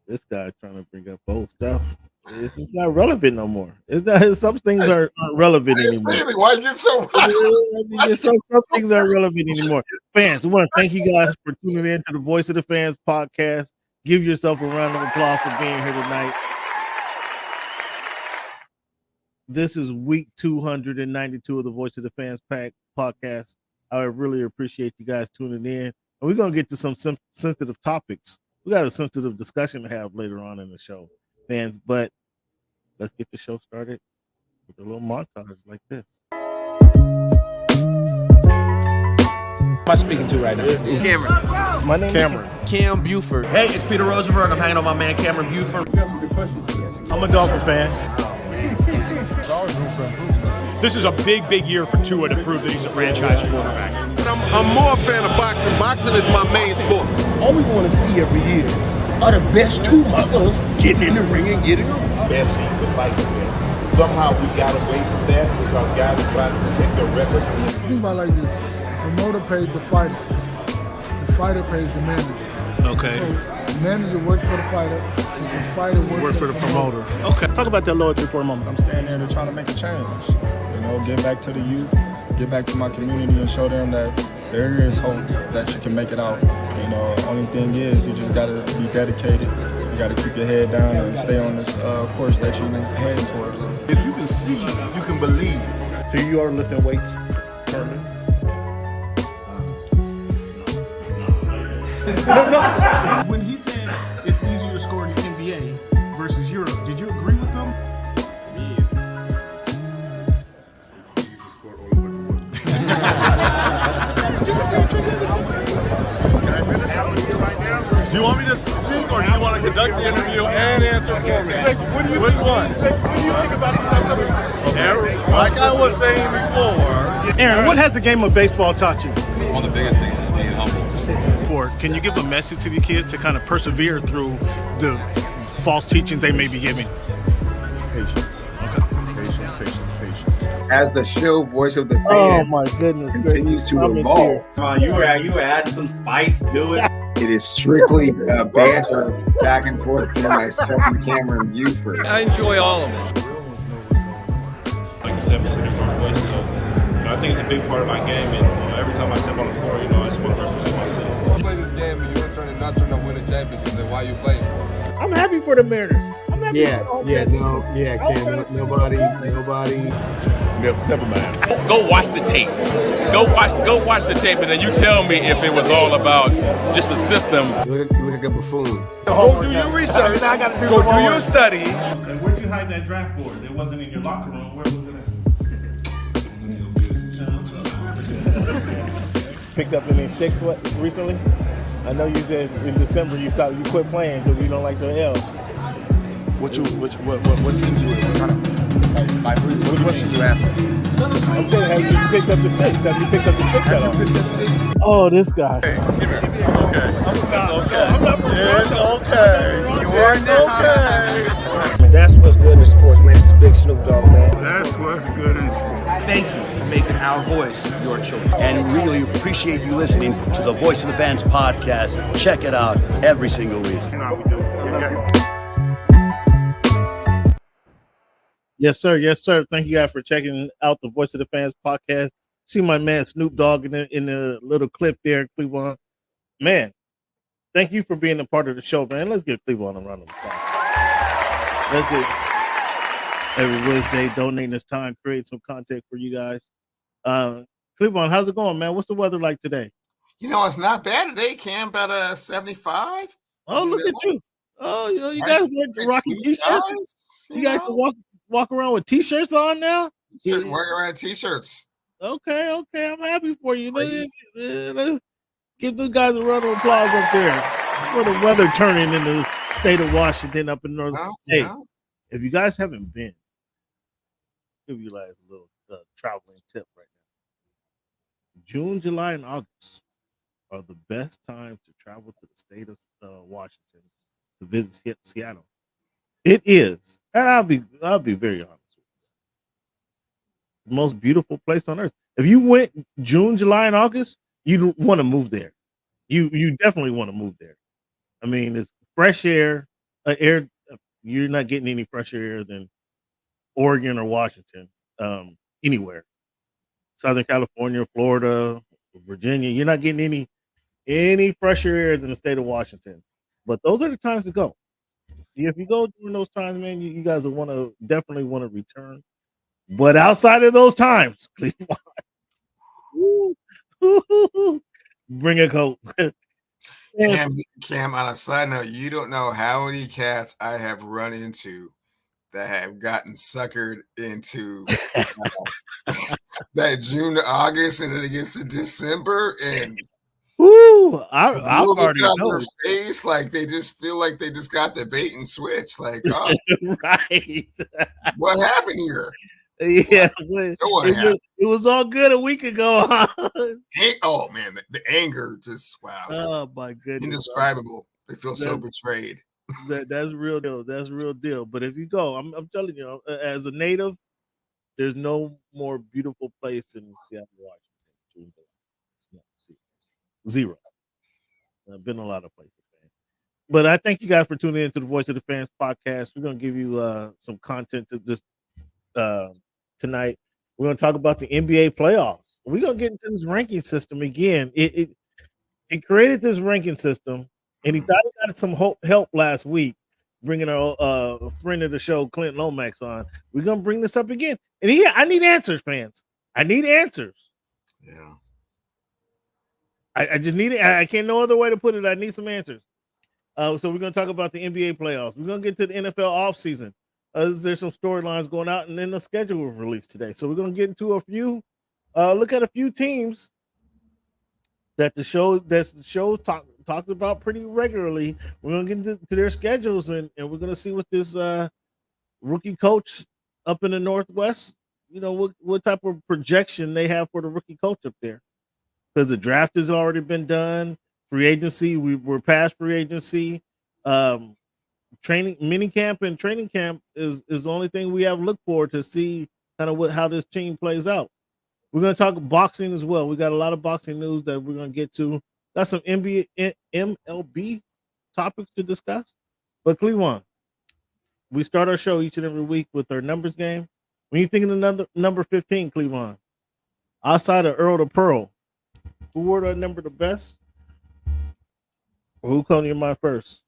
This guy trying to bring up old stuff. It's not relevant no more. It's not. Some things aren't relevant anymore. Why you get so I mean, some things aren't relevant anymore. Fans, we want to thank you guys for tuning in to the Voice of the Fans podcast. Give yourself a round of applause for being here tonight. This is week 292 of the Voice of the Fans podcast. I really appreciate you guys tuning in. And we're going to get to some sensitive topics. We got a sensitive discussion to have later on in the show, fans. But let's get the show started with a little montage like this. Who am I speaking to right now? Cameron. My name is Cameron. Cam Buford. Hey, it's Peter Rosenberg. I'm hanging on my man Cameron Buford. I'm a Dolphin fan. This is a big year for Tua to prove that he's a franchise quarterback. I'm more a fan of boxing. Boxing is my main sport. All we want to see every year are the best two mothers getting in the ring and getting them. Best team to fight with. Somehow we got away from that because guys are trying to protect their record. Think about it like this: the promoter pays the fighter pays the manager. Okay. So the manager works for the fighter, and the fighter works for the promoter. Okay. Talk about that loyalty for a moment. I'm standing there trying to make a change. You know, get back to the youth, get back to my community and show them that there is hope that you can make it out. You know, only thing is you just gotta be dedicated. You gotta keep your head down and stay on this course that you're heading towards. If you can see, you can believe. So you are lifting weights currently? When he said it's easier to score in the NBA versus Europe, did you agree with him? Yes. It's easy to score all over the world. Do you want me to speak or do you want to conduct the interview and answer for me? Which one? What do you think about the technology? Like I was saying before. Aaron, what has the game of baseball taught you? One of the biggest things is being humble. Can you give a message to the kids to kind of persevere through the false teachings they may be giving? Patience. Okay. Patience. As the show Voice of the Fan Oh my goodness! continues to I'm in evolve, You were adding some spice to it. it is strictly banter back and forth between myself and Cameron Buford. I enjoy all of it. Like you said, Pacific Northwest. So, I think it's a big part of my game. And every time I step on the floor, I just want to represent myself. You play this game and you're not trying to win a championship, then why you playing for it? I'm happy for the Mariners. I'm happy for the whole Cam, nobody. Never mind. Go watch the tape. Go watch the tape, and then you tell me if it was all about just a system. You look like a buffoon. Go do your research. Go do your study. And where'd you hide that draft board? It wasn't in your locker room. Where was it at? Picked up any sticks recently? I know you said in December you quit playing because you don't like the L. What team you with? What question you asking? I'm saying, have you picked up the sticks? Have you picked up the sticks at all? Oh, this guy. Hey, give here. It's okay. It's okay. It's okay. That's what's good in sports, man. It's the big Snoop Dogg, man. That's what's good in sports. Thank you for making our voice your choice. And really appreciate you listening to the Voice of the Fans podcast. Check it out every single week. Yes, sir. Yes, sir. Thank you guys for checking out the Voice of the Fans podcast. See my man Snoop Dogg in the little clip there, Cleveland. Man, thank you for being a part of the show, man. Let's give Cleveland a round of applause. Let's get every Wednesday donating his time, create some content for you guys. Cleveland, how's it going, man? What's the weather like today? You know, it's not bad today, Cam. About 75. Oh, look at you. Oh, you guys wear rocking t-shirts. You guys can walk around with t-shirts on now? Walk around t-shirts. Okay. I'm happy for you. Let's give the guys a round of applause up there for the weather turning in the state of Washington up in northern. Hey, if you guys haven't been, I'll give you guys a little traveling tip right now. June, July, and August are the best times to travel to the state of Washington to visit Seattle. It is, and I'll be very honest with you, the most beautiful place on earth. If you went June, July, and August, you'd want to move there. You definitely want to move there. I mean, it's fresh air. air. You're not getting any fresher air than Oregon or Washington, anywhere. Southern California, Florida, Virginia. You're not getting any fresher air than the state of Washington. But those are the times to go. If you go during those times, man, you guys will definitely want to return. But outside of those times, bring a coat. Cam, on a side note, you don't know how many cats I have run into that have gotten suckered into that June to August, and then it gets to December, and I've already on know. their face, like they just feel like they just got the bait and switch. Like, oh, right? What happened here? Yeah, it was all good a week ago. Oh man, the anger just wow. Oh my goodness, indescribable. They feel so betrayed. That's real deal. That's real deal. But if you go, I'm telling you, as a native, there's no more beautiful place in Seattle, Washington. Zero. I've been a lot of places, man. But I thank you guys for tuning in to the Voice of the Fans podcast. We're gonna give you some content to this tonight. We're gonna talk about the NBA playoffs. We're gonna get into this ranking system again. It created this ranking system, and he thought he got some help last week, bringing a friend of the show, Clint Lomax, on. We're gonna bring this up again, and I need answers, fans. I need answers. Yeah. I just need it. I can't no other way to put it. I need some answers. So we're going to talk about the NBA playoffs. We're going to get to the NFL offseason. There's some storylines going out, and then the schedule was released today. So we're going to get into look at a few teams that the show talks about pretty regularly. We're going to get into their schedules, and we're going to see what this rookie coach up in the Northwest, what type of projection they have for the rookie coach up there. Because the draft has already been done, free agency, we're past free agency. Training, mini camp and training camp is the only thing we have to look forward to see kind of how this team plays out. We're going to talk boxing as well. We got a lot of boxing news that we're going to get to. Got some NBA, MLB topics to discuss. But Cleveland, we start our show each and every week with our numbers game. When you think of the number 15, Cleveland, outside of Earl to Pearl, who wore that number the best? Or who comes to your mind first?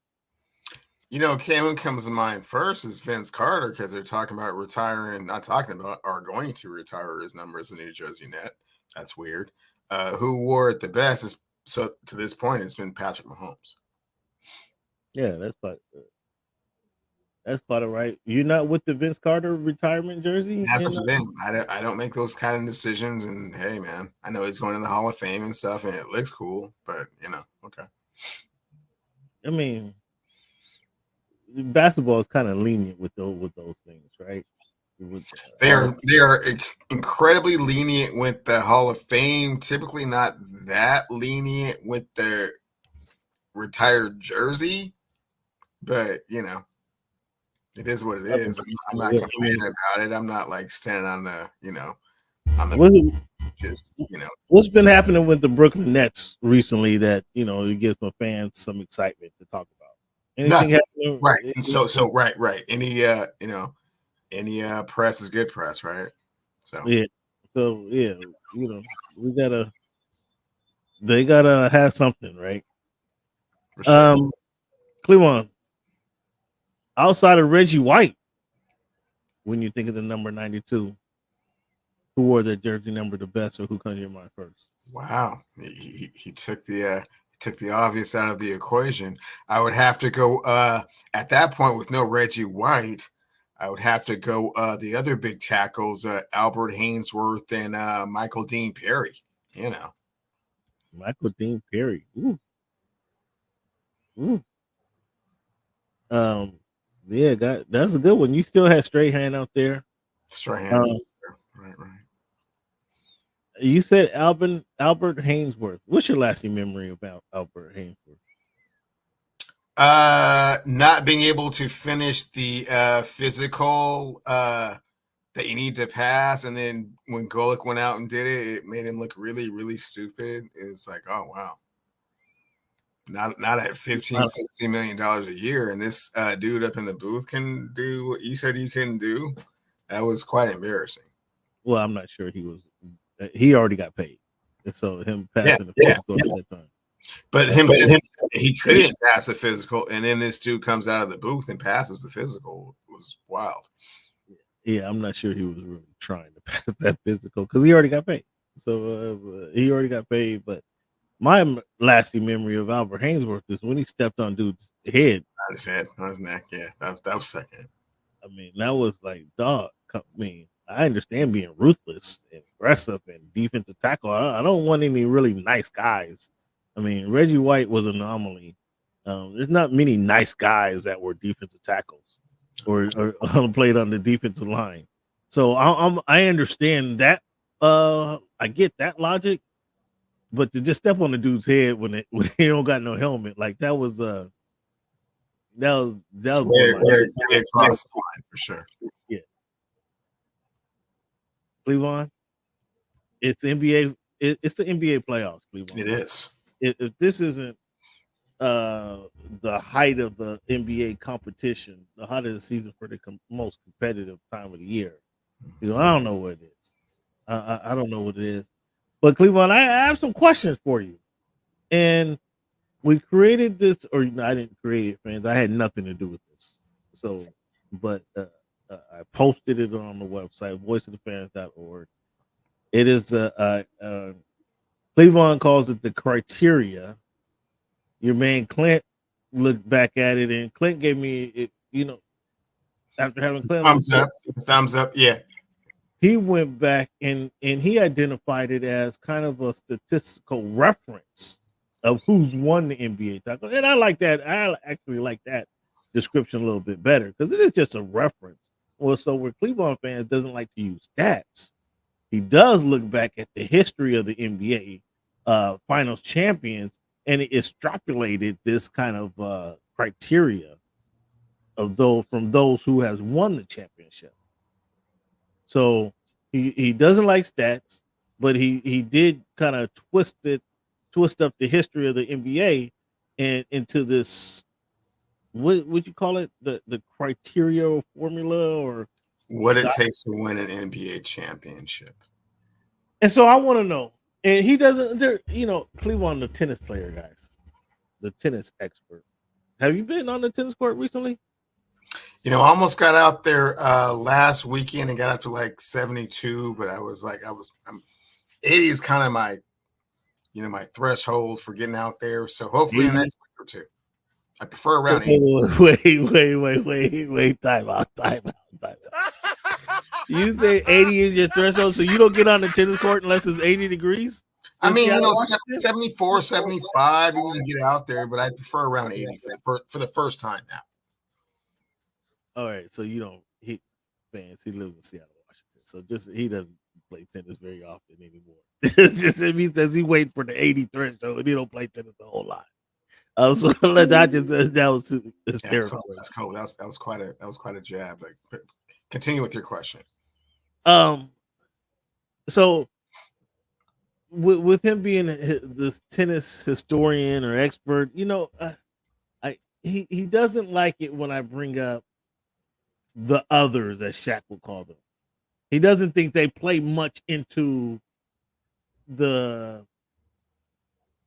Cam, who comes to mind first is Vince Carter, because they're talking about retiring, are going to retire his numbers in New Jersey Net. That's weird. Who wore it the best is, so to this point, it's been Patrick Mahomes. Yeah, that's quite all right. You're not with the Vince Carter retirement jersey? That's up to them. I don't make those kind of decisions. And hey, man, I know he's going in the Hall of Fame and stuff, and it looks cool, but okay. I mean, basketball is kind of lenient with those things, right? They are incredibly lenient with the Hall of Fame. Typically, not that lenient with their retired jersey, but it is what it is. I'm not complaining about it. I'm not like standing on the, What's been happening with the Brooklyn Nets recently that it gives my fans some excitement to talk about? Anything happening? Right. And so right. Any press is good press, right? So yeah. They gotta have something, right? Sure. Cleveland, outside of Reggie White, when you think of the number 92, who wore that jersey number the best, or who comes to your mind first? Wow, he took the obvious out of the equation. I would have to go at that point with no Reggie White. I would have to go the other big tackles, Albert Hainsworth and Michael Dean Perry. Michael Dean Perry. Ooh. Yeah, that's a good one. You still had Strahan out there. Strahan, right. You said Albert Hainsworth. What's your lasting memory about Albert Hainsworth? Not being able to finish the physical that you need to pass, and then when Golick went out and did it, it made him look really, really stupid. It was like, oh wow. Not at $15-16 million a year, and this dude up in the booth can do what you said you couldn't do. That was quite embarrassing. Well, I'm not sure he was. He already got paid, and so him passing the physical at that time. But he couldn't pass a physical, and then this dude comes out of the booth and passes the physical. It was wild. Yeah, I'm not sure he was really trying to pass that physical because he already got paid. So he already got paid. But my lasting memory of Albert Hainsworth is when he stepped on dude's head. On his head, on his neck. Yeah, that was second. I mean, that was like, dog. I mean, I understand being ruthless and aggressive and defensive tackle. I don't want any really nice guys. I mean, Reggie White was an anomaly. There's not many nice guys that were defensive tackles or played on the defensive line. So I understand that. I get that logic, but to just step on the dude's head when he don't got no helmet, like that was way across the line for sure. Yeah. Cleveland, it's the NBA. It's the NBA playoffs, Cleveland. It is. If this isn't the height of the NBA competition, the height of the season for the most competitive time of the year, I don't know what it is. I don't know what it is. But Cleveland, I have some questions for you. And we created this, or I didn't create it, fans. I had nothing to do with this. So, but I posted it on the website, voiceofthefans.org. It is Cleveland calls it the criteria. Your man Clint looked back at it, and Clint gave me it. After having Clint thumbs up, yeah. He went back and he identified it as kind of a statistical reference of who's won the NBA title, and I like that. I actually like that description a little bit better because it is just a reference. Well, so where Cleveland fans doesn't like to use stats, he does look back at the history of the NBA finals champions, and it extrapolated this kind of criteria of from those who has won the championship. So he doesn't like stats, but he did kind of twist up the history of the NBA and into this, what would you call it, the criteria formula, or what it takes to win an NBA championship. And so I want to know, and he doesn't, Cleveland, the tennis player, guys, the tennis expert. Have you been on the tennis court recently? I almost got out there last weekend and got up to like 72, but I'm 80 is kind of my, my threshold for getting out there. So hopefully in the next week or two. I prefer around 80. Wait, time out. You say 80 is your threshold, so you don't get on the tennis court unless it's 80 degrees? I mean, 74, 75, you want to get out there, but I prefer around 80 for the first time now. All right, so he lives in Seattle, Washington, so he doesn't play tennis very often anymore. It means that he waiting for the 80 threshold, and he don't play tennis a whole lot. So that was hysterical. Yeah, that's cool. That was quite a jab. Like, continue with your question. So with him being this tennis historian or expert, he doesn't like it when I bring up the others, as Shaq would call them. He doesn't think they play much into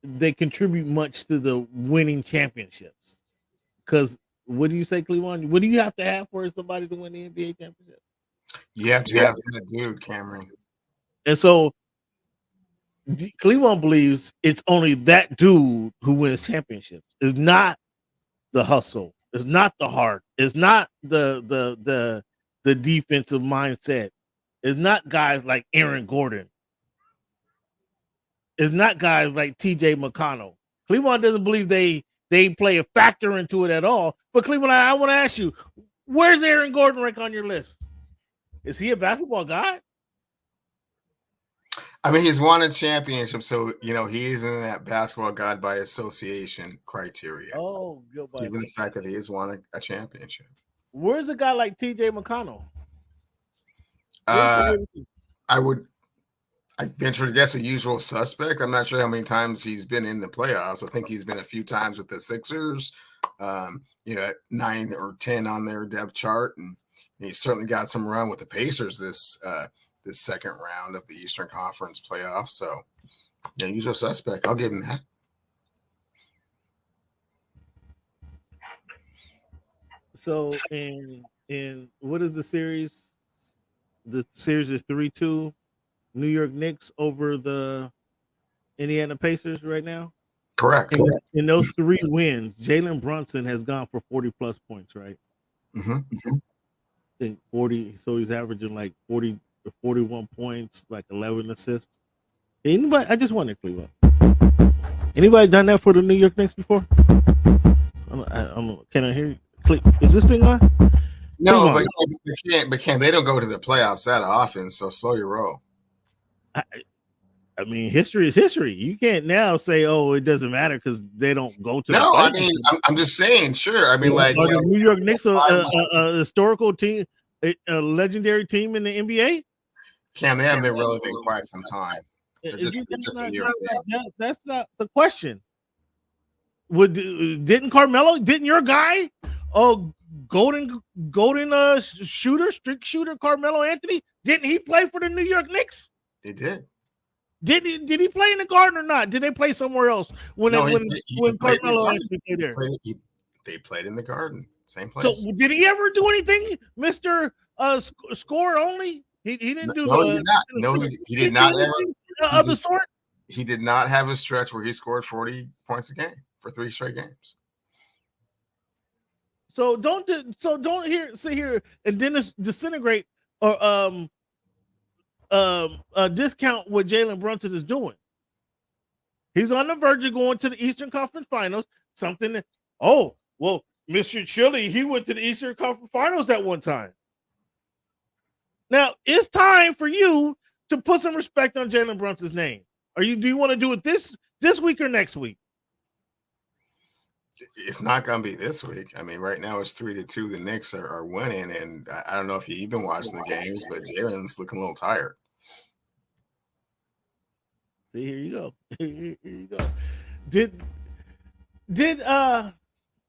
they contribute much to the winning championships. Because what do you say, Cleveland? What do you have to have for somebody to win the NBA championship? You have to have that dude, Cameron. And so Cleveland believes it's only that dude who wins championships. It's not the hustle. It's not the heart. It's not the defensive mindset. It's not guys like Aaron Gordon. It's not guys like TJ McConnell. Cleveland doesn't believe they play a factor into it at all. But Cleveland, I want to ask you, where's Aaron Gordon rank on your list? Is he a basketball guy? I mean, he's won a championship, so he is in that basketball god by association criteria. Oh, given the fact that he has won a championship. Where's a guy like TJ McConnell? I I venture to guess a usual suspect. I'm not sure how many times he's been in the playoffs. I think he's been a few times with the Sixers, at 9 or 10 on their depth chart, and he certainly got some run with the Pacers this second round of the Eastern Conference playoffs. So, usual suspect. I'll give him that. So, in what is the series? The series is 3-2. New York Knicks over the Indiana Pacers right now. Correct. In those 3 wins, Jalen Brunson has gone for 40+ points, right? Mm-hmm. I think 40. So he's averaging like 40 to 41 points, like 11 assists. Anybody? I just wondered, Cleveland. Anybody done that for the New York Knicks before? Can I hear you? Is this thing on? No, but Ken, they don't go to the playoffs that often, so slow your roll. I mean, history is history. You can't now say, "Oh, it doesn't matter" because they don't go to. No, I mean, I'm just saying. Sure, I mean, like the New York Knicks, a historical team, a legendary team in the NBA. Cam, they haven't been relevant in quite some time. That's not the question. Didn't your guy, golden shooter, streak shooter, Carmelo Anthony, didn't he play for the New York Knicks? He did. Did he play in the Garden or not? Did they play somewhere else when Carmelo Anthony played there? They played in the Garden, same place. So, did he ever do anything, Mr. Score only? He didn't do. No, he did not. No, he did not. Of the sort. He did not have a stretch where he scored 40 points a game for 3 straight games. So don't sit here and then disintegrate or discount what Jalen Brunson is doing. He's on the verge of going to the Eastern Conference Finals. Something that, Mr. Chili, he went to the Eastern Conference Finals at one time. Now it's time for you to put some respect on Jalen Brunson's name. Do you want to do it this week or next week? It's not going to be this week. I mean, right now it's 3-2. The Knicks are winning, and I don't know if you've been watching the games, but Jalen's looking a little tired. See, here you go. Here you go. Did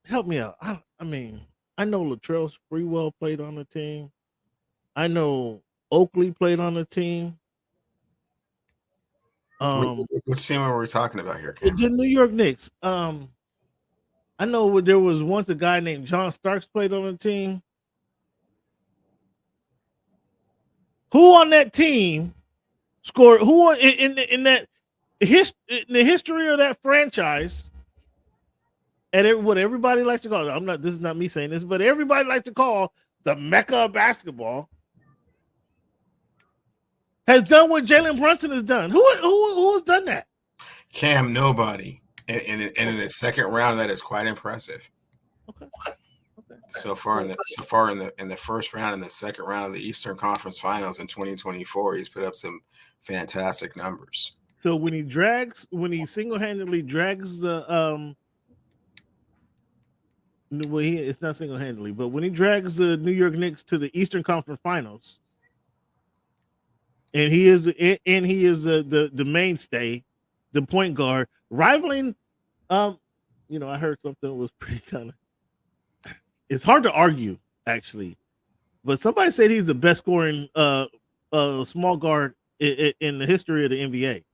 help me out? I mean, I know Latrell Sprewell played on the team. I know Oakley played on the team. What team are we talking about here, Cam? The New York Knicks. I know there was once a guy named John Starks played on the team. Who on that team scored? Who in the history of that franchise? And what everybody likes to call it. This is not me saying this, but everybody likes to call the Mecca of basketball. Has done what Jalen Brunson has done. Who has done that? Cam, nobody. And in the second round, that is quite impressive. Okay. So far in the first round and the second round of the Eastern Conference Finals in 2024, he's put up some fantastic numbers. So when he single-handedly drags the it's not single-handedly, but when he drags the New York Knicks to the Eastern Conference Finals, and he is the mainstay, the point guard, rivaling. I heard something that was pretty kind of. It's hard to argue, actually, but somebody said he's the best scoring small guard in the history of the NBA.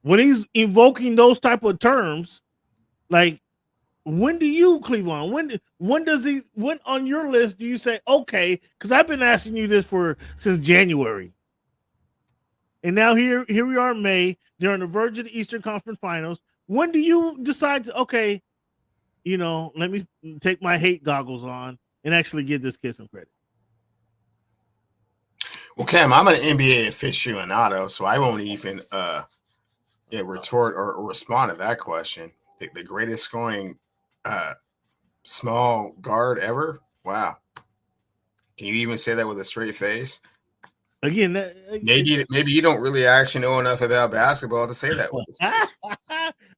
When he's invoking those type of terms, like, when do you, Cleveland? When on your list do you say, okay? Because I've been asking you this since January, and now here we are in May. They're on the verge of the Eastern Conference Finals. When do you decide to, okay, let me take my hate goggles on and actually give this kid some credit? Well, Cam, I'm an NBA aficionado, so I won't even retort or respond to that question. The greatest scoring small guard ever? Wow. Can you even say that with a straight face? Again, maybe you don't really actually know enough about basketball to say that.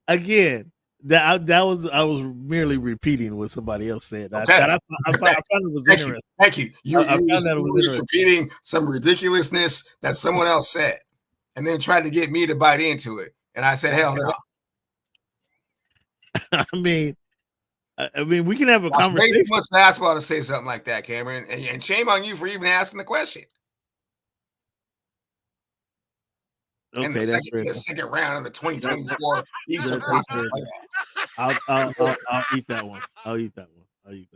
Again, I was merely repeating what somebody else said. Okay. I found it was interesting. Thank you. You're repeating some ridiculousness that someone else said. and then tried to get me to bite into it. And I said, hell no. I mean, we can have a conversation. Way too much basketball to say something like that, Cameron. And shame on you for even asking the question. Okay, in the second round of the 2024 Eastern Conference. I'll eat that one. I'll eat that one.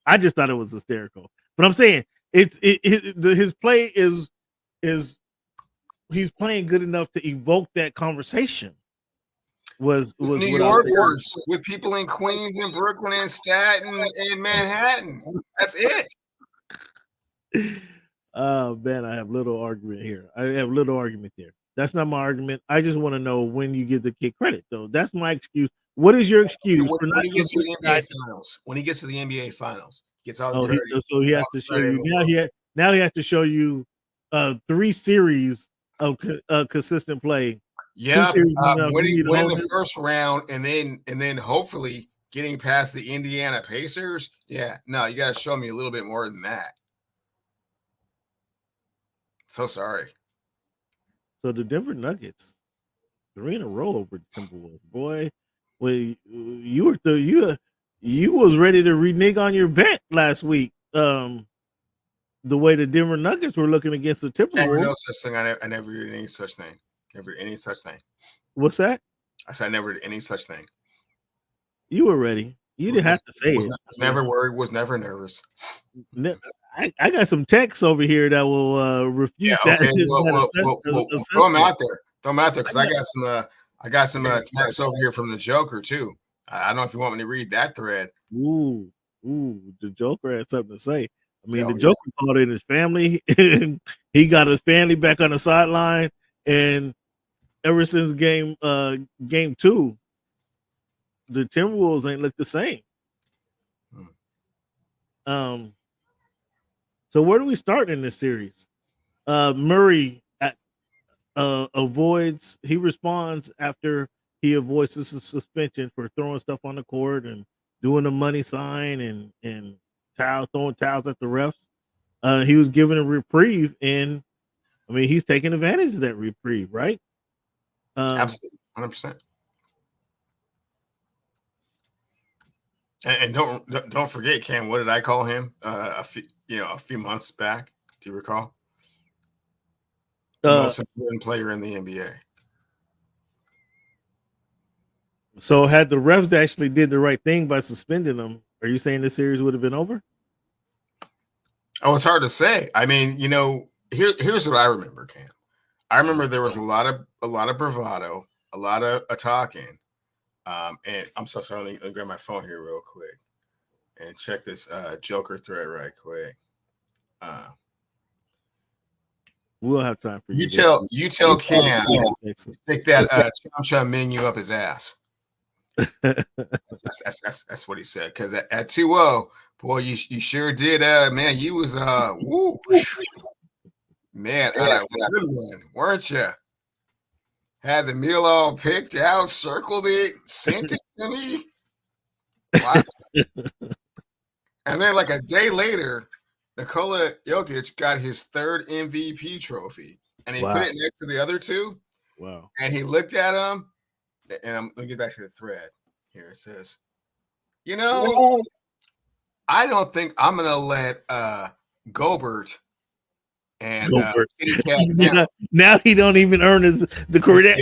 I just thought it was hysterical, but I'm saying his play is he's playing good enough to evoke that conversation. Was New Yorkers with people in Queens and Brooklyn and Staten and Manhattan. That's it. Oh man, I have little argument here. I have little argument there. That's not my argument. I just want to know when you give the kid credit, though. That's my excuse. What is your excuse for not when he gets to the NBA finals? When he gets to the NBA finals, gets all the so he has to show you now. He has to show you 3 series of consistent play. Yeah, winning the first round and then hopefully getting past the Indiana Pacers. Yeah, no, you got to show me a little bit more than that. So sorry. So the Denver Nuggets, 3 in a row over the Timberwolves. Boy, well, you was ready to renege on your bet last week. The way the Denver Nuggets were looking against the Timberwolves. No such thing. I never did any such thing. Never any such thing. What's that? I said I never did any such thing. You were ready. You didn't have to say it. Was never worried. Was never nervous. I got some texts over here that will refute that. Throw them out there. Throw them out there because I got some texts over here from the Joker too. I don't know if you want me to read that thread. Ooh, the Joker had something to say. I mean, the Joker called in his family, and he got his family back on the sideline, and ever since game 2, the Timberwolves ain't looked the same. So where do we start in this series? Murray he responds after he avoids the suspension for throwing stuff on the court and doing the money sign and throwing towels at the refs. He was given a reprieve, and I mean he's taking advantage of that reprieve, right? Absolutely, 100%. And don't forget, Cam. What did I call him? A few months back. Do you recall? The most important player in the NBA. So, had the refs actually did the right thing by suspending him, are you saying this series would have been over? Oh, it's hard to say. I mean, here's what I remember, Cam. I remember there was a lot of bravado, a lot of talking. And I'm so sorry. Let me grab my phone here real quick and check this Joker thread right quick. We'll have time for you. You tell Cam stick that chum menu up his ass. That's what he said. Because at 2-0, boy, you sure did. Man, you was woo, man, a good one, weren't you? Had the meal all picked out, circled it, sent it to me. Wow. And then like a day later, Nikola Jokic got his 3rd MVP trophy. And he put it next to the other 2. Wow. And he looked at him. And I'm going to get back to the thread. Here it says, I don't think I'm going to let Gobert and now he don't even earn the correct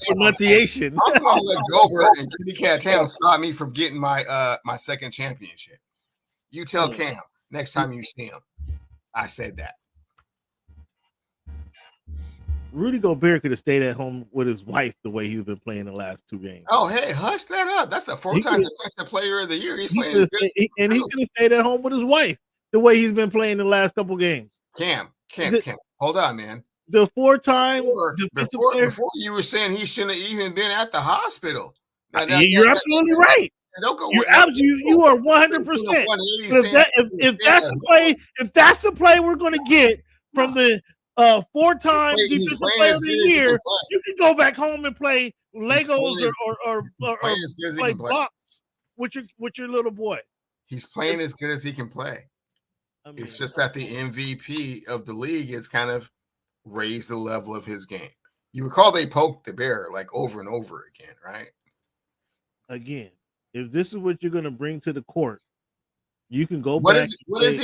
pronunciation. I'm gonna let Gobert and Kitty Cat Town stop me from getting my my 2nd championship. You tell Cam next time you see him. I said that. Rudy Gobert could have stayed at home with his wife the way he's been playing the last 2 games. Oh, hey, hush that up. That's a 4-time defensive player of the year. He's playing he could have stayed at home with his wife the way he's been playing the last couple games. Cam, hold on, man. The 4-time before you were saying he shouldn't have even been at the hospital. You're absolutely right. You are 100%. If that's the play we're going to get from the 4-time defensive player of the year, you can go back home and play Legos or play blocks with your little boy. He's playing as good as he can play. It's just that the MVP of the league has kind of raised the level of his game. You recall they poked the bear like over and over again, right? Again, if this is what you're going to bring to the court, you can go What back. What is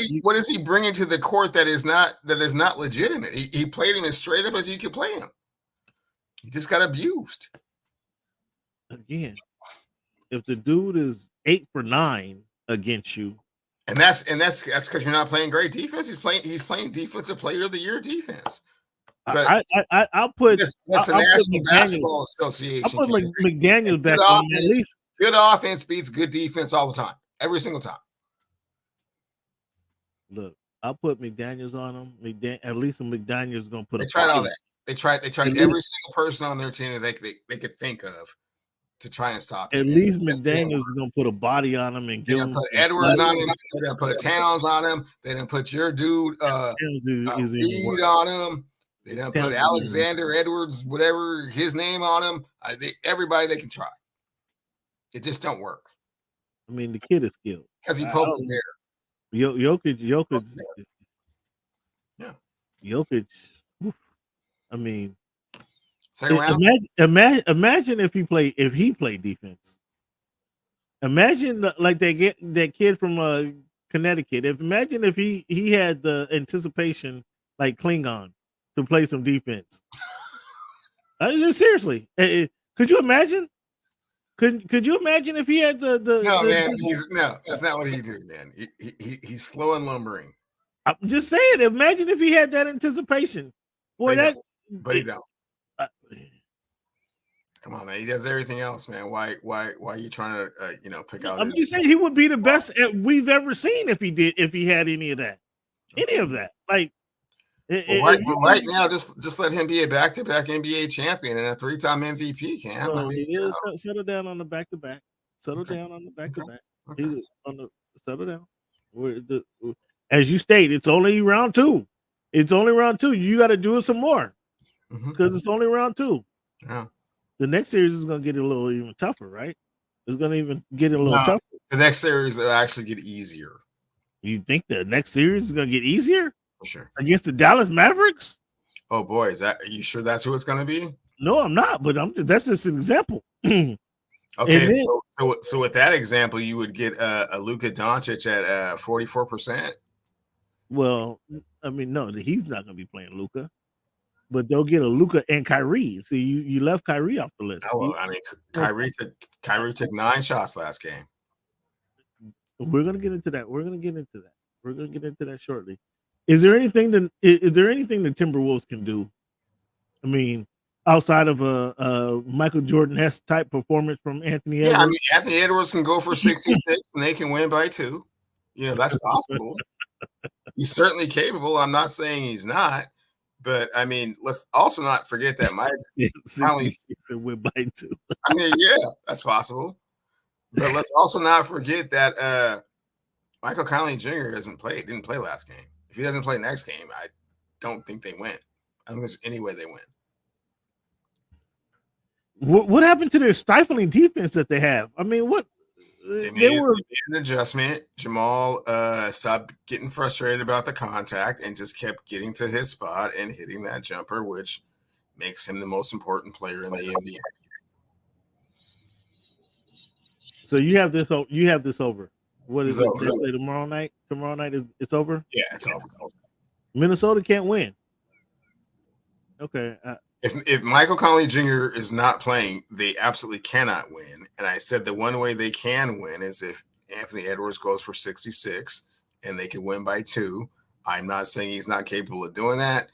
he bringing to the court that is not legitimate? He played him as straight up as he could play him. He just got abused. Again, if the dude is 8 for 9 against you, and that's because you're not playing great defense. He's playing defensive player of the year defense. But I'll put that's the National Basketball Association. I'll put like McDaniels back on at least. Good offense beats good defense all the time, every single time. Look, I'll put McDaniels on him. At least McDaniels is gonna put. They tried all that. They tried every single person on their team that they could think of to try and stop him. At least McDaniels is gonna put a body on him and give him. Put Edwards on him. They're gonna put Towns on him. They didn't put your dude Reed on him. They didn't put Alexander Edwards, whatever his name, on him. Everybody they can try. It just don't work. I mean, the kid is skilled because he poked the bear. Jokic. Yeah. Jokic. I mean, imagine if he played defense. Imagine like that kid from Connecticut. Imagine if he had the anticipation like Klingon to play some defense. Seriously, could you imagine? Could you imagine if he had the no, that's not what he do, man. He's slow and lumbering. I'm just saying, imagine if he had that anticipation. Boy, but he don't. Come on, man. He does everything else, man. Why are you trying to pick out? I'm just saying he would be the best we've ever seen if he had any of that. Any of that. Like right now, just let him be a back-to-back NBA champion and a 3-time MVP, Cam. Settle down on the back-to-back. Settle down on the back-to-back. Settle down. As you state, it's only round 2. It's only round 2. You got to do it some more because it's only round 2. Yeah. The next series is going to get a little even tougher, right? It's going to even get a little tougher. The next series will actually get easier. You think the next series is going to get easier? For sure. Against the Dallas Mavericks? Oh boy, are you sure that's who it's going to be? No, I'm not, but that's just an example. Okay, so with that example, you would get a Luka Doncic at 44%. Well, I mean, no, he's not going to be playing Luka, but they'll get a Luka and Kyrie. So you left Kyrie off the list. Oh, well, I mean, Kyrie took 9 shots last game. We're going to get into that. We're going to get into that shortly. Is there anything the Timberwolves can do? I mean, outside of a Michael Jordan-esque type performance from Anthony Edwards? Yeah, I mean, Anthony Edwards can go for 66 and they can win by 2. That's possible. He's certainly capable. I'm not saying he's not, but I mean, let's also not forget that Mike Conley win by 2. I mean, yeah, that's possible. But let's also not forget that Michael Conley Jr. didn't play last game. If he doesn't play next game, I don't think they win. I think there's any way they win. What happened to their stifling defense that they have? I mean, they were an adjustment. Jamal stopped getting frustrated about the contact and just kept getting to his spot and hitting that jumper, which makes him the most important player in the NBA. So you have this over. What is it? Tomorrow night? Tomorrow night it's over? Yeah, it's over. Minnesota can't win. Okay. If Michael Conley Jr. is not playing, they absolutely cannot win. And I said the one way they can win is if Anthony Edwards goes for 66 and they can win by 2. I'm not saying he's not capable of doing that.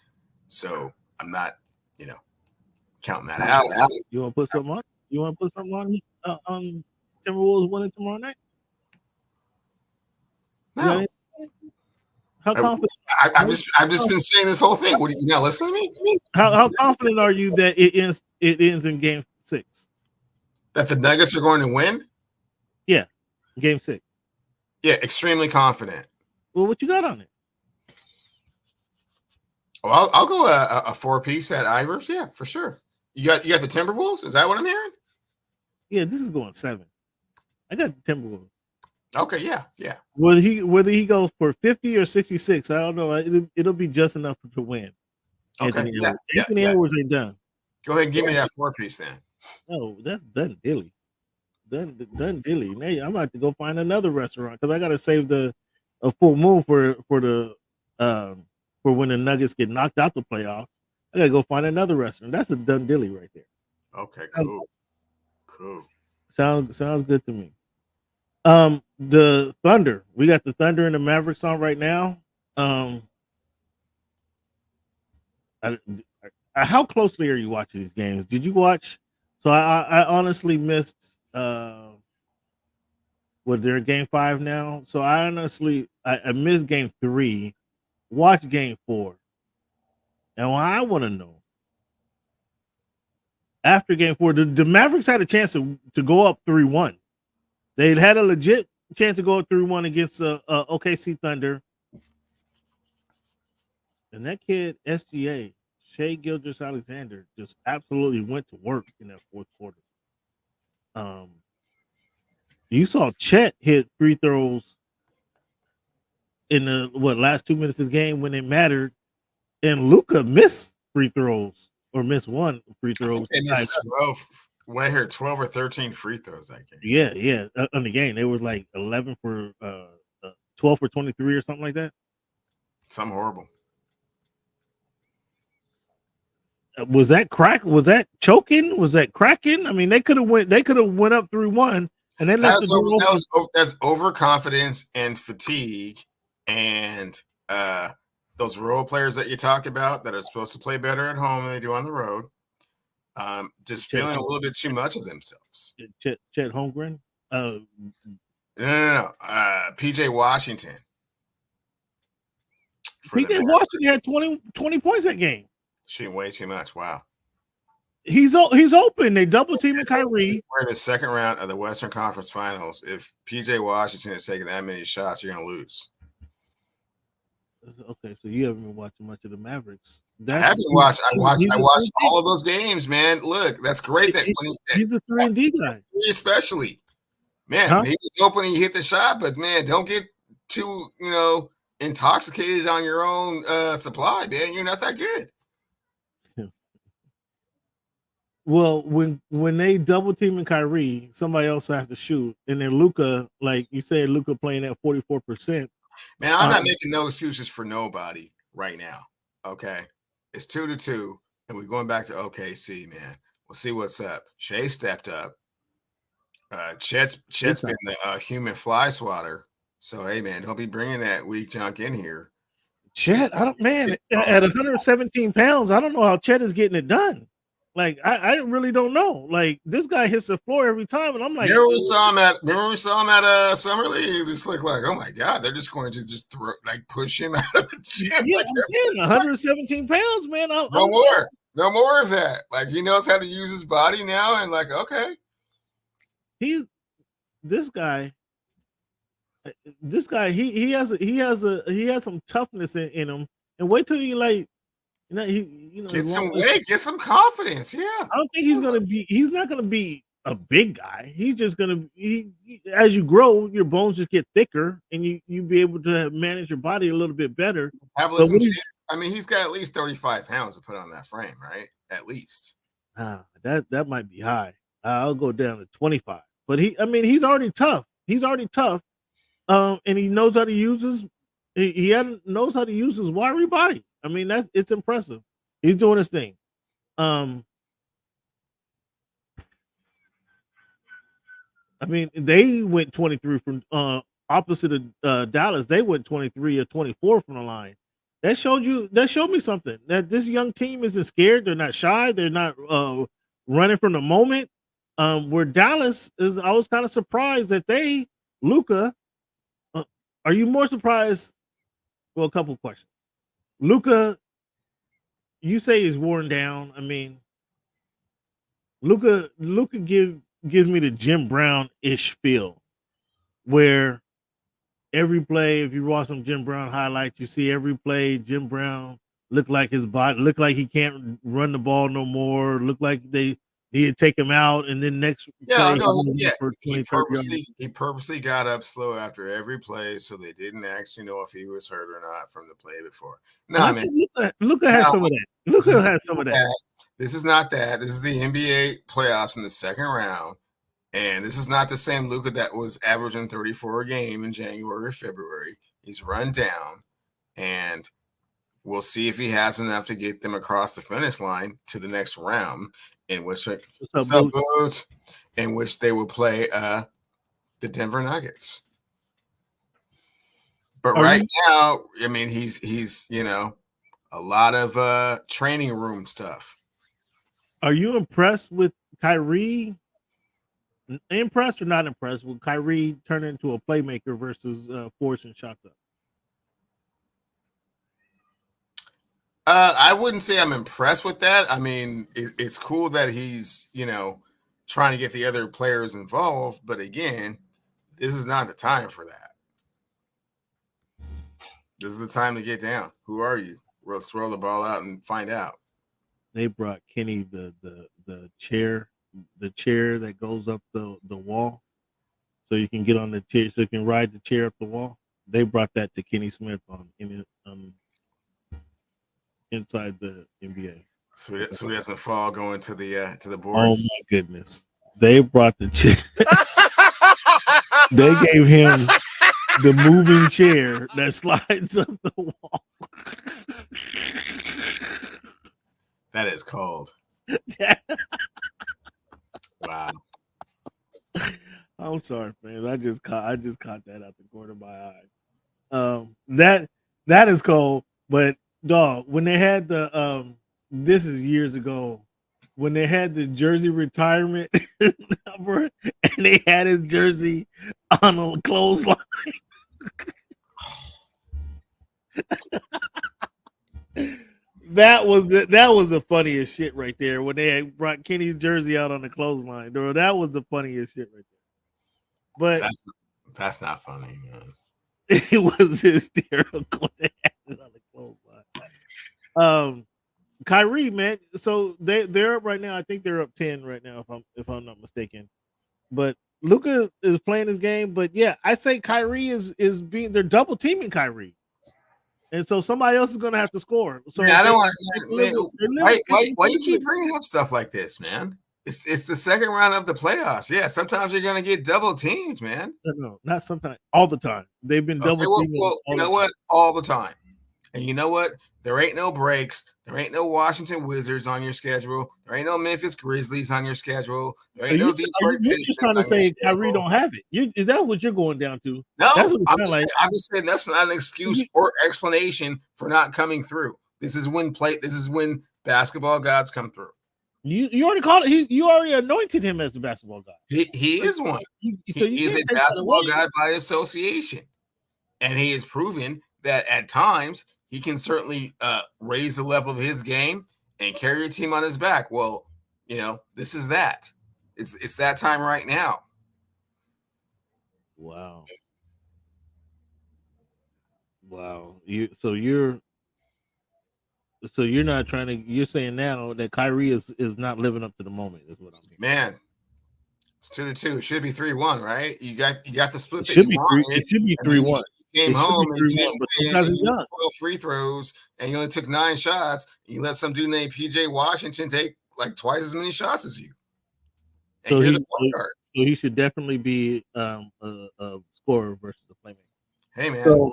So I'm not, counting that out. You want to put something on? You want to put something on Timberwolves winning tomorrow night? No. How confident? I've just been saying this whole thing. What, you not listening to me? How confident are you that it ends in Game 6? That the Nuggets are going to win? Yeah, Game 6. Yeah, extremely confident. Well, what you got on it? Well, I'll go a 4-piece at Ivers. Yeah, for sure. You got the Timberwolves? Is that what I'm hearing? Yeah, this is going 7. I got the Timberwolves. Okay, yeah. Whether he goes for 50 or 66, I don't know. It'll be just enough to win. Okay, Anthony Edwards ain't done. Go ahead and give me that 4-piece then. No, that's Dun Dilly. Dun Dilly. Hey, I'm about to go find another restaurant because I gotta save a full moon for when the Nuggets get knocked out the playoffs. I gotta go find another restaurant. That's a Dun Dilly right there. Okay, cool. Cool. Sounds good to me. The Thunder. We got the Thunder and the Mavericks on right now. How closely are you watching these games? Did you watch? So I honestly missed. They're in Game 5 now. So I missed Game 3. Watch Game 4. And what I want to know, after Game 4, the Mavericks had a chance to go up 3-1. They'd had a legit chance to go up 3-1 against OKC Thunder. And that kid, SGA, Shai Gilgeous-Alexander, just absolutely went to work in that fourth quarter. You saw Chet hit free throws in the last 2 minutes of the game when it mattered, and Luka missed free throws or missed one free throw. They missed 12. When I heard 12 or 13 free throws that game. Yeah. On the game, they were like 12 for 23 or something like that. Something horrible. Was that crack? Was that choking? Was that cracking? I mean, they could have went up 3-1, and they left that's overconfidence and fatigue, and those role players that you talk about that are supposed to play better at home than they do on the road, just feeling a little bit too much of themselves. Chet Holmgren? No. PJ Washington. PJ Washington had 20 points that game. Shooting way too much. Wow. He's open. They double teaming Kyrie. We're in the second round of the Western Conference Finals. If PJ Washington is taking that many shots, you're gonna lose. Okay, so you haven't been watching much of the Mavericks. I haven't watched. I watched all of those games, man. Look, that's great. He's a 3-and-D guy, especially. Man, he was open. He hit the shot, but man, don't get too intoxicated on your own supply, man. You're not that good. Well, when they double teaming Kyrie, somebody else has to shoot, and then Luka, like you said, Luka playing at 44%. Man, I'm not making no excuses for nobody right now. Okay, it's 2-2, and we're going back to OKC, man. We'll see what's up. Shai stepped up. Chet's been the human fly swatter. So hey, man, don't be bringing that weak junk in here. Chet, at 117 pounds, I don't know how Chet is getting it done. Like I really don't know. Like this guy hits the floor every time, and I'm like, remember we saw him at Summer League. He just looked like, oh my god, they're just going to just push him out of the gym. Yeah, I'm saying 117 pounds, man. No more of that. Like he knows how to use his body now, and like okay, this guy. He has some toughness in him, and wait till he get some weight, get some confidence. Yeah, I don't think he's not gonna be a big guy. He's just gonna as you grow, your bones just get thicker, and you be able to manage your body a little bit better. He's got at least 35 pounds to put on that frame, right? At least. That might be high. I'll go down to 25. But he's already tough. And he knows how to use knows how to use his wiry body. I mean, it's impressive. He's doing his thing. They went 23 from opposite of Dallas. They went 23 or 24 from the line. That showed me something. That this young team isn't scared. They're not shy. They're not running from the moment. Where Dallas is, I was kind of surprised that Luka. Are you more surprised? Well, a couple of questions. Luka, you say he's worn down. I mean, Luka gives me the Jim Brown-ish feel, where every play, if you watch some Jim Brown highlights, you see every play Jim Brown look like his body, look like he can't run the ball no more, look like he'd take him out, and then next play, he purposely got up slow after every play, so they didn't actually know if he was hurt or not from the play before. No, man, Luka has some of that. Luka has some of that. This is not that. This is the NBA playoffs in the second round. And this is not the same Luka that was averaging 34 a game in January or February. He's run down, and we'll see if he has enough to get them across the finish line to the next round, in which they will play the Denver Nuggets. But now, I mean, he's a lot of training room stuff. Are you impressed with Kyrie? Impressed or not impressed with Kyrie turning into a playmaker versus forcing shots up? I wouldn't say I'm impressed with that. I mean, it's cool that he's, trying to get the other players involved. But again, this is not the time for that. This is the time to get down. Who are you? We'll throw the ball out and find out. They brought Kenny the chair that goes up the wall, so you can get on the chair, so you can ride the chair up the wall. They brought that to Kenny Smith inside the NBA, so he doesn't fall going to the board. Oh my goodness! They brought the chair. They gave him the moving chair that slides up the wall. That is cold. Wow. I'm sorry, fans. I just caught that out the corner of my eye. That is cold. But dog, when they had the this is years ago, when they had the jersey retirement number and they had his jersey on a clothesline. That was the funniest shit right there when they had brought Kenny's jersey out on the clothesline. That was the funniest shit right there. But that's not funny, man. It was hysterical. They had it on the clothesline. Kyrie, man. So they're up right now. I think they're up 10 right now, if I'm not mistaken. But Luka is playing his game. But yeah, I say Kyrie is they're double teaming Kyrie. And so somebody else is going to have to score. So I don't want to. Why you keep bringing up stuff like this, man? It's the second round of the playoffs. Yeah, sometimes you're going to get double teams, man. No, not sometimes. All the time. They've been double teaming. Well, you know what? All the time. And you know what? There ain't no breaks. There ain't no Washington Wizards on your schedule. There ain't no Memphis Grizzlies on your schedule. There ain't no Detroit Pistons. You're just trying to say Kyrie don't have it. Is that what you're going down to? No, that's what I'm just saying that's not an excuse or explanation for not coming through. This is when basketball gods come through. You already called it. You already anointed him as the basketball god. He is one. He is a basketball god by association, and he has proven that at times he can certainly raise the level of his game and carry a team on his back. Well, this is that. It's that time right now. Wow. You're not trying to. You're saying now that Kyrie is not living up to the moment. Is what I'm hearing. Man, it's 2-2. It should be 3-1, right? You got the split. It should be 3-1. Came home and you 12 free throws and you only took 9 shots. And you let some dude named PJ Washington take like twice as many shots as you. And so he should definitely be a scorer versus a playmaker. Hey man.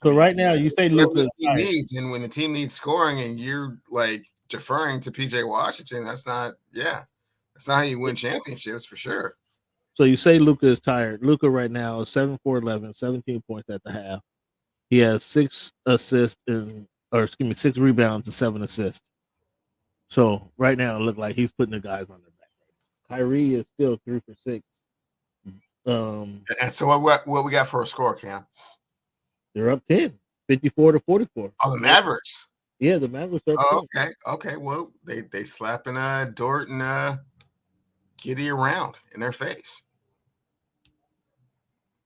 So right now you say Luka needs, and when the team needs scoring and you're like deferring to PJ Washington, that's not how you win championships for sure. So you say Luka is tired. Luka right now is 7-for-11, 17 points at the half. He has 6 rebounds and 7 assists. So right now it looks like he's putting the guys on their back. Kyrie is still 3 for 6. And so what we got for a score, Cam? They're up 10, 54-44. Oh, the Mavericks. Yeah, the Mavericks are up 10. Okay. Well, they slapping Dort and Giddy around in their face.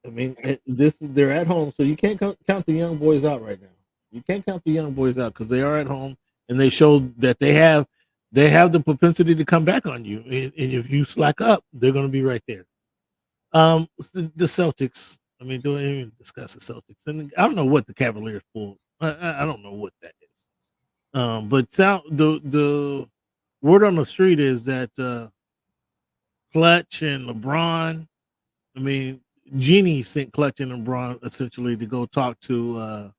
I mean, they're at home, so you can't count the young boys out right now. You can't count the young boys out because they are at home and they showed that they have the propensity to come back on you. And if you slack up, they're going to be right there. The Celtics. I mean, don't even discuss the Celtics. And I don't know what the Cavaliers pulled. I don't know what that is. But word on the street is that Clutch and LeBron, I mean, Jeannie sent Clutch and LeBron essentially to go talk to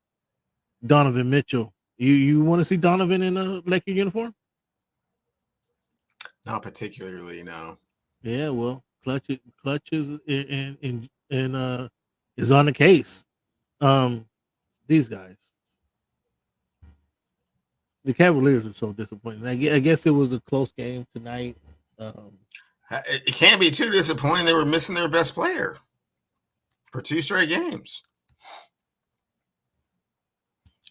Donovan Mitchell. You want to see Donovan in a Laker uniform? Not particularly, no. Yeah, well, Clutch is is on the case. These guys, the Cavaliers are so disappointing. I guess it was a close game tonight. It can't be too disappointing. They were missing their best player for 2 straight games.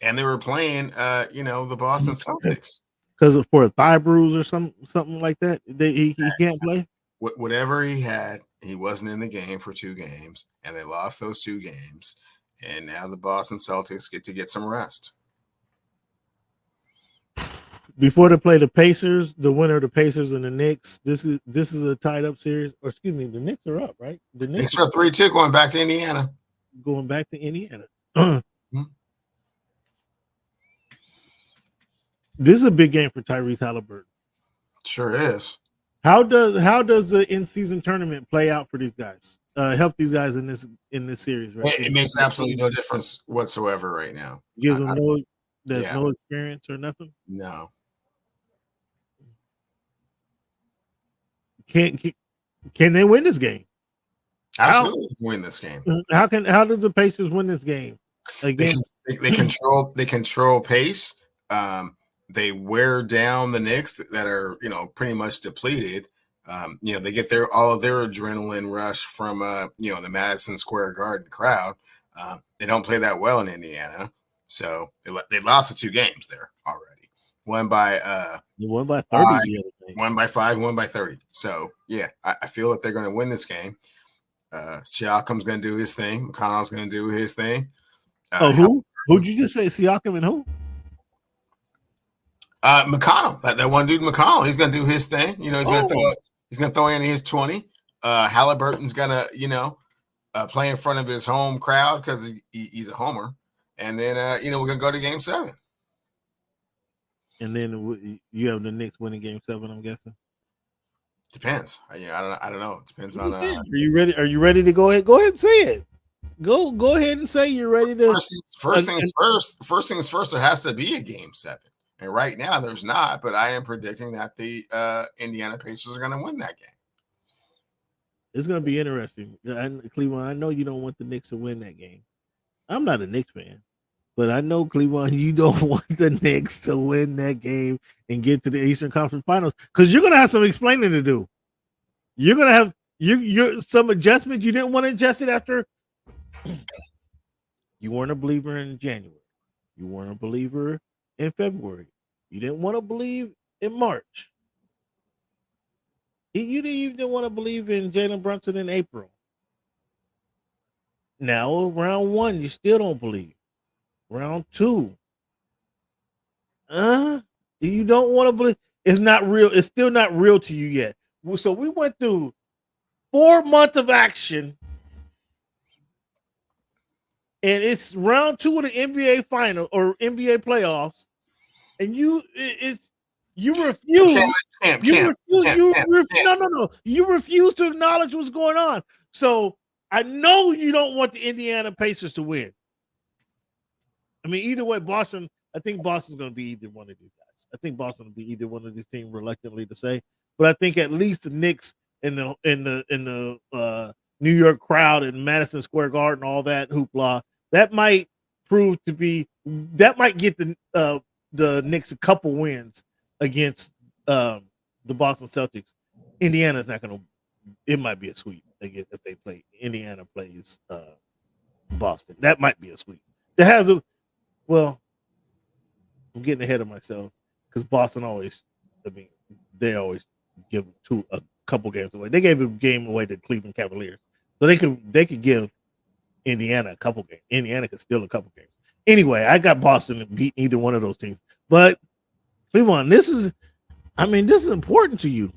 And they were playing, the Boston Celtics. Because for a thigh bruise or something like that, he can't play. Whatever he had, he wasn't in the game for 2 games, and they lost those 2 games. And now the Boston Celtics get some rest. Before they play the Pacers, the winner of the Pacers and the Knicks, this is a tied up series. Or excuse me, the Knicks are up, right? The Knicks are 3-2 going back to Indiana. Going back to Indiana. This is a big game for Tyrese Halliburton. Sure is. How does the in-season tournament play out for these guys? Help these guys in this series, right? It makes absolutely no difference whatsoever right now. Gives them no experience or nothing. No. Can they win this game? Absolutely win this game. How does the Pacers win this game? They control pace. They wear down the Knicks that are, pretty much depleted. They get all of their adrenaline rush from, the Madison Square Garden crowd. They don't play that well in Indiana. So they lost the 2 games there already. One by 30, 1 by 5, 1 by 30. So yeah, I feel that they're going to win this game. Siakam's going to do his thing. McConnell's going to do his thing. Who'd you just say? Siakam and who? McConnell, that one dude, McConnell, he's gonna do his thing. He's gonna throw in his 20. Halliburton's gonna, play in front of his home crowd because he's a homer. And then we're gonna go to Game 7. And then you have the Knicks winning Game 7, I'm guessing. Depends. I don't know. It depends on. Are you ready? Are you ready to go ahead? Go ahead and say it. Go ahead and say you're ready to. First things first. There has to be a Game 7. And right now, there's not, but I am predicting that the Indiana Pacers are going to win that game. It's going to be interesting. Cleveland, I know you don't want the Knicks to win that game. I'm not a Knicks fan, but I know, Cleveland, you don't want the Knicks to win that game and get to the Eastern Conference Finals because you're going to have some explaining to do. You're going to have some adjustments you didn't want to adjust it after. You weren't a believer in January. You weren't a believer in February. You didn't want to believe in March. You didn't even want to believe in Jalen Brunson in April. Now, round 1, you still don't believe. Round 2. You don't want to believe. It's not real. It's still not real to you yet. So we went through 4 months of action. And it's round 2 of the NBA final or NBA playoffs. And you refuse. You refuse to acknowledge what's going on. So I know you don't want the Indiana Pacers to win. I mean, either way, Boston. I think Boston's going to be either one of these guys. I think Boston will be either one of these teams, reluctantly to say. But I think at least the Knicks in the New York crowd and Madison Square Garden, all that hoopla, that might prove to be that might get the Knicks a couple wins against the Boston Celtics. Indiana's not going to. It might be a sweep if they play. Indiana plays Boston. That might be a sweep. It has a. Well, I'm getting ahead of myself because Boston always. I mean, they always give a couple games away. They gave a game away to Cleveland Cavaliers, so they could give Indiana a couple games. Indiana could steal a couple games. Anyway, I got Boston to beat either one of those teams. But Cleveland, this is important to you.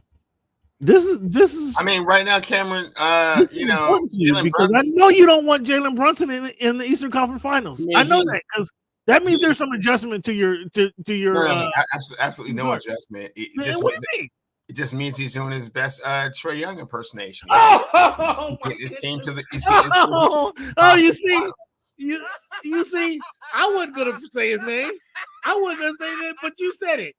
This is. I mean, right now, Cameron, this is important to you because I know you don't want Jalen Brunson in the Eastern Conference Finals. I know that because That means there's some adjustment to your No, absolutely no adjustment. It just means he's doing his best Trae Young impersonation. His team to the you see, you see, I wasn't gonna say his name. I wasn't gonna say that, but you said it.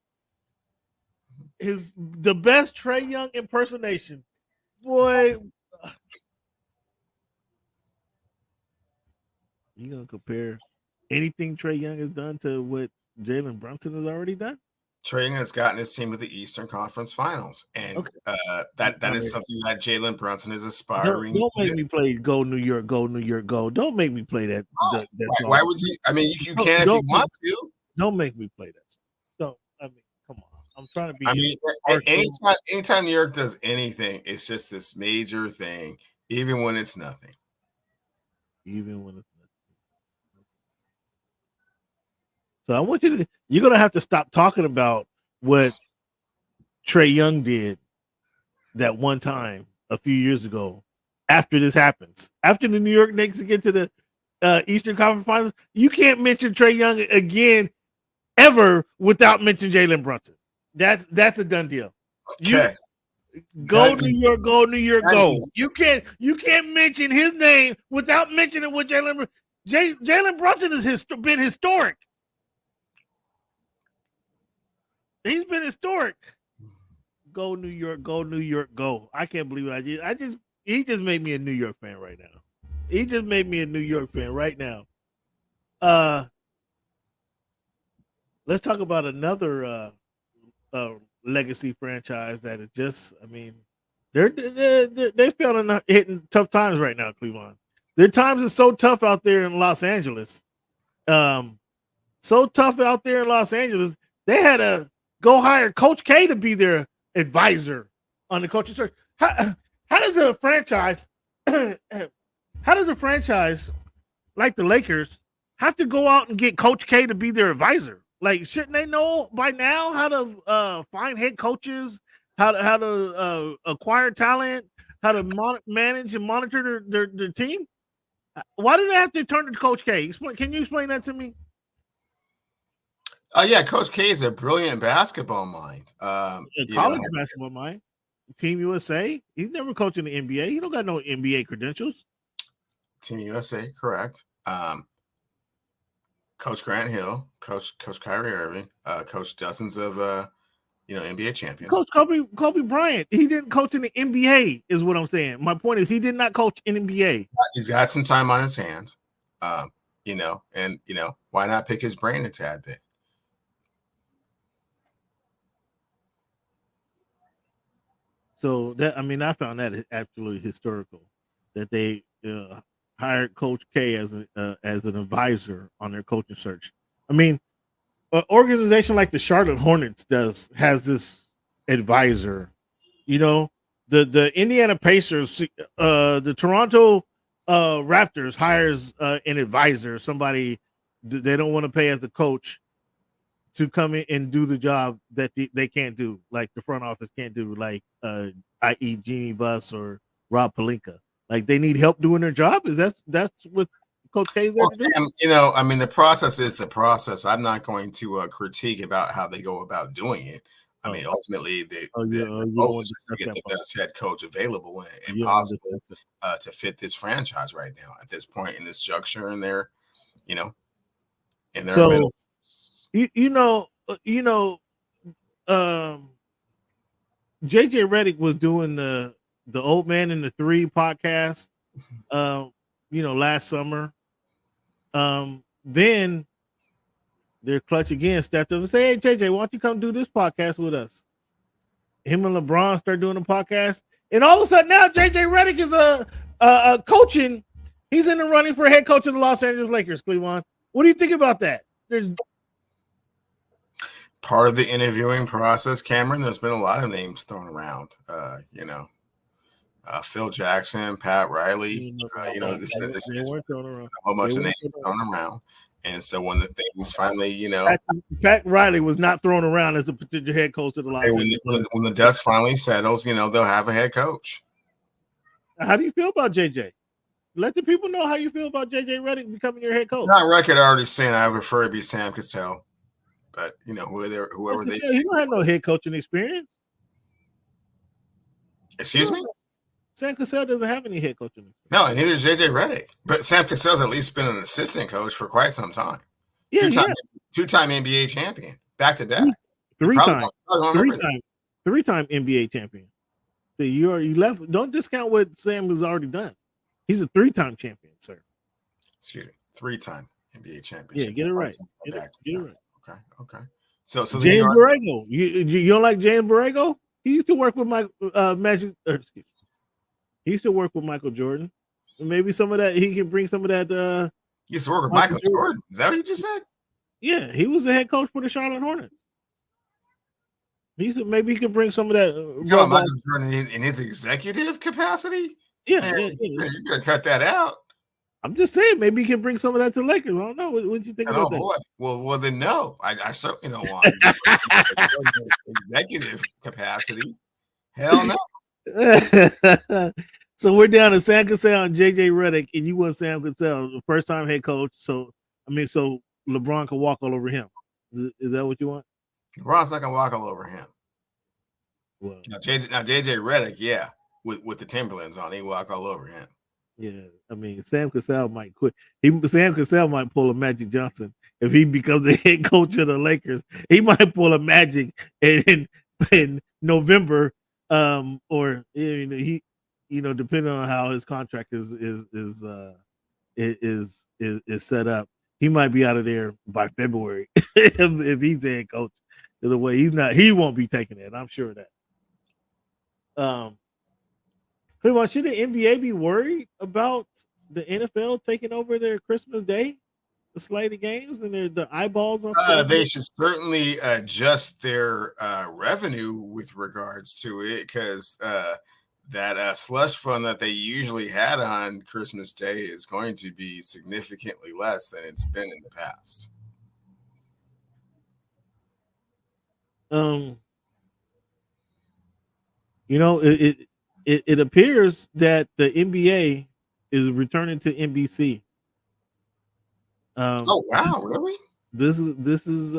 The best Trae Young impersonation, boy. You gonna compare anything Trae Young has done to what Jalen Brunson has already done? Trae Young has gotten his team to the Eastern Conference Finals, and that is something that Jalen Brunson is aspiring. Don't make me play "Go New York, Go New York, Go." Don't make me play that. Why would you? I mean, you can if you want to. Don't make me play that. Don't. I mean, come on. I'm trying to be. I mean, anytime New York does anything, it's just this major thing, even when it's nothing. Even when it's nothing. So I want you to. You're gonna have to stop talking about what Trae Young did that one time a few years ago. After this happens, after the New York Knicks get to the Eastern Conference Finals, you can't mention Trae Young again ever without mentioning Jalen Brunson. That's a done deal. Okay. Go New York, go New York, go. You can't mention his name without mentioning what Jalen Brunson has been historic. He's been historic. Go New York, go New York, go. I can't believe it. He just made me a New York fan right now. He just made me a New York fan right now. Let's talk about another legacy franchise that is just, I mean, they fell hitting tough times right now, Cleveland. Their times are so tough out there in Los Angeles. So tough out there in Los Angeles. They had to go hire Coach K to be their advisor on the coaching search. How does a franchise like the Lakers have to go out and get Coach K to be their advisor? Like, shouldn't they know by now how to find head coaches, how to acquire talent, how to manage and monitor their team? Why do they have to turn to Coach K? Can you explain that to me? Yeah, Coach K is a brilliant basketball mind. College basketball mind. Team USA. He's never coached in the NBA. He don't got no NBA credentials. Team USA, correct. Coach Grant Hill, Coach Kyrie Irving, coach dozens of NBA champions. Coach Kobe Bryant. He didn't coach in the NBA, is what I'm saying. My point is he did not coach in NBA. He's got some time on his hands. Why not pick his brain a tad bit? So I found that absolutely historical that they hired Coach K as an advisor on their coaching search. I mean, an organization like the Charlotte Hornets has this advisor. You know, the Indiana Pacers, the Toronto Raptors hires an advisor, somebody they don't want to pay as a coach to come in and do the job that they can't do, like the front office can't do, like i.e. Jeannie Buss or Rob Pelinka. Like, they need help doing their job. That's what Coach K is there to do? The process is the process. I'm not going to critique about how they go about doing it. I mean, ultimately, the goal is to get the best head coach available and possible to fit this franchise right now at this point in this juncture in their, in their middle. JJ Redick was doing the Old Man in the Three podcast, last summer. Then their clutch again stepped up and said, "Hey, JJ, why don't you come do this podcast with us?" Him and LeBron start doing a podcast, and all of a sudden now JJ Redick is a coaching. He's in the running for head coach of the Los Angeles Lakers. Cleveland, what do you think about that? There's part of the interviewing process, Cameron. There's been a lot of names thrown around. Phil Jackson, Pat Riley. There's been a whole bunch of names thrown around. And so when the things finally, Pat Riley was not thrown around as the potential head coach of the Los Angeles. When the dust finally settles, they'll have a head coach. How do you feel about JJ? Let the people know how you feel about JJ Redick becoming your head coach. Not record already saying I would prefer to be Sam Cassell, but whoever they. He don't have no head coaching experience. Excuse me. Sam Cassell doesn't have any head coaching experience. No, and neither does JJ Redick. But Sam Cassell's at least been an assistant coach for quite some time. Yeah, two-time NBA champion, back to back. Three-time NBA champion. So you left. Don't discount what Sam has already done. He's a 3-time champion, sir. Excuse me, 3-time NBA champion. Yeah, get it right. Get it right. Okay. So James Borrego. You don't like James Borrego? He used to work with Magic. He used to work with Michael Jordan. Maybe some of that he can bring some of that. He used to work with Michael Jordan. Is that what you just said? Yeah, he was the head coach for the Charlotte Hornets. Maybe he could bring some of that. Michael Jordan in his executive capacity? Yeah, man, you're gonna cut that out. I'm just saying, maybe he can bring some of that to the Lakers. I don't know. What do you think about that? Boy. Well, then no. I certainly don't want executive capacity. Hell no. So we're down to Sam Cassell and JJ Redick, and you want Sam Cassell, the first-time head coach. So LeBron can walk all over him. Is that what you want? LeBron's not gonna walk all over him. Well, now JJ Redick, yeah, with the Timberlands on, he walk all over him. Yeah, Sam Cassell might quit. Sam Cassell might pull a Magic Johnson if he becomes the head coach of the Lakers. He might pull a Magic in November, or he, depending on how his contract is set up, he might be out of there by February if he's the head coach. The way he won't be taking it. I'm sure of that. Should the NBA be worried about the NFL taking over their Christmas Day, the slate of games, and the eyeballs on? They should certainly adjust their revenue with regards to it, because that slush fund that they usually had on Christmas Day is going to be significantly less than it's been in the past. It appears that the NBA is returning to NBC. Oh wow, really? This is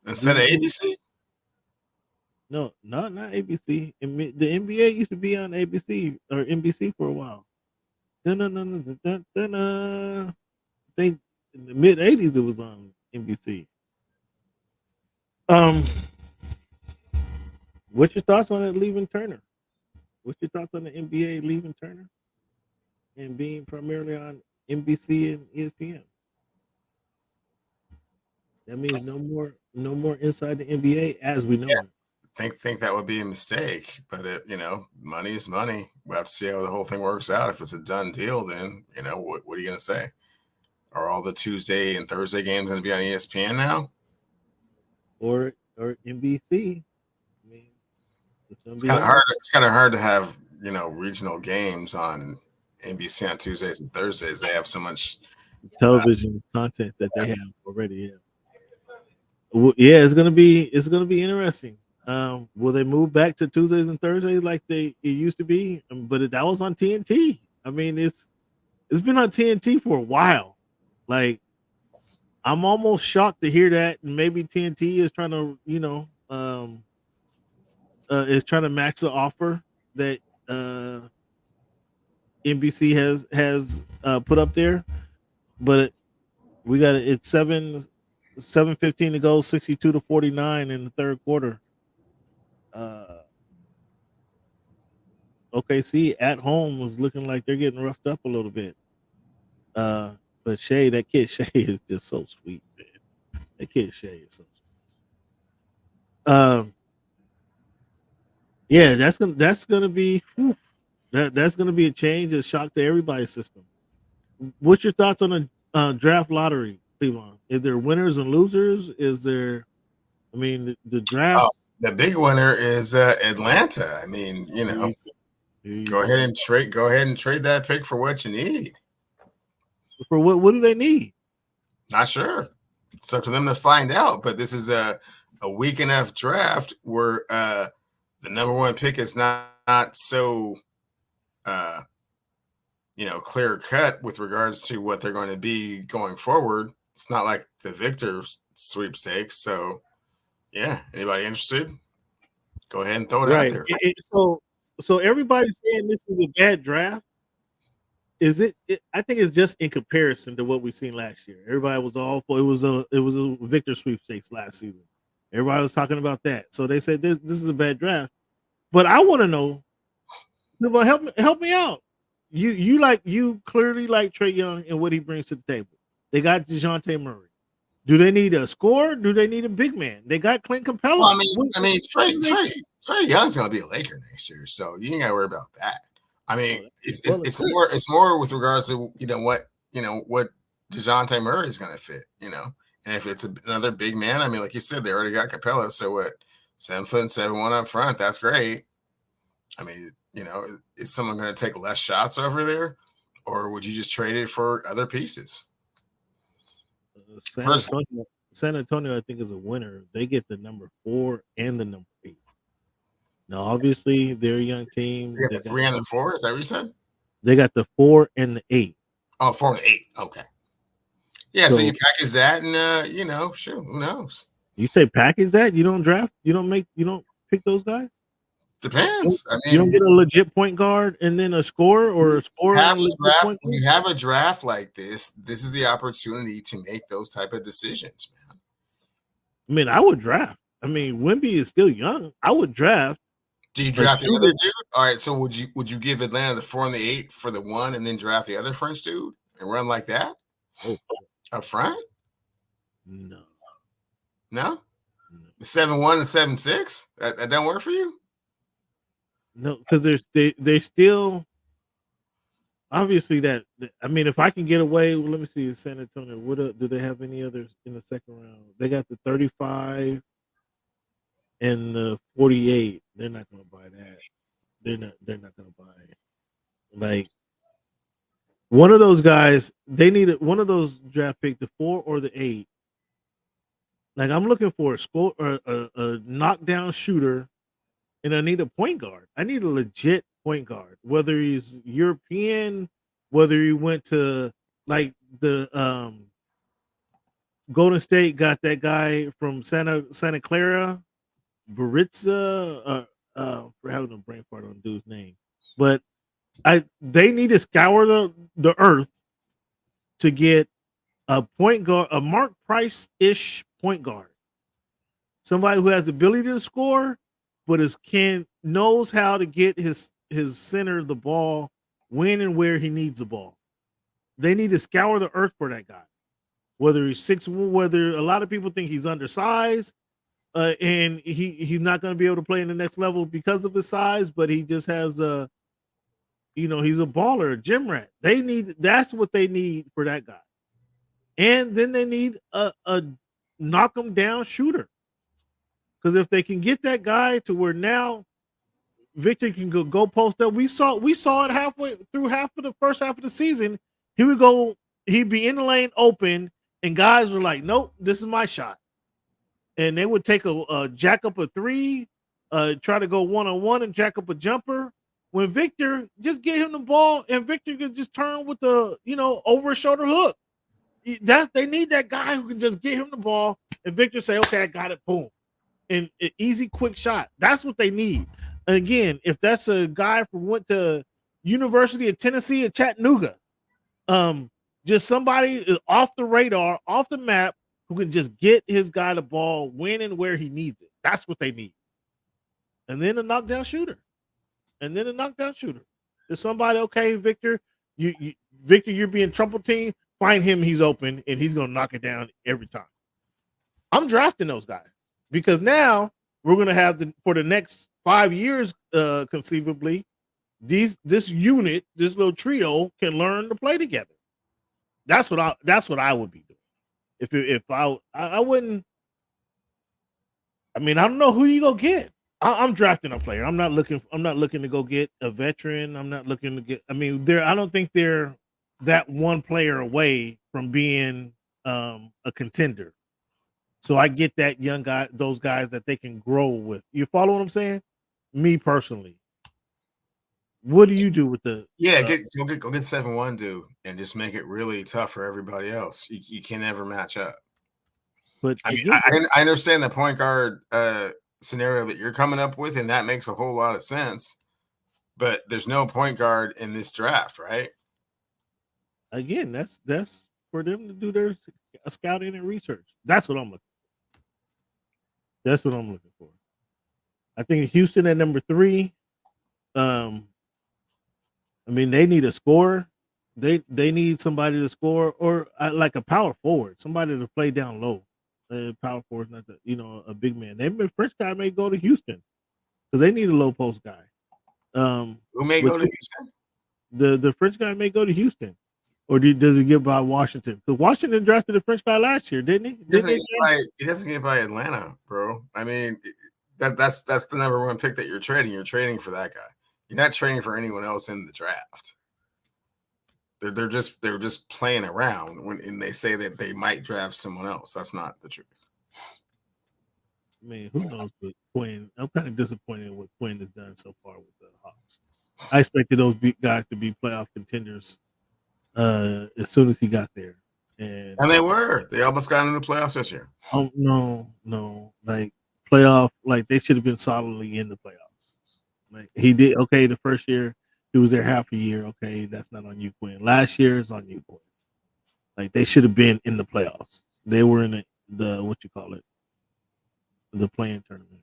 instead of ABC? No, not ABC. The NBA used to be on ABC or NBC for a while. No. I think in the mid 80s it was on NBC. What's your thoughts on it leaving Turner? What's your thoughts on the NBA leaving Turner and being primarily on NBC and ESPN? That means no more inside the NBA as we know it. Think that would be a mistake, but money is money. We'll have to see how the whole thing works out. If it's a done deal, then what are you going to say? Are all the Tuesday and Thursday games going to be on ESPN now, or NBC? It's kind of hard. It's kind of hard to have regional games on NBC on Tuesdays and Thursdays. They have so much television content that they have already. It's gonna be interesting. Will they move back to Tuesdays and Thursdays like it used to be? But that was on TNT. It's been on TNT for a while. Like, I'm almost shocked to hear that. And maybe TNT is trying to is trying to match the offer that NBC has put up there, but we got it's 7:15 to go, 62-49 in the third quarter. OKC at home was looking like they're getting roughed up a little bit. But that kid Shea is just so sweet, man. That kid Shea is so sweet. Yeah, that's gonna be that's gonna be a change, a shock to everybody's system. What's your thoughts on the draft lottery, Cleveland? Is there winners and losers? Is there? The draft. Oh, the big winner is Atlanta. Go ahead and trade that pick for what you need. For what? What do they need? Not sure. It's up to them to find out. But this is a weak enough draft where the number one pick is not so clear cut with regards to what they're going to be going forward. It's not like the Victor sweepstakes. So, yeah, anybody interested? Go ahead and throw it out there. So everybody's saying this is a bad draft. Is it? I think it's just in comparison to what we've seen last year. Everybody was all for it was a Victor sweepstakes last season. Everybody was talking about that. So they said this is a bad draft. But I want to know, help me out. You clearly like Trae Young and what he brings to the table. They got DeJounte Murray. Do they need a scorer? Do they need a big man? They got Clint Capella. Well, Trae Young's gonna be a Laker next year, so you ain't gotta worry about that. I mean, it's more with regards to what DeJounte Murray is gonna fit, and if it's another big man, I mean, like you said, they already got Capella, so what? 7 foot 7'1" up front, that's great. I mean, is someone going to take less shots over there, or would you just trade it for other pieces? San Antonio, I think, is a winner. They get the number 4 and the number 8. Now, obviously, they're a young team. They got the 3 and the 4. Is that what you said? They got the 4 and the 8. Oh, 4 and 8. Okay. Yeah, so you package that, and shoot, who knows? You say package that? You don't draft? You don't pick those guys? Depends. I mean, you don't get a legit point guard and then a scorer or a scorer. When you have a draft like this is the opportunity to make those type of decisions, man. I mean, I would draft. I mean, Wemby is still young. I would draft. Do you draft the other dude? All right. So would you give Atlanta the 4 and the 8 for the 1, and then draft the other French dude and run like that up front? No. No. The 7-1 and 7-6 that don't work for you? No, because they still obviously that. I mean, if I can get away, let me see. San Antonio, do they have any others in the second round? They got the 35 and the 48. They're not going to buy that. They're not going to buy it. Like one of those guys, they needed one of those draft pick, the 4 or the 8. Like I'm looking for a score or a knockdown shooter. And I need a point guard. I need a legit point guard, whether he's European, whether he went to like the Golden State got that guy from Santa Clara, Baritza, for having a brain fart on dude's name. But they need to scour the earth to get a point guard, a Mark Price-ish point guard. Somebody who has the ability to score, but knows how to get his center the ball when and where he needs the ball. They need to scour the earth for that guy. Whether he's 6'1", whether a lot of people think he's undersized, and he's not going to be able to play in the next level because of his size, but he just has he's a baller, a gym rat. That's what they need for that guy. And then they need a knock him down shooter. Because if they can get that guy to where now Victor can go post up, we saw it halfway through half of the first half of the season. He'd be in the lane open, and guys were like, "Nope, this is my shot." And they would take a jack up a 3, try to go 1-on-1 and jack up a jumper. When Victor just get him the ball, and Victor could just turn with the over his shoulder hook. They need that guy who can just get him the ball, and Victor say, "Okay, I got it." Boom. And an easy, quick shot. That's what they need. And again, if that's a guy who went to University of Tennessee at Chattanooga, just somebody off the radar, off the map, who can just get his guy the ball when and where he needs it. That's what they need. And then a knockdown shooter. There's somebody, okay, Victor, Victor, you're being trouble team. Find him, he's open, and he's going to knock it down every time. I'm drafting those guys. Because now we're going to have for the next 5 years, conceivably, this unit, this little trio, can learn to play together. That's what I would be doing. If I wouldn't. I mean, I don't know who you go get. I'm drafting a player. I'm not looking to go get a veteran. I'm not looking to get. I mean, I don't think they're that one player away from being a contender. So I get that young guy, those guys that they can grow with. You follow what I'm saying? Me personally. What do you do with the? Yeah, go get 7-1, dude, and just make it really tough for everybody else. You can never match up. But I mean, I understand the point guard scenario that you're coming up with, and that makes a whole lot of sense. But there's no point guard in this draft, right? Again, that's for them to do their scouting and research. That's what I'm looking for. That's what I'm looking for. I think Houston at number 3. I mean, they need a scorer. They need somebody to score, or like a power forward, somebody to play down low. Power forward, not a big man. The French guy may go to Houston because they need a low post guy. Who may go to Houston? The French guy may go to Houston, or does he get by Washington? Because Washington drafted the French guy last year, didn't he? He doesn't get by Atlanta, bro. I mean, that's the number 1 pick that you're trading. You're trading for that guy. You're not trading for anyone else in the draft. They're just playing around and they say that they might draft someone else. That's not the truth. I mean, who knows what Quinn? I'm kind of disappointed in what Quinn has done so far with the Hawks. I expected those guys to be playoff contenders as soon as he got there, and they were. They almost got into the playoffs this year. Oh no, like playoff, like they should have been solidly in the playoffs. Like he did okay the first year. He was there half a year. Okay, that's not on you, Quinn. Last year is on you, Quinn. Like they should have been in the playoffs. They were in the what you call it, the playing tournament.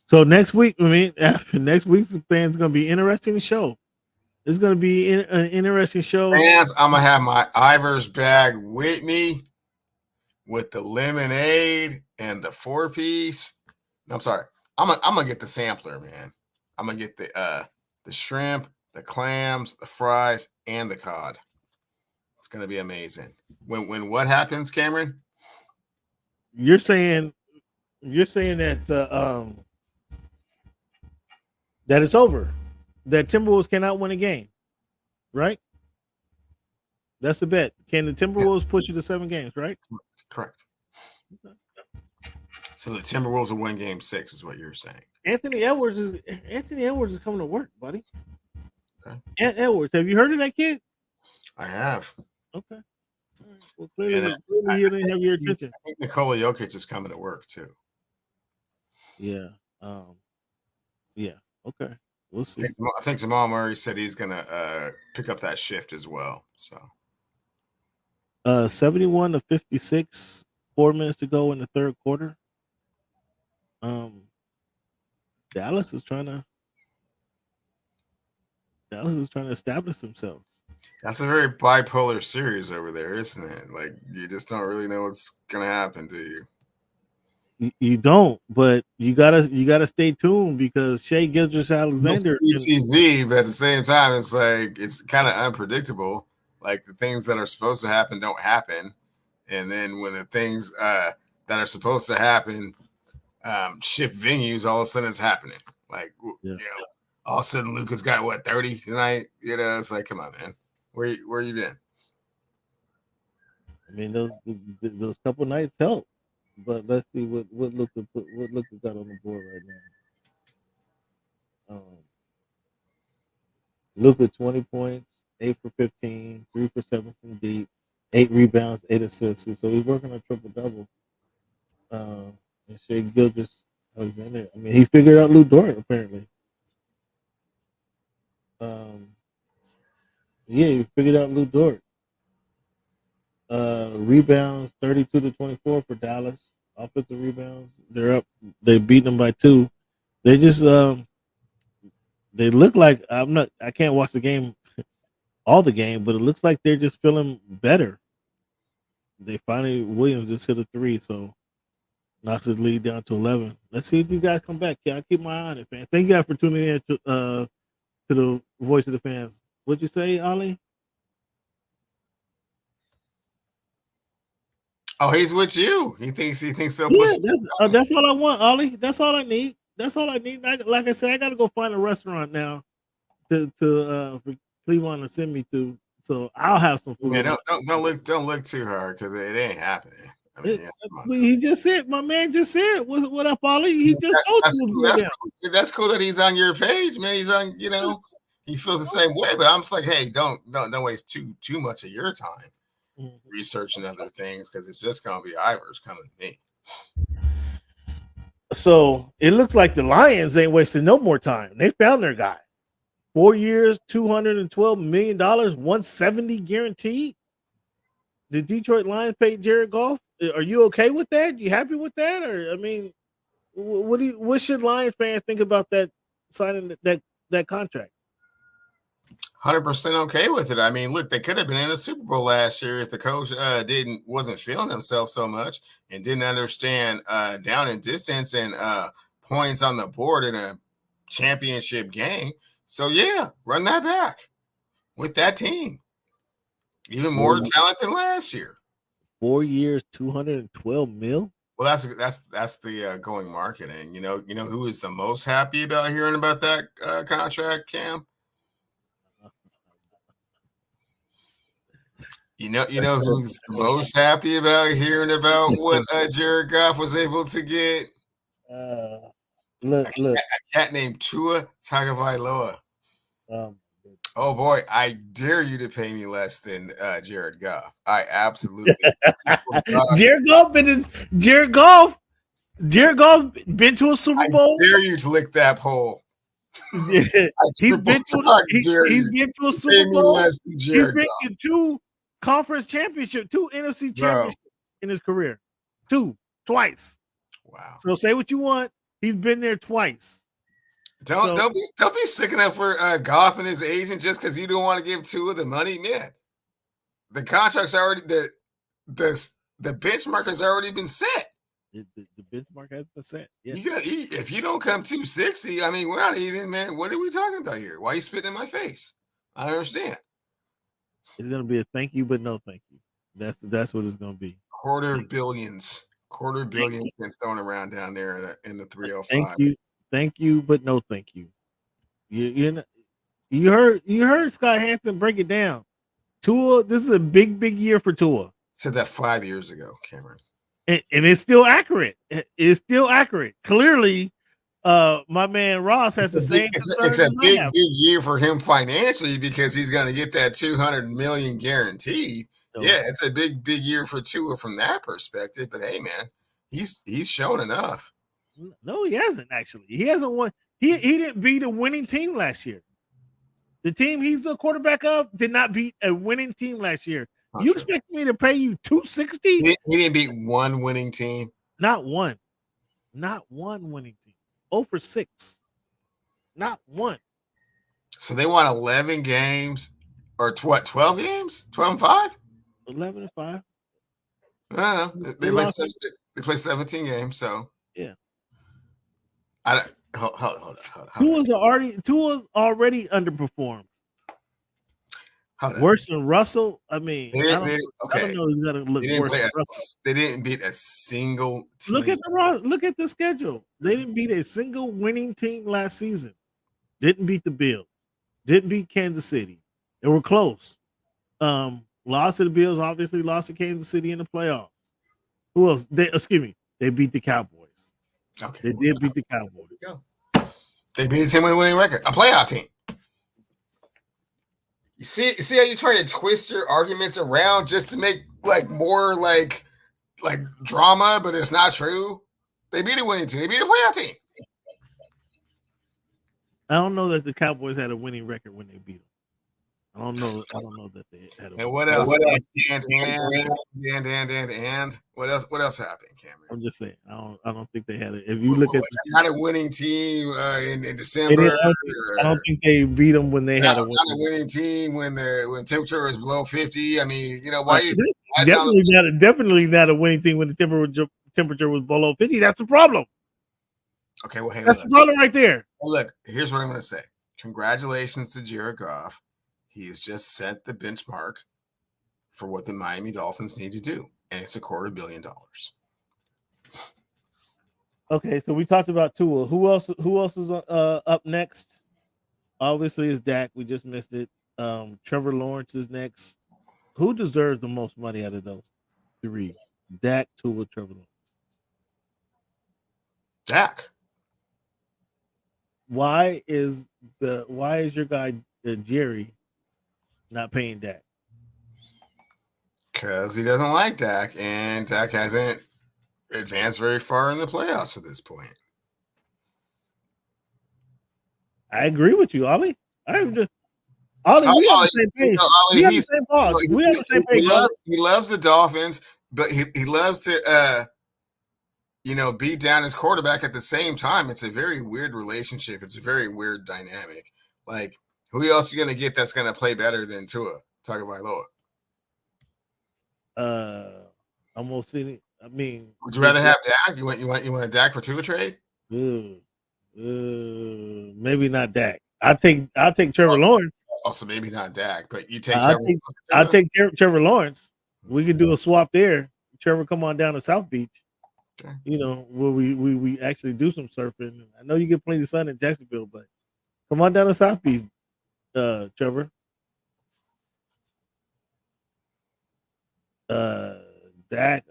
So next week, next week's fans gonna be interesting show. It's gonna be an interesting show. Fans, I'm gonna have my Ivers bag with me with the lemonade and the 4-piece. I'm sorry. I'm gonna get the sampler, man. I'm gonna get the shrimp, the clams, the fries, and the cod. It's gonna be amazing. When what happens, Cameron? You're saying that that it's over. That Timberwolves cannot win a game, right? That's the bet. Can the Timberwolves push you to 7 games, right? Correct. Okay. So the Timberwolves will win game 6 is what you're saying. Anthony Edwards is coming to work, buddy. Okay. Edwards, have you heard of that kid? I have. Okay. All right. Well, clearly he didn't have your attention. I think Nikola Jokic is coming to work too. Yeah. Yeah. Okay. We'll see. I think Jamal Murray said he's gonna pick up that shift as well. So 71-56, 4 minutes to go in the third quarter. Dallas is trying to establish themselves. That's a very bipolar series over there, isn't it? Like you just don't really know what's gonna happen, do you? You don't, but you gotta stay tuned because Shai Gilgeous-Alexander TV, but at the same time, it's like it's kind of unpredictable. Like the things that are supposed to happen don't happen, and then when the things that are supposed to happen shift venues, all of a sudden it's happening. Like all of a sudden Luka's got what 30 tonight. It's like, come on, man, where you been? I mean, those couple nights help. But let's see what Luka got on the board right now. Luka 20 points, 8 for 15, 3 for 7 from deep, 8 rebounds, 8 assists. So he's working a triple double. And Shai Gilgeous-Alexander, I mean, he figured out Lou Dort apparently. He figured out Lou Dort. Rebounds 32-24 for Dallas. Offensive rebounds, they're up. They beat them by 2. They just they look like I can't watch the game, all the game, but it looks like they're just feeling better. They finally Williams just hit a 3, so knocks his lead down to 11. Let's see if these guys come back. Yeah, I keep my eye on it, fans. Thank you guys for tuning in to the Voice of the Fans. What'd you say, Ollie? Oh, he's with you. He thinks they'll push. Yeah, that's all I want, Ollie. That's all I need. Like I said, I got to go find a restaurant now to for Cleveland to send me to. So I'll have some food. Yeah, don't look too hard because it ain't happening. I mean, he just said, my man just said, what up, Ollie? He just told you. That's cool that he's on your page, man. He's on, he feels the same way. But I'm just like, hey, don't waste too much of your time researching other things, because it's just gonna be Ivers coming to me. So it looks like the Lions ain't wasting no more time. They found their guy. 4 years, $212 million, 170 guaranteed. The Detroit Lions paid Jared Goff. Are you okay with that? You happy with that? Or, I mean, what should Lions fans think about that signing that contract? 100% okay with it. I mean, look, they could have been in the Super Bowl last year if the coach wasn't feeling himself so much and didn't understand down and distance and points on the board in a championship game. So yeah, run that back with that team. Even more talent than last year. 4 years, $212 million. Well, that's the going market, and you know who is the most happy about hearing about that contract, Cam? You know who's most happy about hearing about what Jared Goff was able to get? Look. A cat named Tua Tagovailoa. Oh boy, I dare you to pay me less than Jared Goff. I absolutely. Jared Goff been to a Super Bowl. I dare you to lick that pole. He's been to a Super Bowl. He's been to 2 conference championships, 2 NFC championships in his career. Twice. Wow. So say what you want. He's been there twice. Don't be sticking up for Goff and his agent just because you don't want to give Tua the money, man. The contract's already the benchmark has already been set. The benchmark has been set. Yeah. If you don't come 260, I mean, we're not even, man. What are we talking about here? Why are you spitting in my face? I don't understand. It's gonna be a thank you, but no thank you. That's what it's gonna be. Quarter billions been thrown around down there in the 305. Thank you, but no thank you. You heard Scott Hanson break it down. Tua, this is a big year for Tua. Said that 5 years ago, Cameron. And it's still accurate. It's still accurate. Clearly, my man Ross has the same concern. It's a big year for him financially because he's going to get that $200 million guaranteed. Yeah, it's a big year for Tua from that perspective. But hey, man, he's shown enough. No, he hasn't actually. He hasn't won. He didn't beat a winning team last year. The team he's the quarterback of did not beat a winning team last year. You expect me to pay you $260? He didn't beat one winning team. Not one winning team. 0-for-6. Not one. So they won 11 games or 12 games? 12-5? 11-5. I don't know. They played 17 games, so yeah. Hold on. Tua's already underperformed. Worse than Russell. I mean, I don't know who's gonna look worse than Russell. They didn't beat a single team. Look at the schedule. They didn't beat a single winning team last season. Didn't beat the Bills. Didn't beat Kansas City. They were close. Lost to the Bills, obviously lost to Kansas City in the playoffs. Who else? They beat the Cowboys. Okay. They did beat the Cowboys. They beat a team with a winning record, a playoff team. You see how you try to twist your arguments around just to make more drama, but it's not true. They beat a winning team. They beat a playoff team. I don't know that the Cowboys had a winning record when they beat them. I don't know that they had. And what else? And what else? What else happened, Cameron? I'm just saying. I don't think they had it. If you look at not a winning team in December. I don't think they beat them when they had a winning team when temperature was below 50. I mean, why? Definitely not a winning team when the temperature was below 50. That's the problem. Okay, well, hey, that's the problem right there. Well, look, here's what I'm going to say. Congratulations to Jared Goff. He's just set the benchmark for what the Miami Dolphins need to do, and it's $250 million. Okay, so we talked about Tua. Who else is up next? Obviously, it's Dak. We just missed it. Trevor Lawrence is next. Who deserves the most money out of those three? Dak, Tua, Trevor Lawrence. Dak. Why is your guy Jerry not paying Dak? Because he doesn't like Dak, and Dak hasn't advanced very far in the playoffs at this point. I agree with you, Ollie. Ollie, we have the same page. We have the same thoughts. We have the same page. He loves the Dolphins, but he loves to beat down his quarterback at the same time. It's a very weird relationship. It's a very weird dynamic. Like, who else are you going to get that's going to play better than Tua Tagovailoa? I'm gonna see it. I mean, would you rather have Dak? You want a Dak for Tua trade? Maybe not Dak. I'll take Trevor Lawrence. Also, maybe not Dak, but you take. I'll take Trevor Lawrence. We could do a swap there. Trevor, come on down to South Beach. Okay. Where we actually do some surfing. I know you get plenty of sun in Jacksonville, but come on down to South Beach, Trevor. Dak.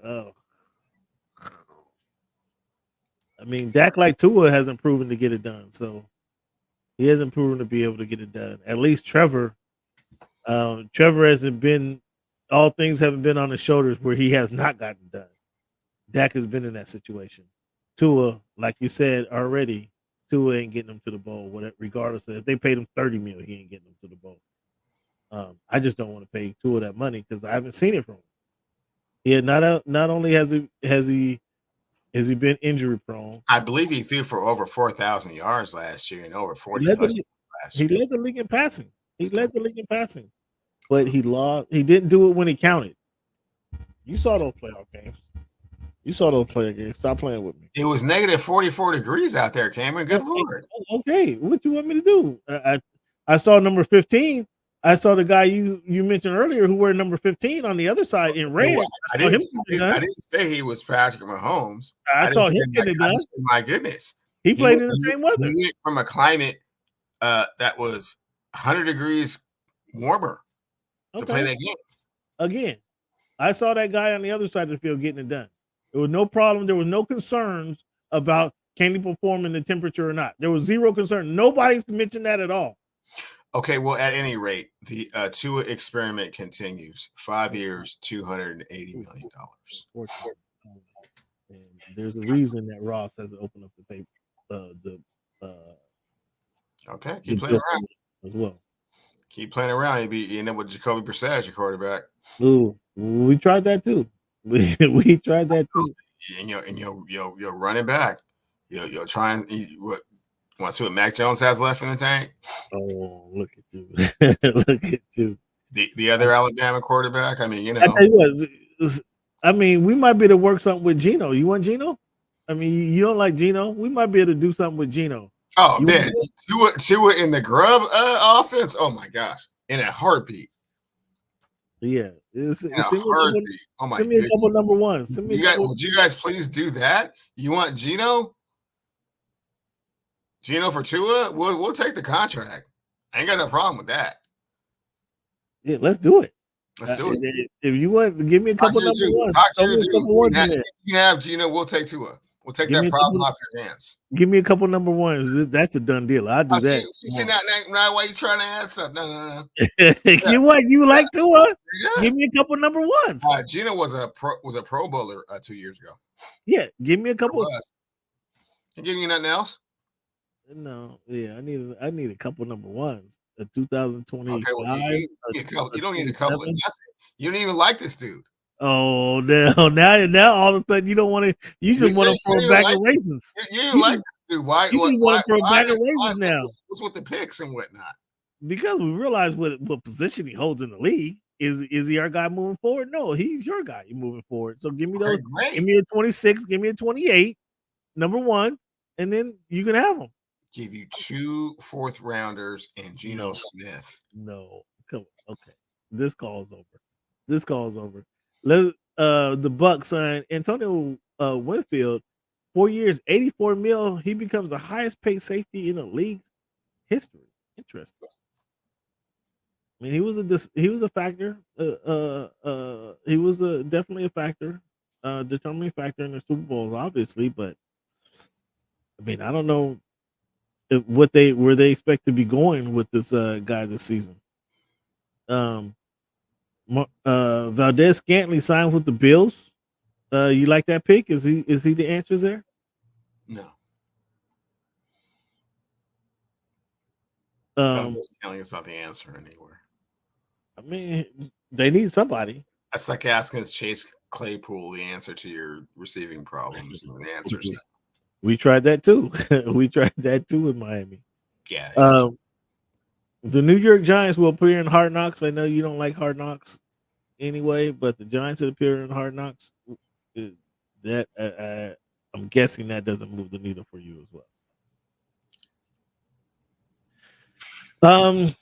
I mean, Dak like Tua hasn't proven to get it done, so he hasn't proven to be able to get it done. At least Trevor hasn't been. All things haven't been on his shoulders where he has not gotten done. Dak has been in that situation. Tua, like you said already, Tua ain't getting him to the bowl. Regardless of if they paid him $30 million, he ain't getting him to the bowl. I just don't want to pay Tua that money because I haven't seen it from him. Yeah, not only has he been injury prone. I believe he threw for over 4,000 yards last year and over 40 touchdowns last year. He led the league in passing. But he lost. He didn't do it when he counted. You saw those playoff games. Stop playing with me. It was negative 44 degrees out there, Cameron. Good Lord. Okay, what you want me to do? I saw number 15. I saw the guy you mentioned earlier who wore number 15 on the other side in red. I didn't say he was Patrick Mahomes. I saw him get it done. My goodness. He played in the same weather. He went from a climate that was 100 degrees warmer to play that game. Again, I saw that guy on the other side of the field getting it done. There was no problem. There was no concerns about can he perform in the temperature or not. There was zero concern. Nobody's mentioned that at all. Okay, well, at any rate, the Tua experiment continues. 5 years, $280 million. And there's a reason that Ross hasn't opened up the paper. Okay, keep playing around as well. Keep playing around. You end up with Jacoby Brissett as your quarterback. Ooh, we tried that too. We tried that too. And you're running back. You're trying. What? Want to see what Mac Jones has left in the tank? Oh, look at you! Look at you. The other Alabama quarterback. I mean, I tell you what. I mean, we might be able to work something with Geno. You want Geno? I mean, you don't like Geno? We might be able to do something with Geno. Oh man, Tua in the grub offense. Oh my gosh, in a heartbeat. Yeah, send me a couple number ones. Would you guys please do that? You want Geno for Tua? We'll take the contract. I ain't got no problem with that. Yeah, let's do it. Let's do it. If you want, give me a couple number ones. You can have Geno. We'll take Tua. We'll take that problem off your hands. Give me a couple number ones. That's a done deal. I'll do that. See, now why you trying to add something? No. You like Tua? Yeah. Give me a couple number ones. Geno was a Pro Bowler 2 years ago. Yeah, give me a couple. You giving you nothing else? No, yeah, I need a couple number ones. A 2020. Okay, well, you don't need a couple of nothing. You don't even like this dude. Oh no! Now all of a sudden you don't want to. You just want to throw a bag of raisins. You didn't like this dude. Why? You just want to throw a bag of raisins now. What's with the picks and whatnot? Because we realize what position he holds in the league. Is he our guy moving forward? No, he's your guy moving forward. So give me those. Give me a 26. Give me a 28. Number one, and then you can have them. Give you 2 4th rounders and Geno Smith. No, come on. Okay, this call's over. Let the Bucs sign Antonio Winfield, 4 years, $84 million. He becomes the highest paid safety in the league's history. Interesting. I mean, he was a factor. He was definitely a factor. determining factor in the Super Bowl, obviously, but I mean, I don't know where they expect to be going with this guy this season. Valdez Scantling signed with the Bills. You like that pick? Is he the answer there? No. Scantling is not the answer anywhere. I mean, they need somebody. That's like asking Chase Claypool the answer to your receiving problems. And the answer is no. We tried that too. We tried that too in Miami. Yeah. The New York Giants will appear in Hard Knocks. I know you don't like Hard Knocks anyway, but the Giants that appear in Hard Knocks, that I'm guessing that doesn't move the needle for you as well.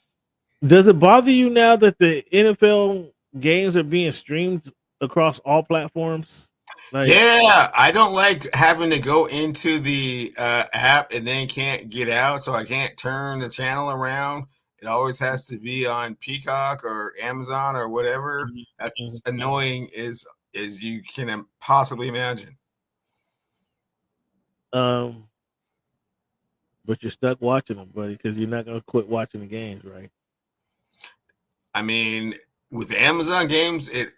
Does it bother you now that the NFL games are being streamed across all platforms? Yeah, I don't like having to go into the app and then can't get out, so I can't turn the channel around. It always has to be on Peacock or Amazon or whatever. That's annoying as you can possibly imagine. But you're stuck watching them, buddy, because you're not going to quit watching the games, right? I mean, with Amazon games, it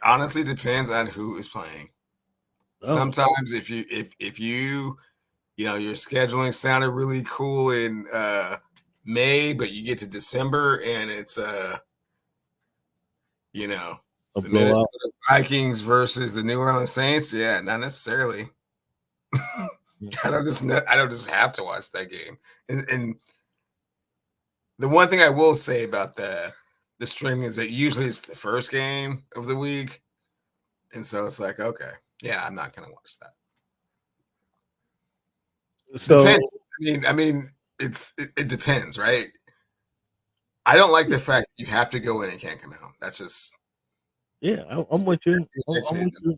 honestly depends on who is playing. Sometimes if you your scheduling sounded really cool in May, but you get to December and it's the Minnesota Vikings versus the New Orleans Saints, yeah, not necessarily. I don't just have to watch that game. And the one thing I will say about the streaming is that usually it's the first game of the week, and so it's like, okay, yeah, I'm not gonna watch that. So I mean, it depends, right? I don't like the fact you have to go in and can't come out. That's just I'm with you.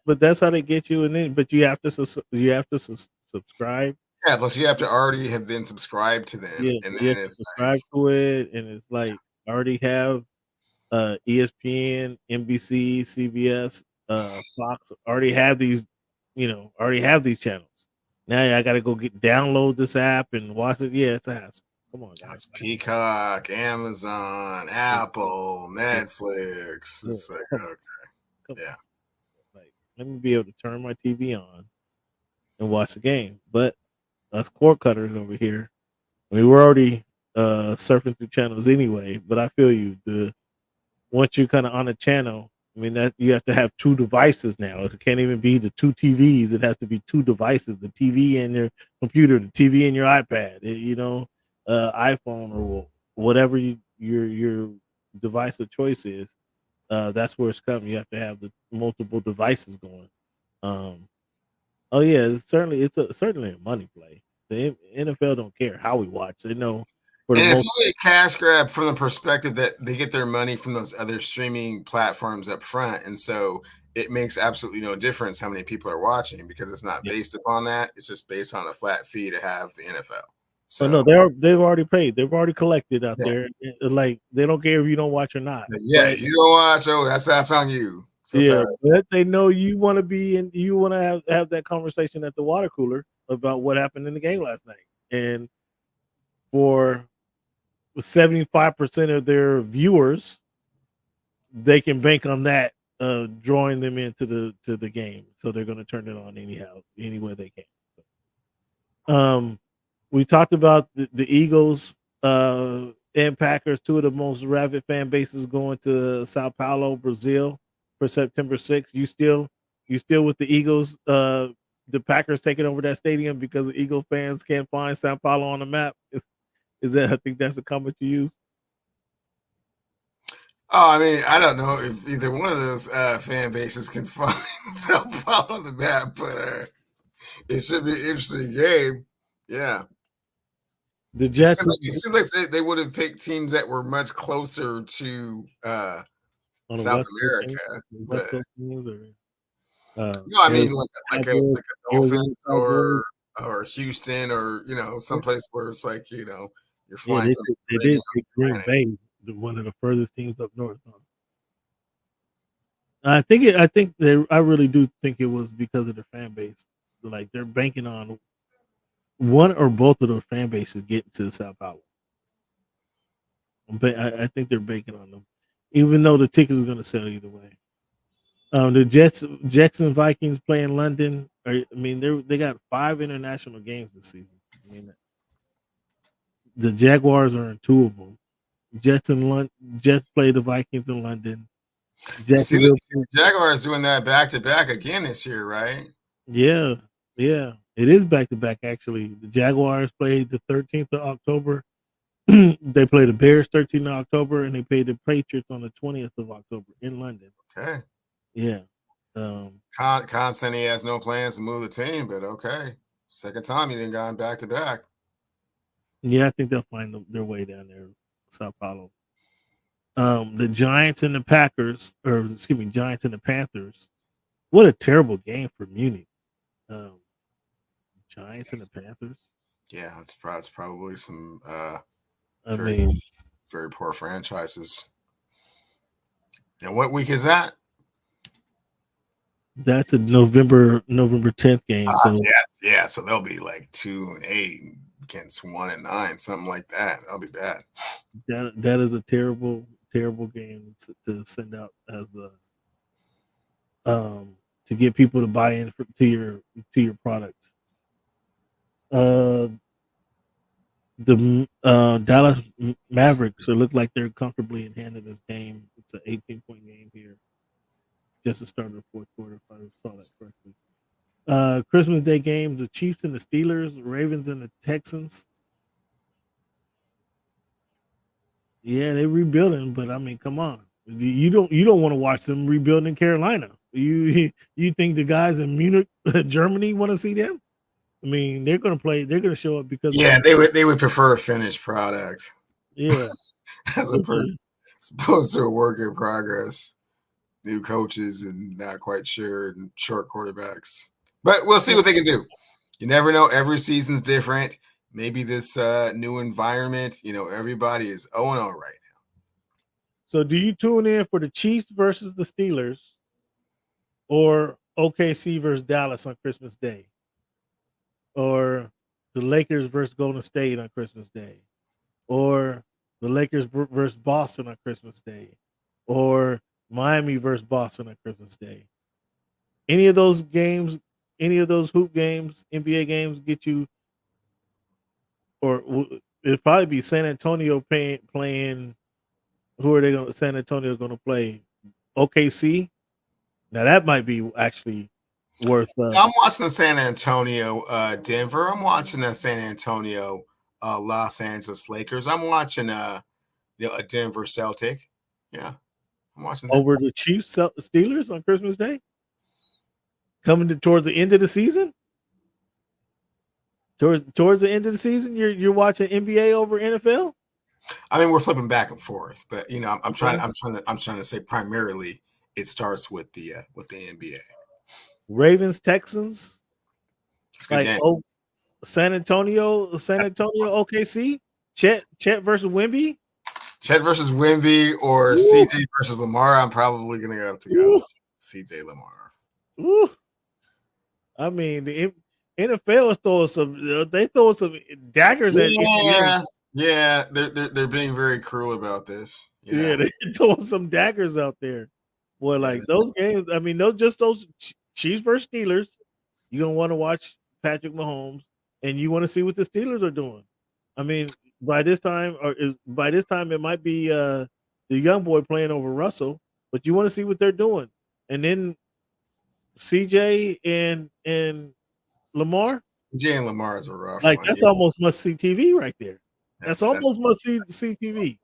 But that's how they get you, but you have to subscribe. Yeah, plus you have to already have been subscribed to them, and then it's subscribe to it, and it's like already have ESPN, NBC, CBS, Fox already have these channels. Now I got to go download this app and watch it. Yeah, it's a hassle. Come on, guys. It's Peacock, Amazon, Apple, Netflix. It's like, okay, yeah. Like, let me be able to turn my TV on and watch the game. But us cord cutters over here, I mean, we're already surfing through channels anyway. But I feel you. Once you're kind of on a channel, I mean, that you have to have two devices now. It can't even be the two TVs. It has to be two devices: the TV in your computer, the TV in your iPad. iPhone or whatever your device of choice is. That's where it's coming. You have to have the multiple devices going. It's certainly a money play. The NFL don't care how we watch. They know. And it's only a cash grab from the perspective that they get their money from those other streaming platforms up front. And so it makes absolutely no difference how many people are watching because it's not based upon that. It's just based on a flat fee to have the NFL. So no, they've already paid. They've already collected out there. Like they don't care if you don't watch or not. Yeah, right? You don't watch. Oh, that's on you. So but they know you want to be and you want to have that conversation at the water cooler about what happened in the game last night. And for 75% of their viewers, they can bank on that drawing them into the game. So they're going to turn it on anyhow, any way they can. We talked about the Eagles and Packers, two of the most rabid fan bases going to Sao Paulo, Brazil for September 6th. You still with the Eagles, the Packers taking over that stadium because the Eagle fans can't find Sao Paulo on the map? Is that, I think that's the comment you use? Oh, I mean, I don't know if either one of those fan bases can find Sao Paulo on the map, but it should be an interesting game. Yeah. The Jets. It seems like they would have picked teams that were much closer to South America. West Coast teams no, I mean like a Dolphins or Houston or someplace where it's like you're flying. They did pick Green Bay, one of the furthest teams up north. I really do think it was because of the fan base. Like they're banking on one or both of those fan bases getting to Sao Paulo. But I think they're banking on them, even though the tickets are going to sell either way. The Jets and Vikings play in London. They got 5 international games this season. I mean, the Jaguars are in 2 of them. Jets play the Vikings in London. The Jaguars doing that back to back again this year, right? Yeah, it is back to back. Actually, the Jaguars played the 13th of October. They play the Bears 13th of October, and they play the Patriots on the 20th of October in London. Okay. Yeah. Khan said he has no plans to move the team, but okay. Second time he didn't gone back to back. Yeah, I think they'll find their way down there, Sao Paulo. The Giants and the Panthers. What a terrible game for Munich. Giants and the Panthers. Yeah, it's probably some very poor franchises. And what week is that? That's a November 10th game. Yes. So they'll be like 2-8 against 1-9, something like that. That'll be bad. That is a terrible game to send out as to get people to buy in to your product. The Dallas Mavericks look like they're comfortably in hand in this game. It's an 18-point game here. Just the start of the fourth quarter, if I saw that correctly. Christmas Day games: the Chiefs and the Steelers, Ravens and the Texans. Yeah, they're rebuilding, but I mean, come on, you don't want to watch them rebuilding in Carolina. You think the guys in Munich, Germany, want to see them? I mean, they're going to play. They're going to show up because they would prefer a finished product. Yeah, as opposed to a work in progress. New coaches and not quite sure, and short quarterbacks. But we'll see what they can do. You never know. Every season's different. Maybe this new environment, everybody is 0-0 right now. So do you tune in for the Chiefs versus the Steelers or OKC versus Dallas on Christmas Day? Or the Lakers versus Golden State on Christmas Day? Or the Lakers versus Boston on Christmas Day? Or Miami versus Boston on Christmas Day? Any of those games, any of those hoop games, NBA games get you, or it'd probably be San Antonio playing. Who are they going? San Antonio going to play OKC. Now that might be actually worth. I'm watching the San Antonio Denver. I'm watching the San Antonio Los Angeles Lakers. I'm watching a Denver Celtic. Yeah. I'm watching that. Over the Chiefs Steelers on Christmas Day, coming towards the end of the season. Towards the end of the season, you're watching NBA over NFL. I mean, we're flipping back and forth, but I'm trying to say primarily it starts with the NBA. Ravens Texans. Like San Antonio OKC. Chet versus Wemby. Chet versus Wemby or CJ versus Lamar. I'm probably going to have to go CJ Lamar. Ooh. I mean, the NFL is throwing some daggers at you. Yeah, they're being very cruel about this. Yeah, they're throwing some daggers out there. Boy, like those games, I mean, those Chiefs versus Steelers, you're going to want to watch Patrick Mahomes, and you want to see what the Steelers are doing. I mean, by this time it might be the young boy playing over Russell, but you want to see what they're doing. And then CJ and Lamar. CJ and Lamar is a rough like one, that's almost must see TV right there. That's almost must see TV.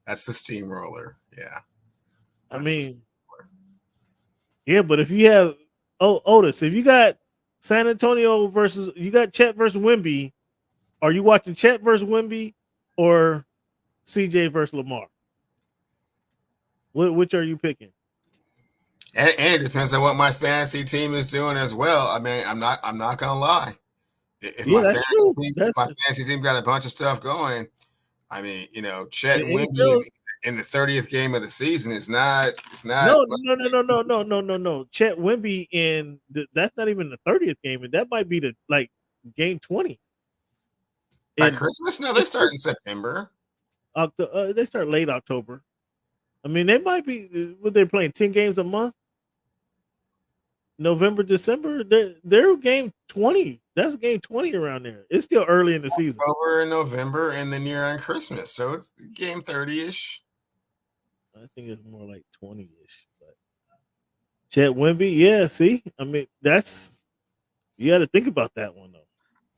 That's the steamroller. Yeah. I mean, yeah, but if you have Otis, if you got San Antonio you got Chet versus Wemby, are you watching Chet versus Wemby or CJ versus Lamar? Which are you picking? And it depends on what my fantasy team is doing as well. I mean, I'm not gonna lie. If my fantasy team got a bunch of stuff going, I mean, Chet and Wemby in the 30th game of the season. It's not. No. Chet Wemby that's not even the 30th game, and that might be the game 20. By Christmas? No, they start in September. They start late October. I mean, they might be. What they're playing 10 games a month. November, December, they're game 20. That's game 20 around there. It's still early in the season. October and November, and then you're on Christmas, so it's game 30-ish. I think it's more like 20-ish. But Chet Wemby, yeah. See, I mean, you got to think about that one though.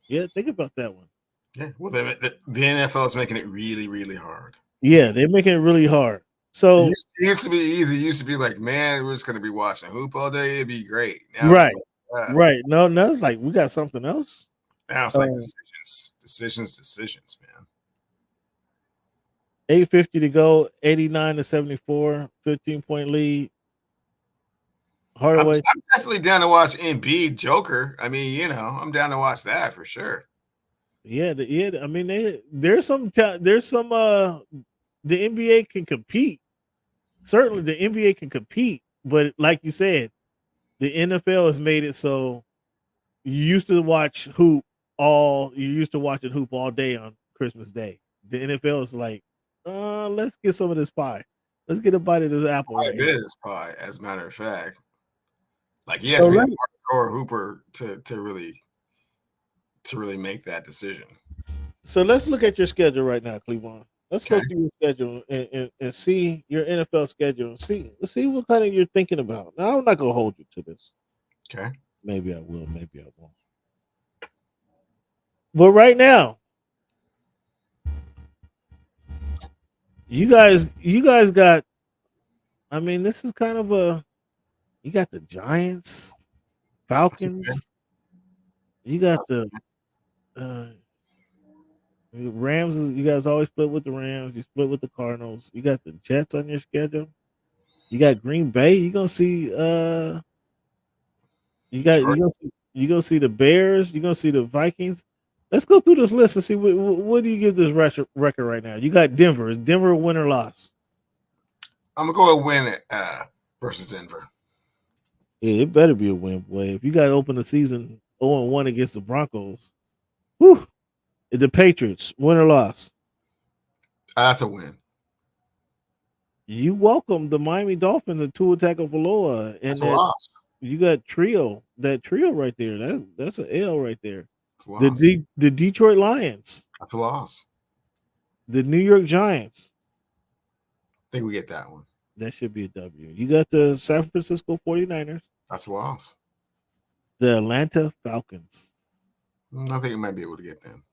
Yeah, think about that one. Yeah. Well, the NFL is making it really, really hard. Yeah, they're making it really hard. So it used to be easy. It used to be like, man, we're just going to be watching hoop all day. It'd be great. Now right. Right. No, it's like we got something else. Now it's like decisions, man. 8:50 to go, 89-74, 15-point lead. Hardaway. I'm definitely down to watch Embiid Joker. I mean, I'm down to watch that for sure. Yeah. I mean, there's some. The NBA can compete. Certainly, the NBA can compete, but like you said, the NFL has made it so you used to watch hoop all. You used to watching hoop all day on Christmas Day. The NFL is like, let's get some of this pie. Let's get a bite of this apple. It is pie, as a matter of fact. Like you have to be a hardcore hooper to really make that decision. So let's look at your schedule right now, Cleveland. Let's go through your schedule and see your NFL schedule and see what kind of you're thinking about. Now, I'm not gonna hold you to this. Okay. Maybe I will, maybe I won't. But right now, you guys got. I mean, this is kind of you got the Giants, Falcons. You got the Rams. You guys always split with the Rams. You split with the Cardinals. You got the Jets on your schedule. You got Green Bay. You gonna see. You gonna see the Bears. You gonna see the Vikings. Let's go through this list and see what do you give this record right now. You got Denver. Is Denver a win or loss? I'm gonna go win versus Denver. Yeah, it better be a win, boy. If you got to open the season 0-1 against the Broncos, whew. The Patriots, win or loss? That's a win. You welcome the Miami Dolphins and Tua Tagovailoa, and that's a loss. You got that trio right there. That's an L right there. The Detroit Lions. That's a loss. The New York Giants. I think we get that one. That should be a W. You got the San Francisco 49ers. That's a loss. The Atlanta Falcons. I think we might be able to get them.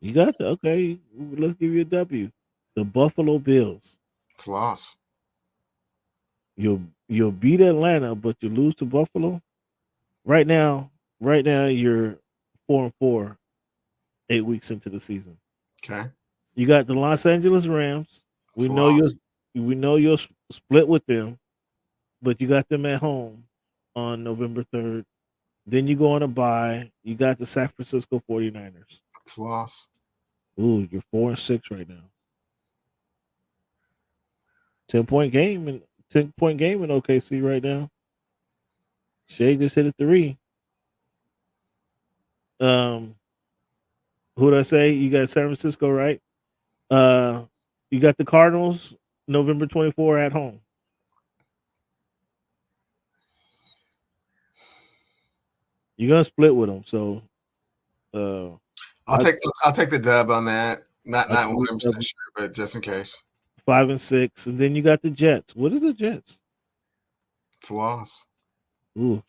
You got okay. Let's give you a W. The Buffalo Bills. It's a loss. You'll beat Atlanta, but you lose to Buffalo. Right now, you're 4-4, 8 weeks into the season. Okay. You got the Los Angeles Rams. We know you'll split with them, but you got them at home on November 3rd. Then you go on a bye. You got the San Francisco 49ers. It's a loss. Ooh, you're 4-6 right now. 10-point game in OKC right now. Shea just hit a 3. Who did I say? You got San Francisco, right? You got the Cardinals November 24 at home. You're gonna split with them, so I'll take the dub on that. Not 100% sure, but just in case. 5-6, and then you got the Jets. What is the Jets? It's a loss. Ooh,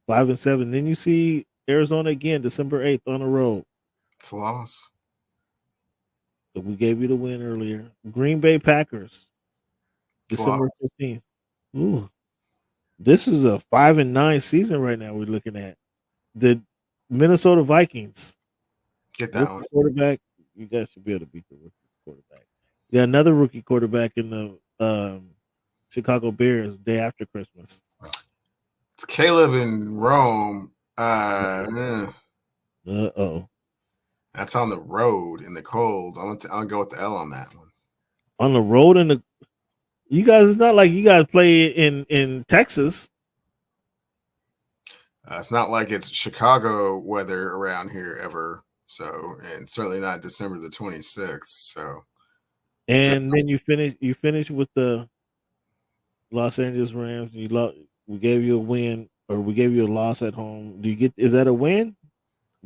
5-7. Then you see Arizona again, December 8th on the road. It's a loss. But we gave you the win earlier. Green Bay Packers, December 15th. Ooh, this is a 5-9 season right now. We're looking at the Minnesota Vikings. Get that one. Quarterback. You guys should be able to beat the rookie quarterback. You got another rookie quarterback in the Chicago Bears day after Christmas. It's Caleb in Rome. Uh-oh. That's on the road in the cold. I'll go with the L on that one. On the road you guys, it's not like you guys play in Texas. It's not like it's Chicago weather around here ever. So, and certainly not December the 26th. So, and then you finish with the Los Angeles Rams. We gave you a win, or we gave you a loss at home. Is that a win?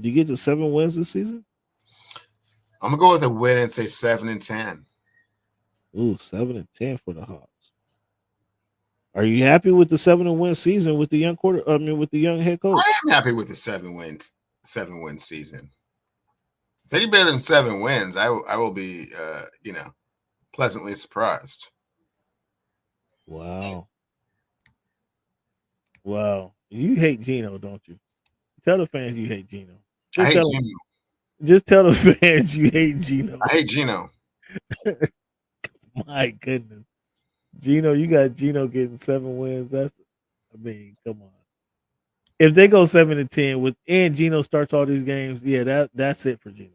Do you get to 7 wins this season? I'm gonna go with a win and say 7-10. Ooh, 7-10 for the Hawks. Are you happy with the 7-win season with the young with the young head coach? I am happy with the 7-win season. If any better than 7 wins, I will be pleasantly surprised. Wow. You hate Geno, don't you? Tell the fans you hate Geno. I hate Geno. Just tell the fans you hate Geno. I hate Geno. My goodness. Geno, you got Geno getting 7 wins. Come on. If they go 7-10 and Geno starts all these games, that's it for Geno.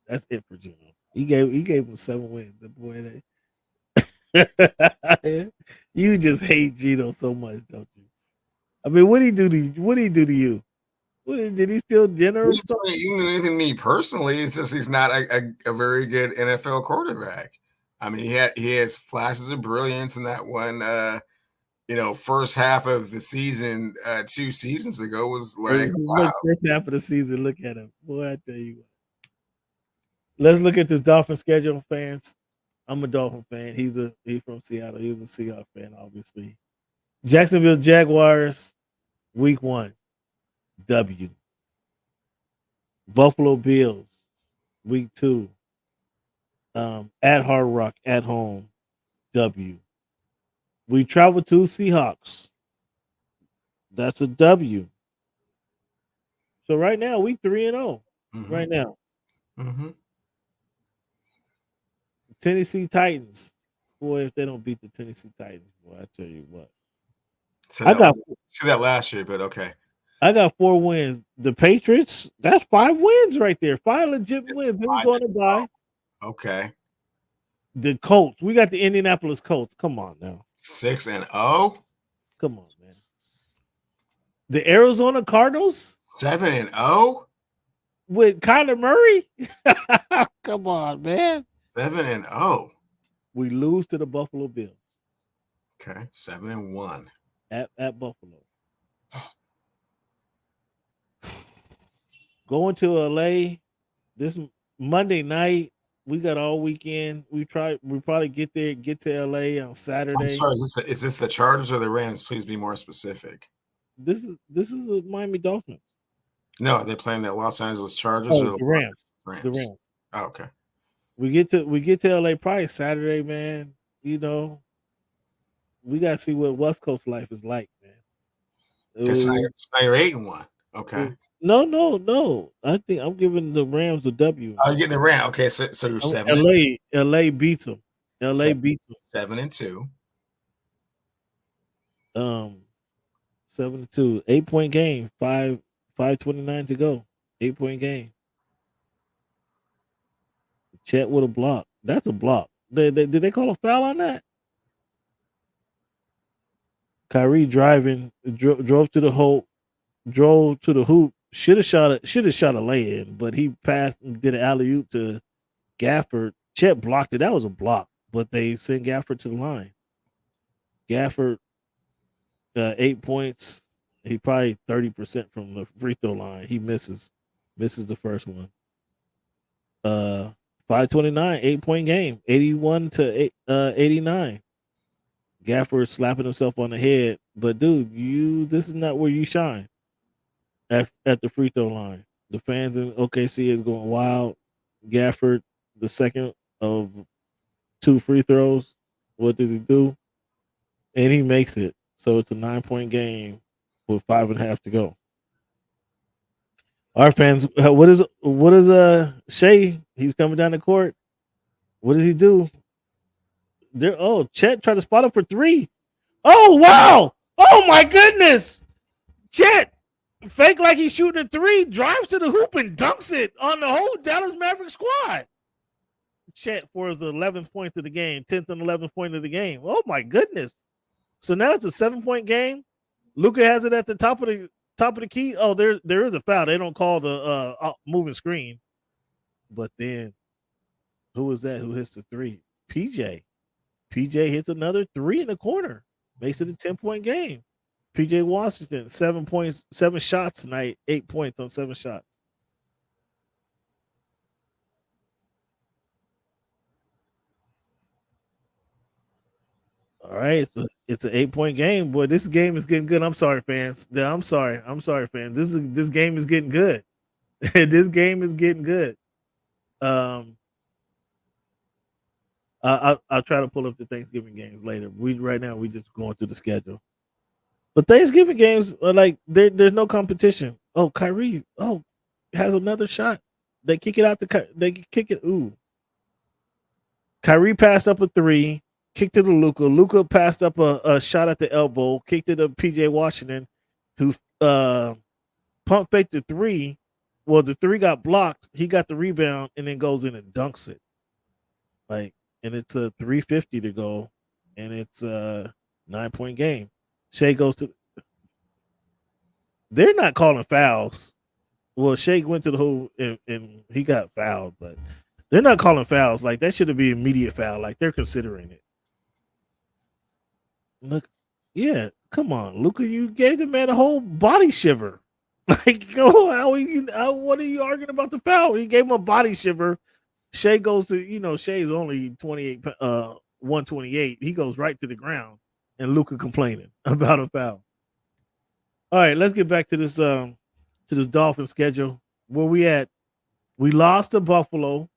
That's it for Geno. He gave him 7 wins. The boy, you just hate Geno so much, don't you? I mean, what did he do to you? Did he steal dinner? Even anything me personally, it's just he's not a very good NFL quarterback. I mean, he has flashes of brilliance in that one. First half of the season 2 seasons ago was like, wow. First half of the season, look at him, boy. I tell you what. Let's look at this Dolphin schedule, fans. I'm a Dolphin fan. He's from Seattle. He's a Seahawks fan, obviously. Jacksonville Jaguars, week 1, W. Buffalo Bills, week 2. At Hard Rock, at home, W. We travel to Seahawks. That's a W. So right now, we 3-0. Right now. Mm-hmm. Tennessee Titans. Boy, if they don't beat the Tennessee Titans, boy, I tell you what. See that last year, but okay. I got 4 wins. The Patriots, that's 5 wins right there. 5 legit wins. Then we're going to buy. Okay. The Colts. We got the Indianapolis Colts. Come on now. 6-0. Come on, man. The Arizona Cardinals. 7-0 with Kyler Murray. Come on, man. 7-0. We lose to the Buffalo Bills. Okay, 7-1 at Buffalo. Going to LA this Monday night. We got all weekend. We probably get to LA on Saturday. I'm sorry, is this the Chargers or the Rams? Please be more specific. This is the Miami Dolphins. No, they're playing the Los Angeles Chargers or the Rams. The Rams. Oh, okay. We get to LA probably Saturday, man. We gotta see what West Coast life is like, man. Now you're 8-1. Okay. No. I think I'm giving the Rams the W. Oh, you're getting the Rams. Okay, so you're 7. LA beats them. LA beats them. 7-2. 7-2. 8-point game. 5:29 to go. 8-point game. Chet with a block. That's a block. Did they call a foul on that? Kyrie drove to the hoop. Should have shot a lay-in, but he passed and did an alley-oop to Gafford. Chet blocked it. That was a block, but they sent Gafford to the line. Gafford, 8 points. He probably 30% from the free throw line. He misses the first one. 5:29, 8-point game, 81-89. Gafford slapping himself on the head, but dude, this is not where you shine. At the free throw line, the fans in OKC is going wild. Gafford, the second of 2 free throws. What does he do? And he makes it. So it's a 9-point game with 5.5 to go. Our fans, what is Shea? He's coming down the court. What does he do? Chet tried to spot up for 3. Oh wow! Oh my goodness! Chet fake like he's shooting a 3, drives to the hoop and dunks it on the whole Dallas Maverick squad. Chet for the 11th point of the game, 10th and 11th point of the game. Oh my goodness! So now it's a 7-point game. Luka has it at the top of the key. Oh, there is a foul. They don't call the moving screen. But then, who was that? Who hits the three? PJ. PJ hits another three in the corner. Makes it a 10-point game. PJ Washington, 7 points, 7 shots tonight, 8 points on 7 shots. All right, it's an 8-point game. Boy, this game is getting good. I'm sorry, fans. I'm sorry, fans. This game is getting good. This game is getting good. I'll try to pull up the Thanksgiving games later. Right now we just going through the schedule. But Thanksgiving games are like there's no competition. Oh, Kyrie, has another shot. They kick it out they kick it. Ooh. Kyrie passed up a 3, kicked it to Luka. Luka passed up a shot at the elbow, kicked it to PJ Washington, who pump faked the 3. Well, the 3 got blocked. He got the rebound and then goes in and dunks it. And it's a 3:50 to go, and it's a 9-point game. Shea goes to. They're not calling fouls. Well, Shea went to the hole and he got fouled, but they're not calling fouls. Like that should be immediate foul. Like they're considering it. Look, yeah, come on, Luka, you gave the man a whole body shiver. Like, what are you arguing about the foul? He gave him a body shiver. Shea goes to, Shea's only 128. He goes right to the ground, and Luka complaining about a foul. All right, let's get back to this Dolphin schedule. Where we at? We lost to Buffalo,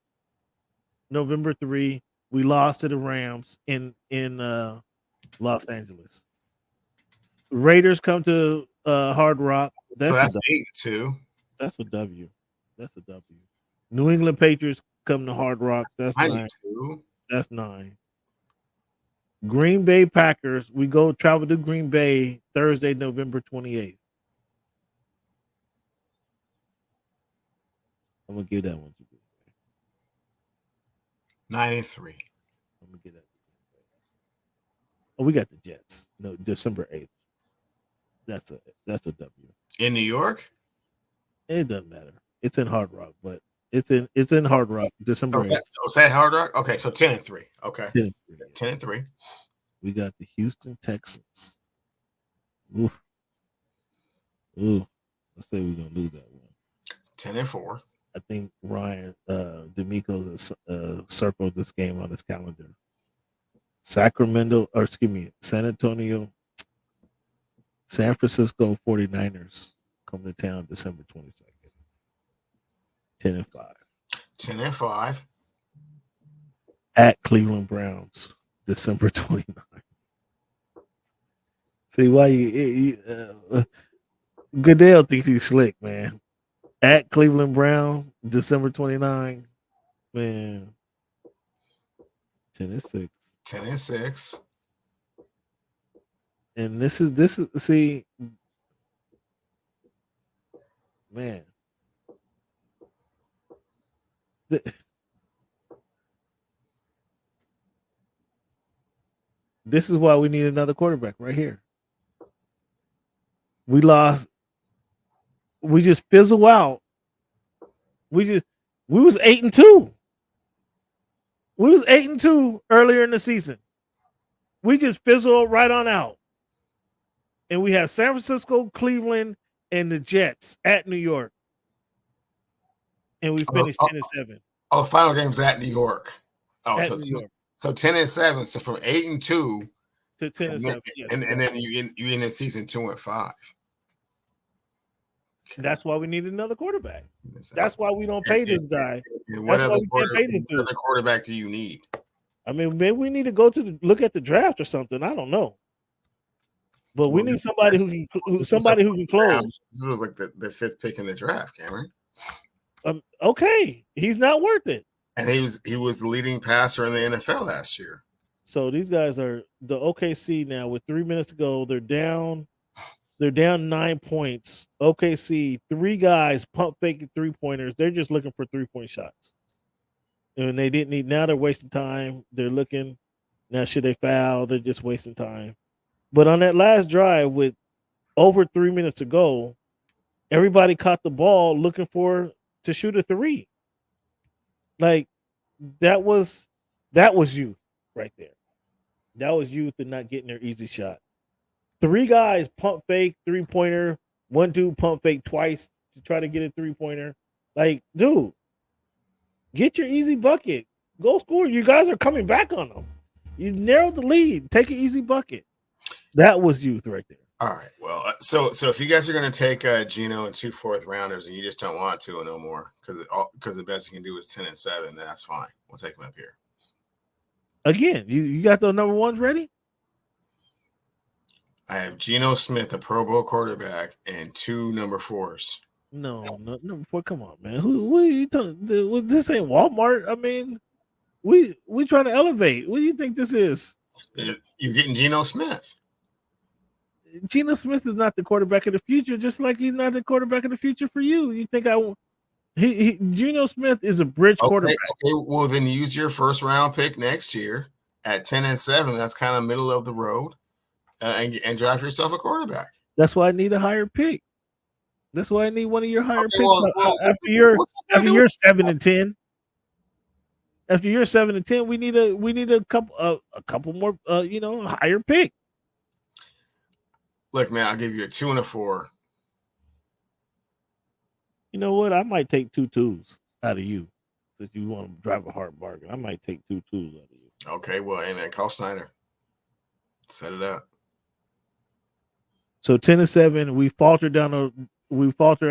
November 3. We lost to the Rams in Los Angeles. Raiders come to Hard Rock. That's 8-2. That's a W. New England Patriots come to Hard Rock. That's 9. That's 9. Green Bay Packers. We travel to Green Bay Thursday, November 28th. I'm gonna give that one to you. 9-3. I'm gonna give that. Oh, we got the Jets. No, December 8th. That's a W. In New York? It doesn't matter. It's in Hard Rock, but it's in Hard Rock, December 8th. Is that Hard Rock? Okay, so 10-3. Okay. 10-3. We got the Houston Texans. Ooh. Let's say we're gonna lose that one. 10-4. I think Ryan D'Amico's circled this game on his calendar. San Francisco 49ers come to town December 22nd. 10-5. 10-5. At Cleveland Browns, December 29th. See why Goodell thinks he's slick, man. At Cleveland Brown, December 29th. Man. 10-6. 10-6. And this is see, man. This is why we need another quarterback right here. We lost. We just fizzle out. We was 8-2. We was 8-2 earlier in the season. We just fizzle right on out. And we have San Francisco, Cleveland, and the Jets at New York. And we finished 10-7. Oh, the final game's at New York. Oh, at so New York. So 10-7. So from 8-2 to 10-7. Yes. And then you in the season 2-5. That's why we need another quarterback. That's why we don't pay this guy. And what other quarterback do you need? I mean, maybe we need to go to look at the draft or something. I don't know. But we need somebody who can close. This was like the 5th pick in the draft, Cameron. Okay, he's not worth it. And he was the leading passer in the NFL last year. So these guys are the OKC now with 3 minutes to go. They're down 9 points. OKC, 3 guys pump faking 3-pointers. They're just looking for 3-point shots. And they didn't need. Now they're wasting time. They're looking. Now should they foul? They're just wasting time. But on that last drive with over 3 minutes to go, everybody caught the ball looking to shoot a three. Like that was youth right there. That was youth and not getting their easy shot. 3 guys pump fake 3-pointer. 1 dude pump fake twice to try to get a 3-pointer. Like, dude, get your easy bucket. Go score. You guys are coming back on them. You narrowed the lead. Take an easy bucket. That was youth right there. All right. Well, so if you guys are going to take Geno and 2 4th-rounders and you just don't want to no more because the best you can do is 10 and 7, then that's fine. We'll take them up here. Again, you got the number ones ready? I have Geno Smith, a Pro Bowl quarterback, and 2 number 4s. No, number 4. Come on, man. Who are you talking? This ain't Walmart. I mean, we trying to elevate. What do you think this is? You're getting Geno Smith. Geno Smith is not the quarterback of the future, just like he's not the quarterback of the future for you. You think Geno Smith is a bridge quarterback. Okay, well, then use your 1st-round pick next year at 10 and 7. That's kind of middle of the road, and draft yourself a quarterback. That's why I need a higher pick. That's why I need one of your higher picks after you're 7 and 10. After you're 7 and 10, we need a couple more a higher pick. Look, man, I'll give you a 2 and a 4. You know what? I might take 2 2s out of you since you want to drive a hard bargain. I might take 2 2s out of you. Okay, well, hey man, call Snyder. Set it up. So 10 and 7, we falter at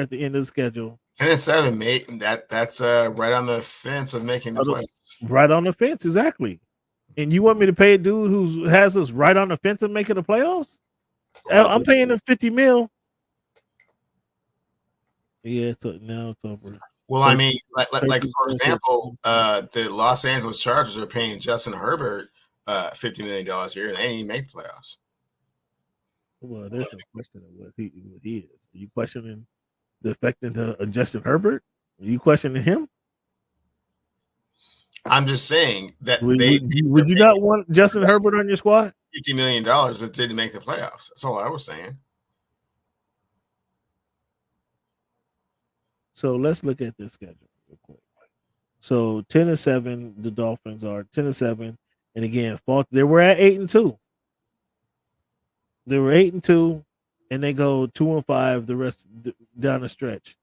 the end of the schedule. 10 and 7, mate. That's right on the fence of making the playoffs. Right on the fence, exactly. And you want me to pay a dude who has us right on the fence of making the playoffs? I'm paying him $50 million. Yeah, now it's over. Well, I mean, like for example, the Los Angeles Chargers are paying Justin Herbert $50 million a year, and they ain't even make the playoffs. Well, there's no question of what he is. Are you questioning the effect of Justin Herbert? Are you questioning him? I'm just saying that would you not want Justin Herbert on your squad? $50 million that didn't make the playoffs. That's all I was saying. So let's look at this schedule real quick. So 10 and 7, the Dolphins are 10 and 7, and again, they were at 8 and 2. They were 8 and 2, and they go 2 and 5 the rest down the stretch.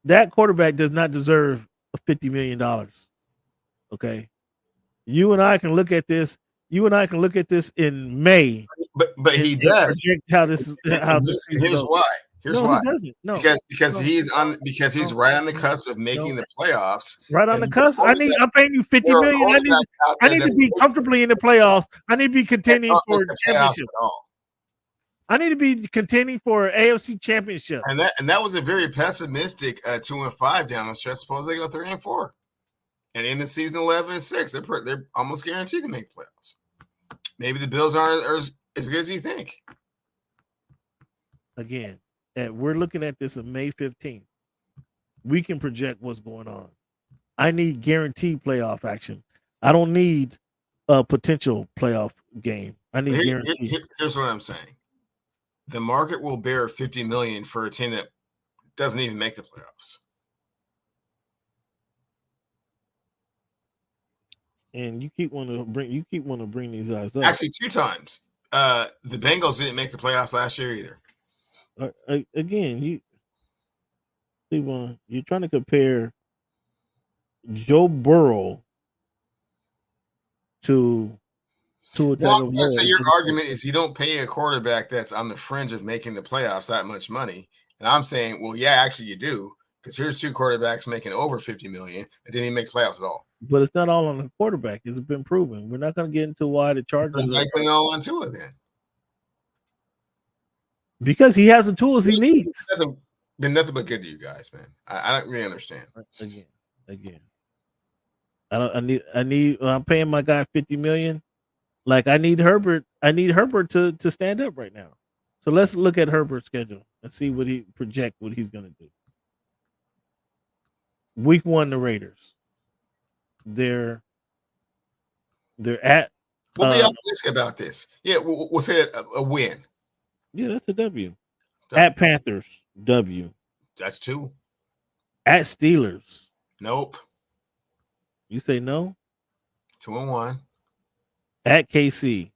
That quarterback does not deserve $50 million. Okay, you and I can look at this. You and I can look at this in May. But he does. Project how this season goes. Why. Here's why. He doesn't. No, because he's right on the cusp of making the playoffs. Right on the cusp. I'm paying you $50 million. I need to be comfortably in the playoffs. I need to be contending for a championship. I need to be contending for an AFC championship. And that was a very pessimistic 2 and 5 down the stretch. Suppose they go 3 and 4. And in the season 11 and 6, they're almost guaranteed to make the playoffs. Maybe the Bills aren't as good as you think. Again, we're looking at this on May 15th. We can project what's going on. I need guaranteed playoff action. I don't need a potential playoff game. I need guaranteed. Here's what I'm saying. The market will bear $50 million for a team that doesn't even make the playoffs. And you keep wanting to bring these guys up. Actually, 2 times. The Bengals didn't make the playoffs last year either. Again, you're trying to compare Joe Burrow to a so your argument is you don't pay a quarterback that's on the fringe of making the playoffs that much money. And I'm saying, well, yeah, actually you do, because here's 2 quarterbacks making over $50 million that didn't even make playoffs at all. But it's not all on the quarterback. It's been proven. We're not going to get into why the Chargers are putting it all on Tua then. Because he has the tools he needs. Been nothing but good to you guys, man. I don't really understand. Again. I'm paying my guy $50 million. Like I need Herbert to stand up right now. So let's look at Herbert's schedule and see what he's going to do. Week 1, the Raiders. They're at. We'll be optimistic about this. Yeah, we'll say a win. Yeah, that's a W. At Panthers, W. That's 2. At Steelers. Nope. You say no? 2-1. At KC.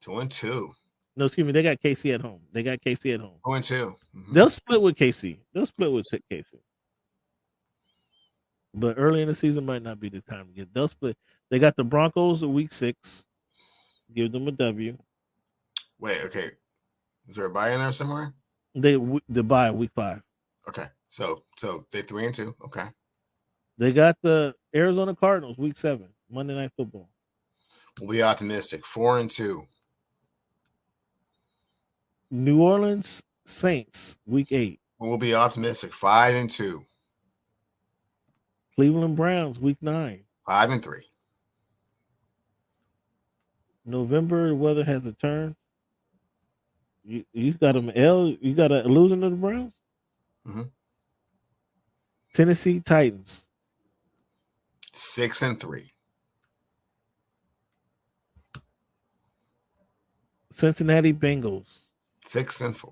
2-2. No, excuse me. They got KC at home. 2-2. Mm-hmm. They'll split with KC. KC. But early in the season might not be the time to get. They'll split. They got the Broncos at week 6. Give them a W. Wait, okay. Is there a bye in there somewhere? The bye week 5. Okay, so they 3-2. Okay. They got the Arizona Cardinals week 7, Monday Night Football. We'll be optimistic. 4-2. New Orleans Saints week 8. We'll be optimistic. 5-2. Cleveland Browns week 9. 5-3. November, the weather has a turn. You got them you got a losing to the Browns? Mm-hmm. Tennessee Titans 6-3. Cincinnati Bengals 6-4.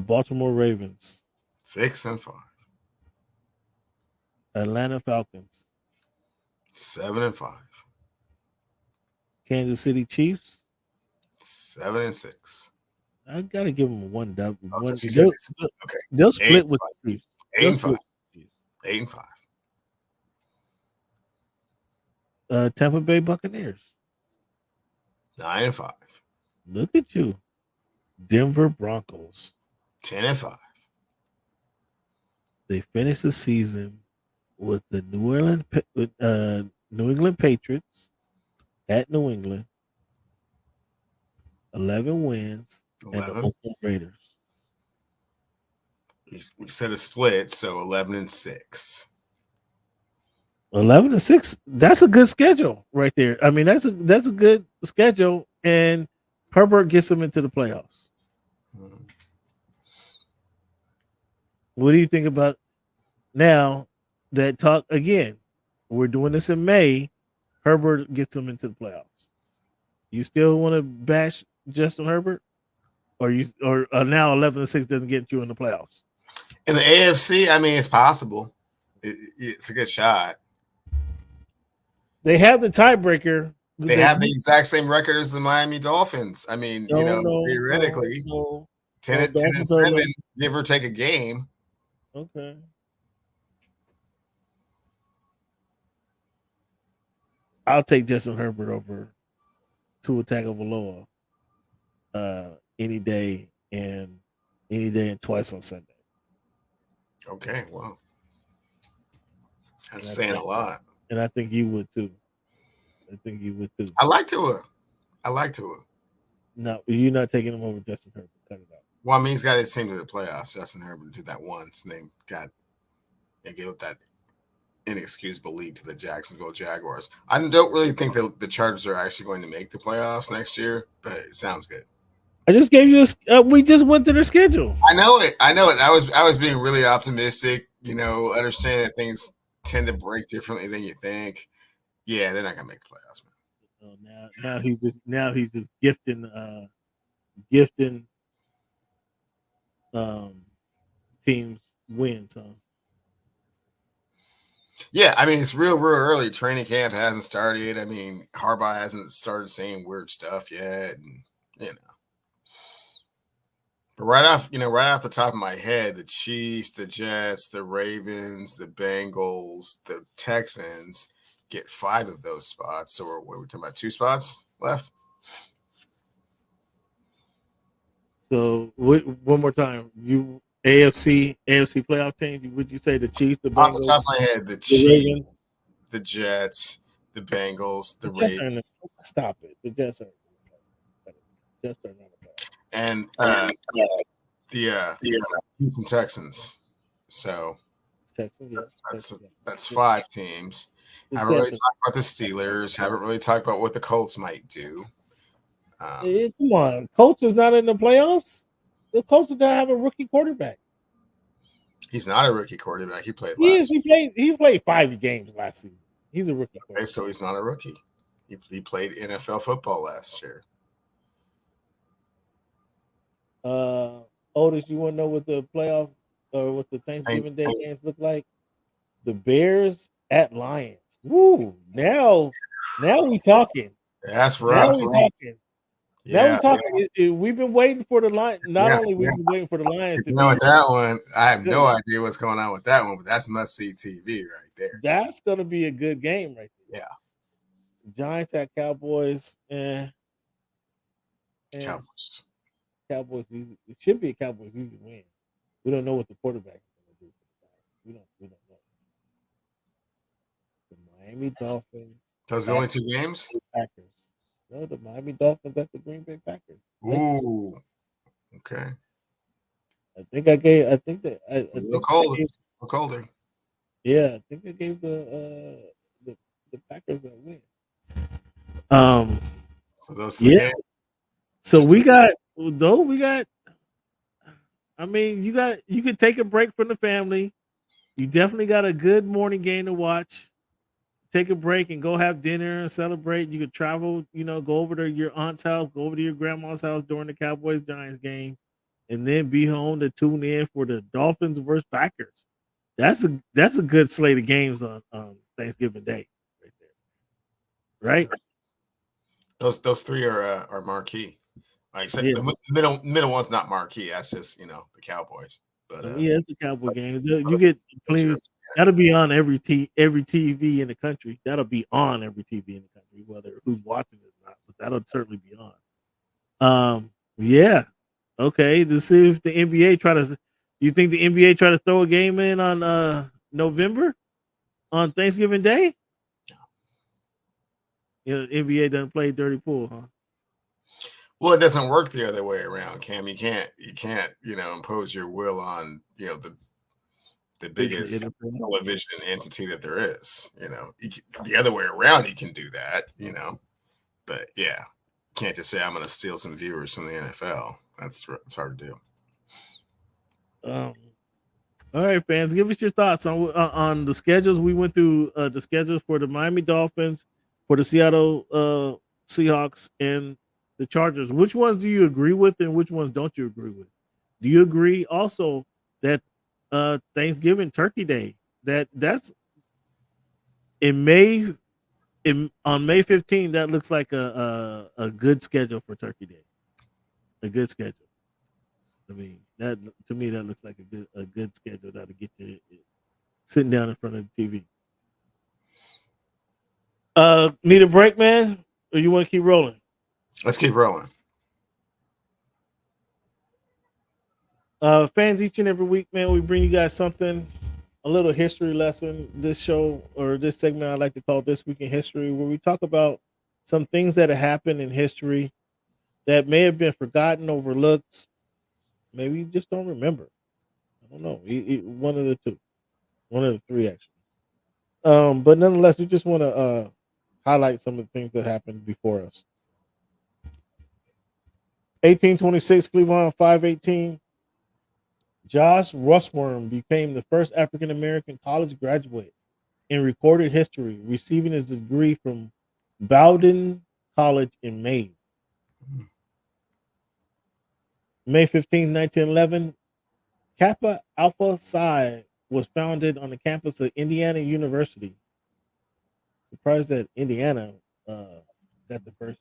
Baltimore Ravens 6-5. Atlanta Falcons 7-5. Kansas City Chiefs 7-6. I gotta give them one W. Okay. They'll split with the Chiefs. 8-5. 8-5. Tampa Bay Buccaneers 9-5. Look at you. Denver Broncos 10-5. They finished the season with the New England Patriots at New England, 11 wins, 11. and the Oakland Raiders. We said a split, so 11-6. 11-6. That's a good schedule right there. I mean, that's a good schedule, and Herbert gets them into the playoffs. What do you think about now that talk again? We're doing this in May. Herbert gets them into the playoffs. You still want to bash Justin Herbert, or now 11-6 doesn't get you in the playoffs? In the AFC, I mean, it's possible. It's a good shot. They have the tiebreaker. They have the exact same record as the Miami Dolphins. I mean, theoretically, 10-7, give or take a game. Okay. I'll take Justin Herbert over Tua Tagovailoa any day and twice on Sunday. Okay, well, that's saying a lot. And I think you would too. I like Tua. No, you're not taking him over Justin Herbert. Cut it out. Well, I mean, he's got his team to the playoffs. Justin Herbert did that once, and they gave up that inexcusable lead to the Jacksonville Jaguars. I don't really think that the Chargers are actually going to make the playoffs next year, but it sounds good. I just gave you we just went through their schedule. I know it. I was being really optimistic. Understanding that things tend to break differently than you think. Yeah, they're not gonna make the playoffs, man. So now he's just gifting teams wins, huh? Yeah, I mean, it's real early. Training camp hasn't started. I mean, Harbaugh hasn't started saying weird stuff yet, and But right off the top of my head, the Chiefs, the Jets, the Ravens, the Bengals, the Texans get 5 of those spots. So we're talking about 2 spots left. So one more time, you AFC playoff team. Would you say the Chiefs, the Bengals? Off the top of my head, the Chiefs, the Jets, the Bengals, the Ravens. Stop it. The Jets are not a playoff. And the Houston Texans. So that's 5 teams. Haven't really talked about the Steelers. Haven't really talked about what the Colts might do. Come on, Colts is not in the playoffs. The Colts are gonna have a rookie quarterback. He's not a rookie quarterback. He played He last. is. He played 5 games last season. He's a rookie quarterback. Okay, so he's not a rookie. He played NFL football last year. Otis, you want to know what the playoff or what the Thanksgiving Day games look like? The Bears at Lions. Woo! Now we talking. That's rough. Now we talking. Yeah. Now we talking. We've been waiting for the Lions. Not only we've been waiting for the Lions to with that one, I have no idea what's going on with that one, but that's must-see TV right there. That's gonna be a good game right there. Yeah. Giants at Cowboys. Cowboys. Cowboys easy. It should be a Cowboys easy win. We don't know what the quarterback is going to do. We don't know. The Miami Dolphins. Those are the only 2 games? Packers. No, the Miami Dolphins at the Green Bay Packers. Ooh. Okay. I think that a little colder. Yeah, I think I gave the Packers that win. So those 3 games. So we got. I mean, you could take a break from the family. You definitely got a good morning game to watch. Take a break and go have dinner and celebrate. You could travel, go over to your aunt's house, go over to your grandma's house during the Cowboys Giants game, and then be home to tune in for the Dolphins versus Packers. That's a good slate of games on Thanksgiving Day, right there. Right? Those 3 are marquee. Like I said, the middle one's not marquee. That's just the Cowboys. But it's the Cowboy game. You get plenty. That'll be on every TV in the country. That'll be on every TV in the country, whether who's watching it or not. But that'll certainly be on. Yeah. Okay. To see if the NBA you think the NBA try to throw a game in on November on Thanksgiving Day? The NBA doesn't play dirty pool, huh? Well, it doesn't work the other way around, Cam. You can't impose your will on the biggest television entity that there is. The other way around, you can do that. But yeah, you can't just say I'm going to steal some viewers from the NFL. It's hard to do. All right, fans, give us your thoughts on the schedules. We went through the schedules for the Miami Dolphins, for the Seattle Seahawks, and the Chargers. Which ones do you agree with, and which ones don't you agree with? Do you agree also that Thanksgiving Turkey Day that's on May 15th? That looks like a good schedule for Turkey Day. A good schedule. I mean, that to me that looks like a good schedule that'll get you sitting down in front of the TV. Need a break, man, or you want to keep rolling? Let's keep rolling. Fans, each and every week, man, we bring you guys something, a little history lesson. This show or this segment I like to call This Week in History, where we talk about some things that have happened in history that may have been forgotten, overlooked. Maybe you just don't remember. I don't know. One of the 2. One of the 3, actually. But nonetheless, we just want to highlight some of the things that happened before us. 1826, Cleveland 518. Josh Rushworm became the first African-American college graduate in recorded history, receiving his degree from Bowdoin College in Maine. May 15, 1911, Kappa Alpha Psi was founded on the campus of Indiana University. Surprised that Indiana got the first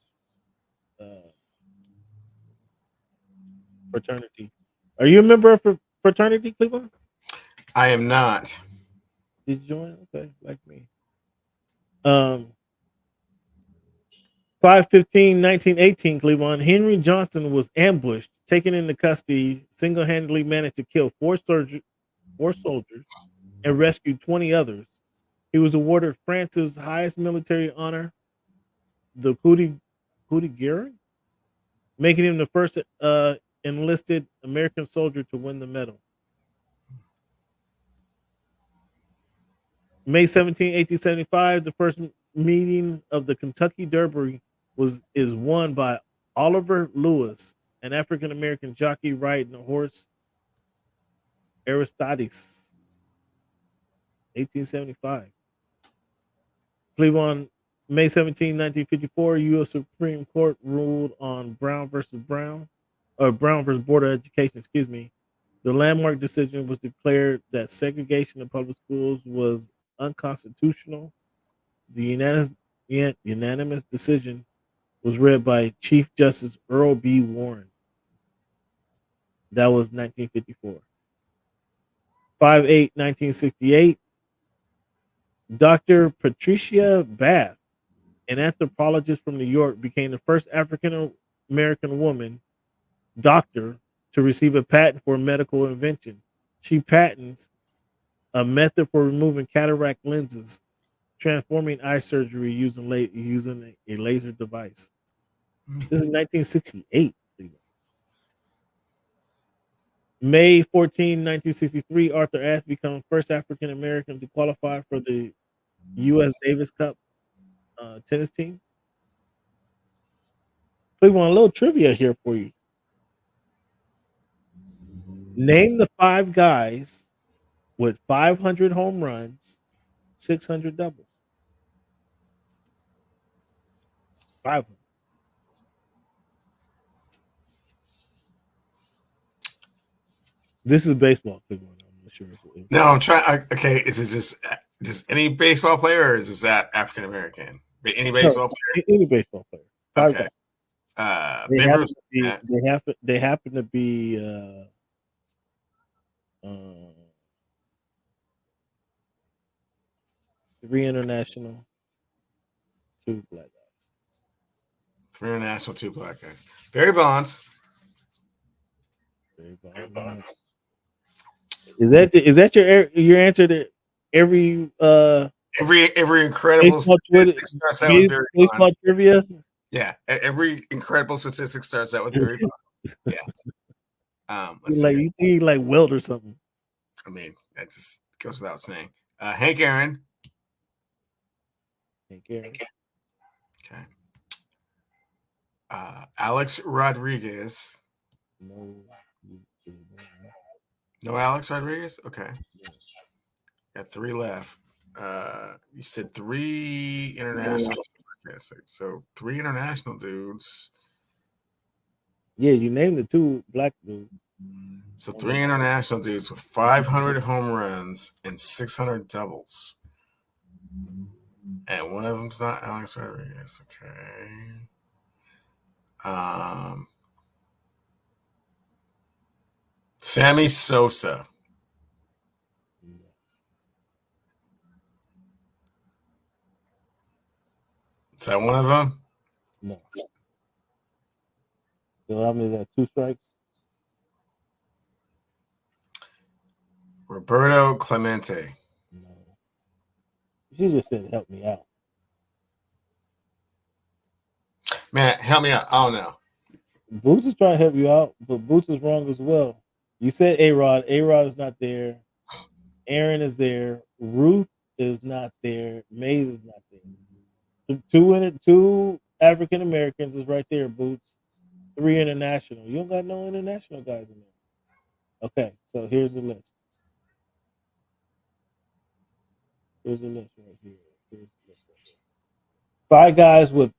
fraternity. Are you a member of fraternity, Cleveland? I am not. Did you join? Okay, like me. 5/15/1918, Cleveland. Henry Johnson was ambushed, taken into custody, single-handedly managed to kill four soldiers, and rescued 20 others. He was awarded France's highest military honor, the Coup de Guerre, making him the first enlisted American soldier to win the medal. May 17, 1875, the first meeting of the Kentucky Derby is won by Oliver Lewis, an African-American jockey riding a horse Aristides, 1875. Cleveland, May 17, 1954, U.S. Supreme Court ruled on Brown versus Brown, or Brown versus Board of Education, excuse me. The landmark decision was declared that segregation in public schools was unconstitutional. The unanimous decision was read by Chief Justice Earl B. Warren. That was 1954. 5/8, 1968. Dr. Patricia Bath, an anthropologist from New York, became the first African American woman doctor to receive a patent for a medical invention. She patents a method for removing cataract lenses, transforming eye surgery using a laser device. This is 1968. May 14, 1963, Arthur Ashe becomes first African American to qualify for the U.S. Davis Cup tennis team. Cleveland, a little trivia here for you. Name the 5 guys with 500 home runs, 600 doubles. 500. This is baseball. Cleveland. I'm not sure. No, I'm trying. Okay, is it just any baseball player, or is this that African American? Any baseball player? Any baseball player. 5 Okay. guys. They happen to be 3 international, 2 black guys. 3 international, 2 black guys. Barry Bonds. Is that your answer to every incredible statistic starts out with Barry baseball Bonds. trivia? Yeah, every incredible statistic starts out with Barry Bonds. Yeah. You think like Wilt or something? I mean, that just goes without saying. Hank Aaron. Okay. Alex Rodriguez. No Alex Rodriguez? Okay. Got 3 left. You said 3 international. Okay, so 3 international dudes. Yeah, you named the 2 black dudes. So 3 international dudes with 500 home runs and 600 doubles. And one of them's not Alex Rodriguez. Okay. Sammy Sosa. Is that one of them? No. So I mean, 2 strikes. Roberto Clemente. No. She just said, "Help me out." Man, help me out. I don't know. Boots is trying to help you out, but Boots is wrong as well. You said A-Rod. A-Rod is not there. Aaron is there. Ruth is not there. Mays is not there. 2 African Americans is right there, Boots. 3 international. You don't got no international guys in there. Okay, so here's the list. Here's the list right here. Here's the list right here. 5 guys with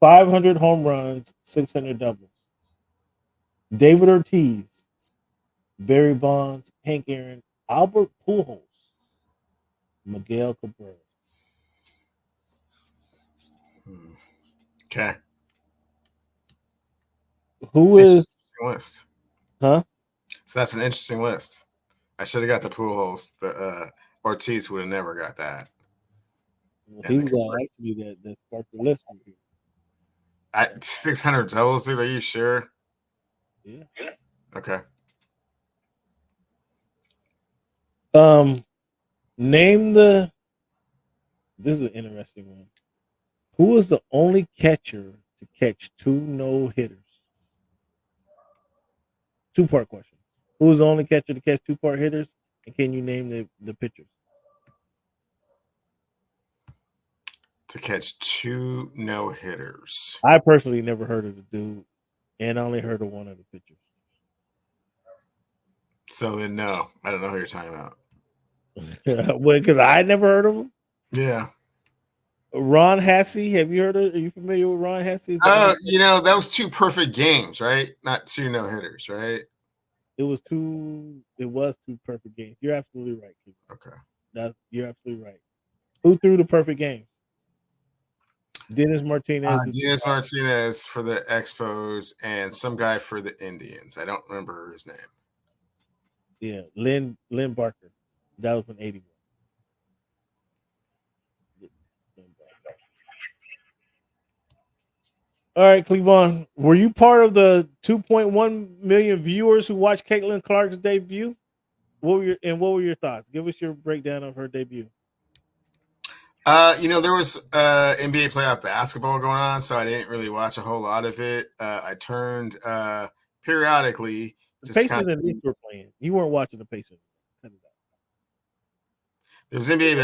500 home runs, 600 doubles. David Ortiz, Barry Bonds, Hank Aaron, Albert Pujols, Miguel Cabrera. Okay. Who is list? Huh? So that's an interesting list. I should have got the Pujols. The Ortiz would have never got that. Well, he's got actually that sparked the list from here. 600 doubles, dude. Are you sure? Yeah. Okay. Name the. This is an interesting one. Who is the only catcher to catch 2 no-hitters? 2-part question. Who is the only catcher to catch 2-part hitters? And can you name the pitchers? To catch 2 no-hitters. I personally never heard of the dude, and I only heard of one of the pitchers. So then, no, I don't know who you're talking about. Because I never heard of him. Yeah. Ron Hassey, have you heard of? Are you familiar with Ron Hassey? That was 2 perfect games, right? Not 2 no hitters, right? It was 2 perfect games. You're absolutely right, Keith. Okay. You're absolutely right. Who threw the perfect games? Dennis Martinez. Dennis Martinez for the Expos and some guy for the Indians. I don't remember his name. Yeah, Lynn Barker. That was an 81. All right, Cleavon, were you part of the 2.1 million viewers who watched Caitlin Clark's debut? What were your thoughts? Give us your breakdown of her debut. There was NBA playoff basketball going on, so I didn't really watch a whole lot of it. I turned periodically. The Pacers and Knicks were playing. You weren't watching the Pacers. There was NBA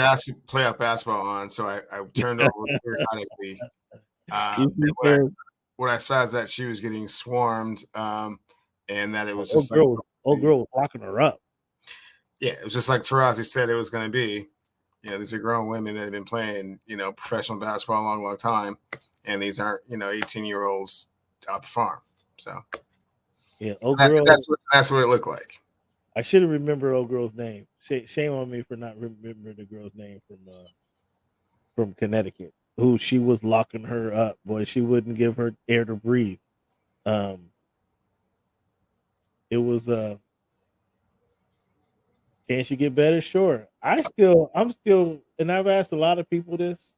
playoff basketball on, so I turned over periodically. What I saw is that she was getting swarmed, and that it was just girl was locking her up. Yeah, it was just like Tarazi said it was going to be. These are grown women that have been playing, professional basketball a long, long time, and these aren't, 18-year-olds out the farm. So, yeah, that's what it looked like. I should have remembered old girl's name. Shame on me for not remembering the girl's name from Connecticut, who she was locking her up. Boy, she wouldn't give her air to breathe. It was can she get better? Sure. I'm still, and I've asked a lot of people this,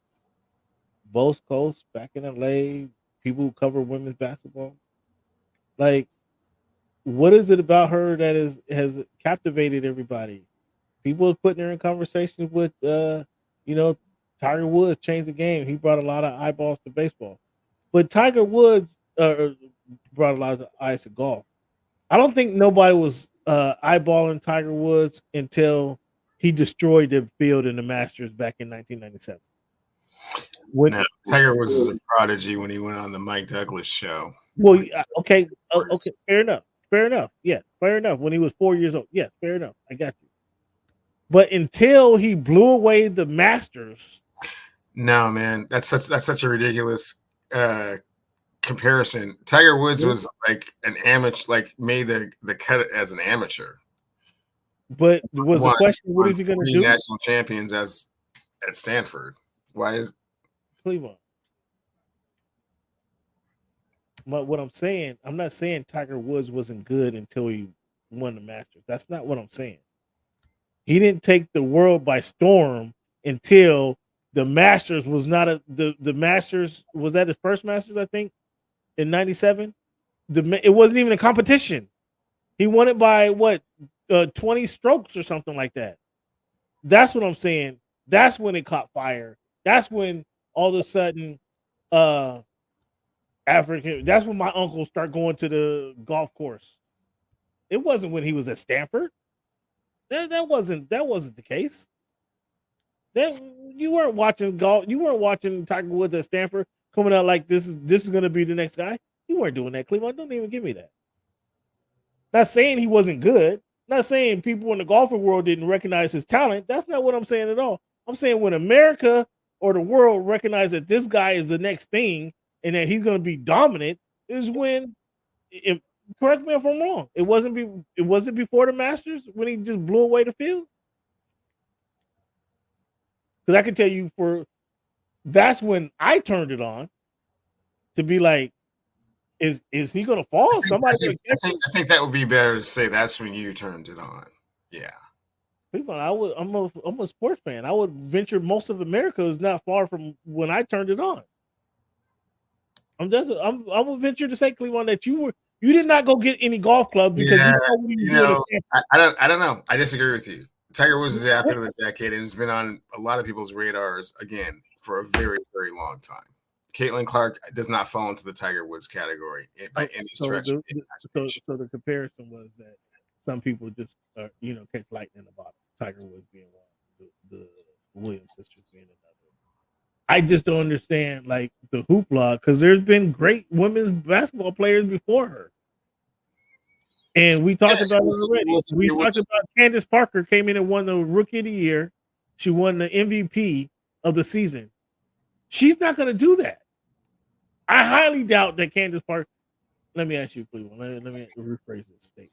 both coasts back in LA, people who cover women's basketball. Like, what is it about her that has captivated everybody? People are putting her in conversations with, Tiger Woods changed the game. He brought a lot of eyeballs to baseball, but Tiger Woods brought a lot of eyes to golf. I don't think nobody was eyeballing Tiger Woods until he destroyed the field in the Masters back in 1997. Tiger Woods was a prodigy when he went on the Mike Douglas show. Well, okay, fair enough. Yeah, fair enough. When he was 4 years old, yeah, fair enough. I got you. But until he blew away the Masters, no, man, that's such a ridiculous comparison. Tiger Woods was like an amateur, like made the cut as an amateur. But was the question, what is he going to do? National champions at Stanford. Why is Cleveland? But what I'm saying, I'm not saying Tiger Woods wasn't good until he won the Masters. That's not what I'm saying. He didn't take the world by storm until the Masters was not the Masters. Was that his first Masters, I think, in 97? It wasn't even a competition. He won it by 20 strokes or something like that. That's what I'm saying. That's when it caught fire. That's when all of a sudden African, that's when my uncle started going to the golf course. It wasn't when he was at Stanford. That wasn't the case. That you weren't watching golf. You weren't watching Tiger Woods at Stanford coming out like this is going to be the next guy. You weren't doing that, Cleveland. Don't even give me that. Not saying he wasn't good. Not saying people in the golfing world didn't recognize his talent. That's not what I'm saying at all. I'm saying when America or the world recognize that this guy is the next thing and that he's going to be dominant is when. Correct me if I'm wrong. It wasn't before the Masters when he just blew away the field. Because I can tell you that's when I turned it on to be like, is he gonna fall? I think that would be better to say that's when you turned it on. Yeah. I'm a sports fan. I would venture most of America is not far from when I turned it on. I'm gonna venture to say, Cleveland, that you did not go get any golf club because I don't know. I disagree with you. Tiger Woods is the athlete of the decade and has been on a lot of people's radars again for a very, very long time. Caitlin Clark does not fall into the Tiger Woods category by any stretch. So the comparison was that some people just catch lightning about Tiger Woods being one, the Williams sisters being another. I just don't understand like the hoopla because there's been great women's basketball players before her. And we talked about it already. We talked about Candace Parker came in and won the Rookie of the Year. She won the MVP of the season. She's not going to do that. I highly doubt that Candace Parker. Let me ask you, Cleveland. Let me rephrase this statement.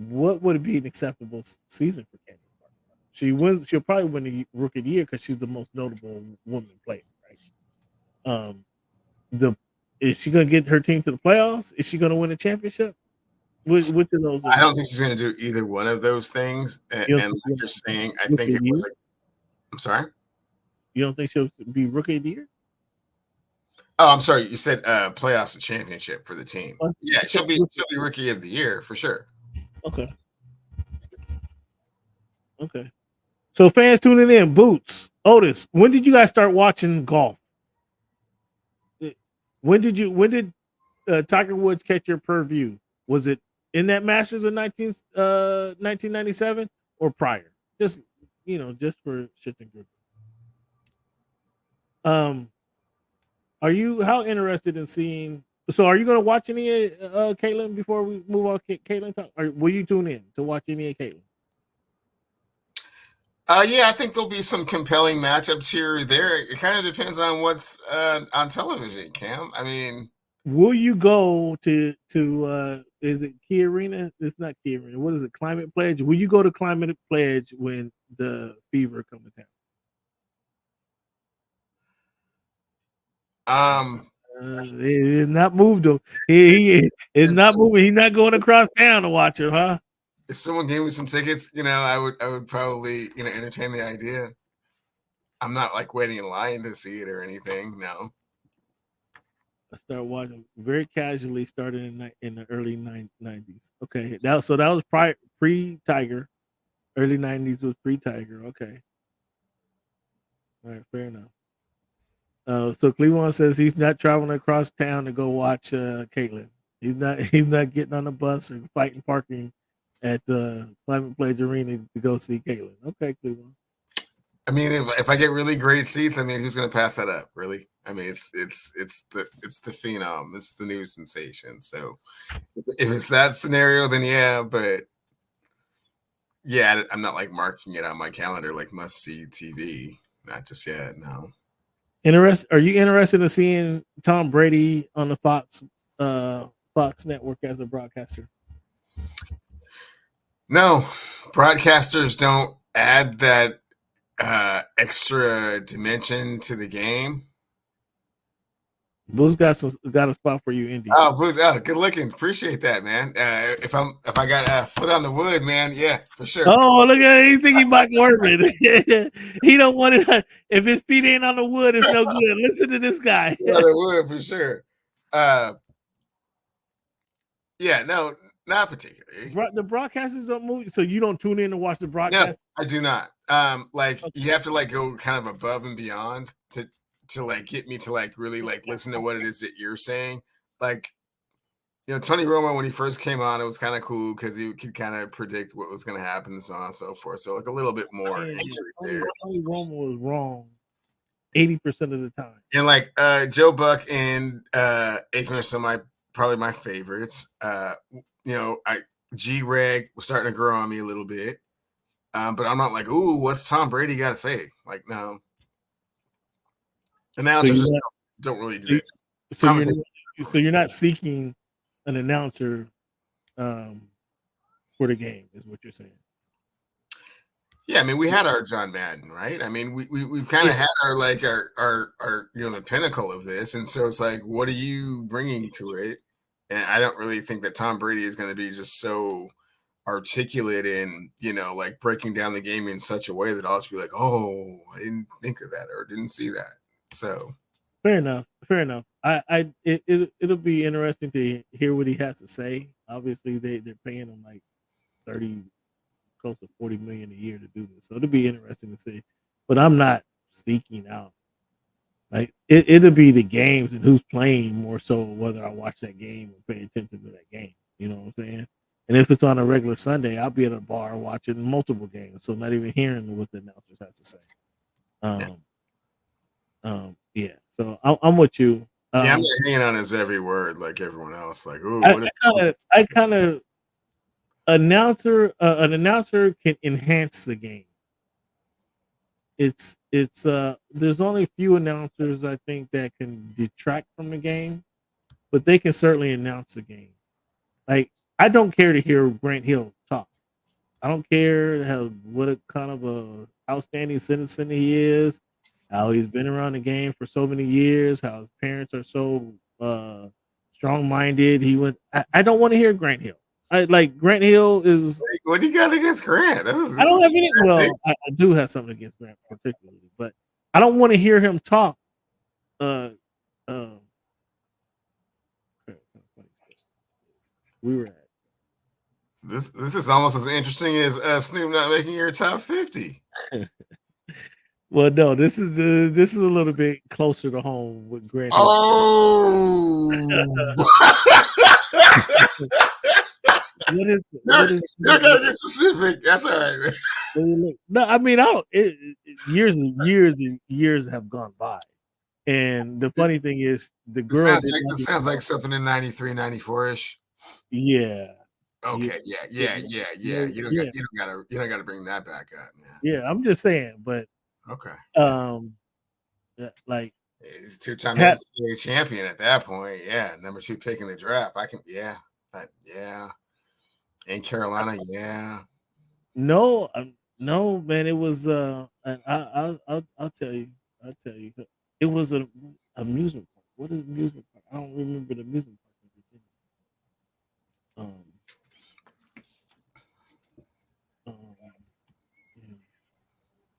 What would be an acceptable season for Candace Parker? She'll probably win the Rookie of the Year because she's the most notable woman player, right? Is she going to get her team to the playoffs? Is she going to win a championship? Which of those? I don't think she's going to do either one of those things. And like you're saying, I think it was. I'm sorry. You don't think she'll be Rookie of the Year? Oh, I'm sorry. You said playoffs and championship for the team. Yeah, she'll be Rookie of the Year for sure. Okay. So fans tuning in, Boots, Otis, when did you guys start watching golf? When did Tiger Woods catch your purview? Was it in that Masters of 1997 or prior? Just for shits and giggles. Are you how interested in seeing? So, are you going to watch any of Caitlin before we move on? Caitlin, or will you tune in to watch any of Caitlin? Yeah, I think there'll be some compelling matchups here or there. It kind of depends on what's on television, Cam. I mean, will you go to is it Key Arena? It's not Key Arena. What is it? Climate Pledge? Will you go to Climate Pledge when the Fever come to town? It's not moved him. He is not moving. He's not going across town to watch it, huh? If someone gave me some tickets, I would probably, entertain the idea. I'm not like waiting in line to see it or anything. No. I started watching very casually, started in the early 90s. Okay, that was pre-Tiger. Early 90s was pre-Tiger. Okay. All right, fair enough. So Cleveland says he's not traveling across town to go watch Caitlin. He's not getting on the bus or fighting parking at Climate Pledge Arena to go see Caitlin. Okay, Cleveland. I mean, if I get really great seats, I mean, who's going to pass that up? Really? I mean, it's the phenom, it's the new sensation. So if it's that scenario, then yeah. But yeah, I'm not like marking it on my calendar like must see TV. Not just yet. No. Are you interested in seeing Tom Brady on the Fox network as a broadcaster? No, broadcasters don't add that extra dimension to the game. Boo's got a spot for you, Indy. Oh, Boo's, good looking. Appreciate that, man. If I got a foot on the wood, man, yeah, for sure. Oh, look at he's thinking Mike Wortman. He don't want it. If his feet ain't on the wood, it's no good. Listen to this guy. Yeah, the wood for sure. Yeah, no, not particularly. The broadcasters don't move, so you don't tune in to watch the broadcast. No, I do not. You have to like go kind of above and beyond to like get me to like really like listen to what it is that you're saying. Like, Tony Romo, when he first came on, it was kind of cool because he could kind of predict what was going to happen and so on and so forth. So like a little bit more there. Tony Romo was wrong 80% of the time. And like Joe Buck and Aikman are some probably my favorites. G-Reg was starting to grow on me a little bit. But I'm not like, ooh, what's Tom Brady got to say? Like, no. Announcers don't really do it. So you're not seeking an announcer for the game, is what you're saying. Yeah, I mean, we had our John Madden, right? I mean, we've kind of had our the pinnacle of this, and so it's like, what are you bringing to it? And I don't really think that Tom Brady is going to be just so articulate and like breaking down the game in such a way that I'll just be like, oh, I didn't think of that or didn't see that. So fair enough. It'll be interesting to hear what he has to say. Obviously, they're paying him like 30, close to 40 million a year to do this, so it'll be interesting to see. But I'm not seeking out. Like it'll be the games and who's playing more so whether I watch that game and pay attention to that game. You know what I'm saying? And if it's on a regular Sunday, I'll be at a bar watching multiple games, so not even hearing what the announcers have to say. Yeah. So I'm with you. I'm not hanging on his every word like everyone else. Like, ooh, I kind of an announcer can enhance the game. It's there's only a few announcers I think that can detract from the game, but they can certainly announce the game. Like, I don't care to hear Grant Hill talk. I don't care what a kind of a outstanding citizen he is, how he's been around the game for so many years, how his parents are so strong-minded. I don't want to hear Grant Hill. Grant Hill is. What do you got against Grant? I don't have any. Well, I do have something against Grant particularly, but I don't want to hear him talk. We were at. This is almost as interesting as Snoop not making your top 50. Well, no, this is a little bit closer to home with Grant. Oh. What is you're gonna get specific. That's all right, man. No, I mean, years and years have gone by, and the funny thing is, the girl. This sounds like something in 93, 94-ish. Yeah. Okay. Yeah. You don't gotta bring that back up, man. Yeah, I'm just saying, but okay. Like, he's two-time NCAA champion at that point. Yeah, number 2 pick in the draft. In Carolina, yeah. No, man. It was and I'll tell you. It was an amusement park. What is amusement park? I don't remember the amusement park.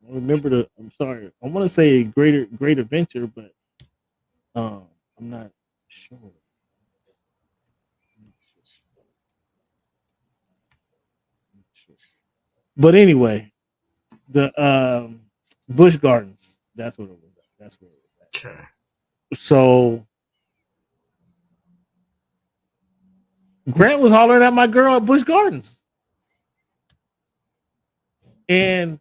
I remember I'm sorry. I want to say Great Adventure, but I'm not sure. But anyway, the Busch Gardens. That's what it was at. That's where it was at. Okay. So Grant was hollering at my girl at Busch Gardens, and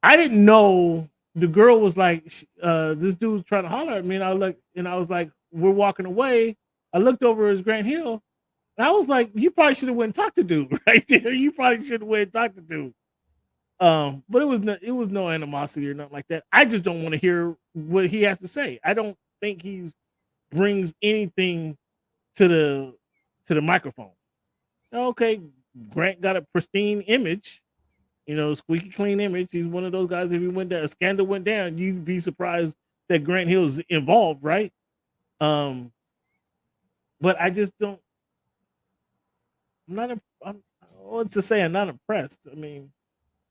I didn't know the girl was like, this dude was trying to holler at me, and I was like, we're walking away. I looked over as Grant Hill, and I was like, you probably should have went and talked to dude right there. You probably should have went and talked to dude. But it was no animosity or nothing like that. I just don't want to hear what he has to say. I don't think he brings anything to the microphone. Okay, Grant got a pristine image. Squeaky clean image. He's one of those guys. If a scandal went down, you'd be surprised that Grant Hill's involved, right? But I just don't. I'm not. I want to say I'm not impressed. I mean,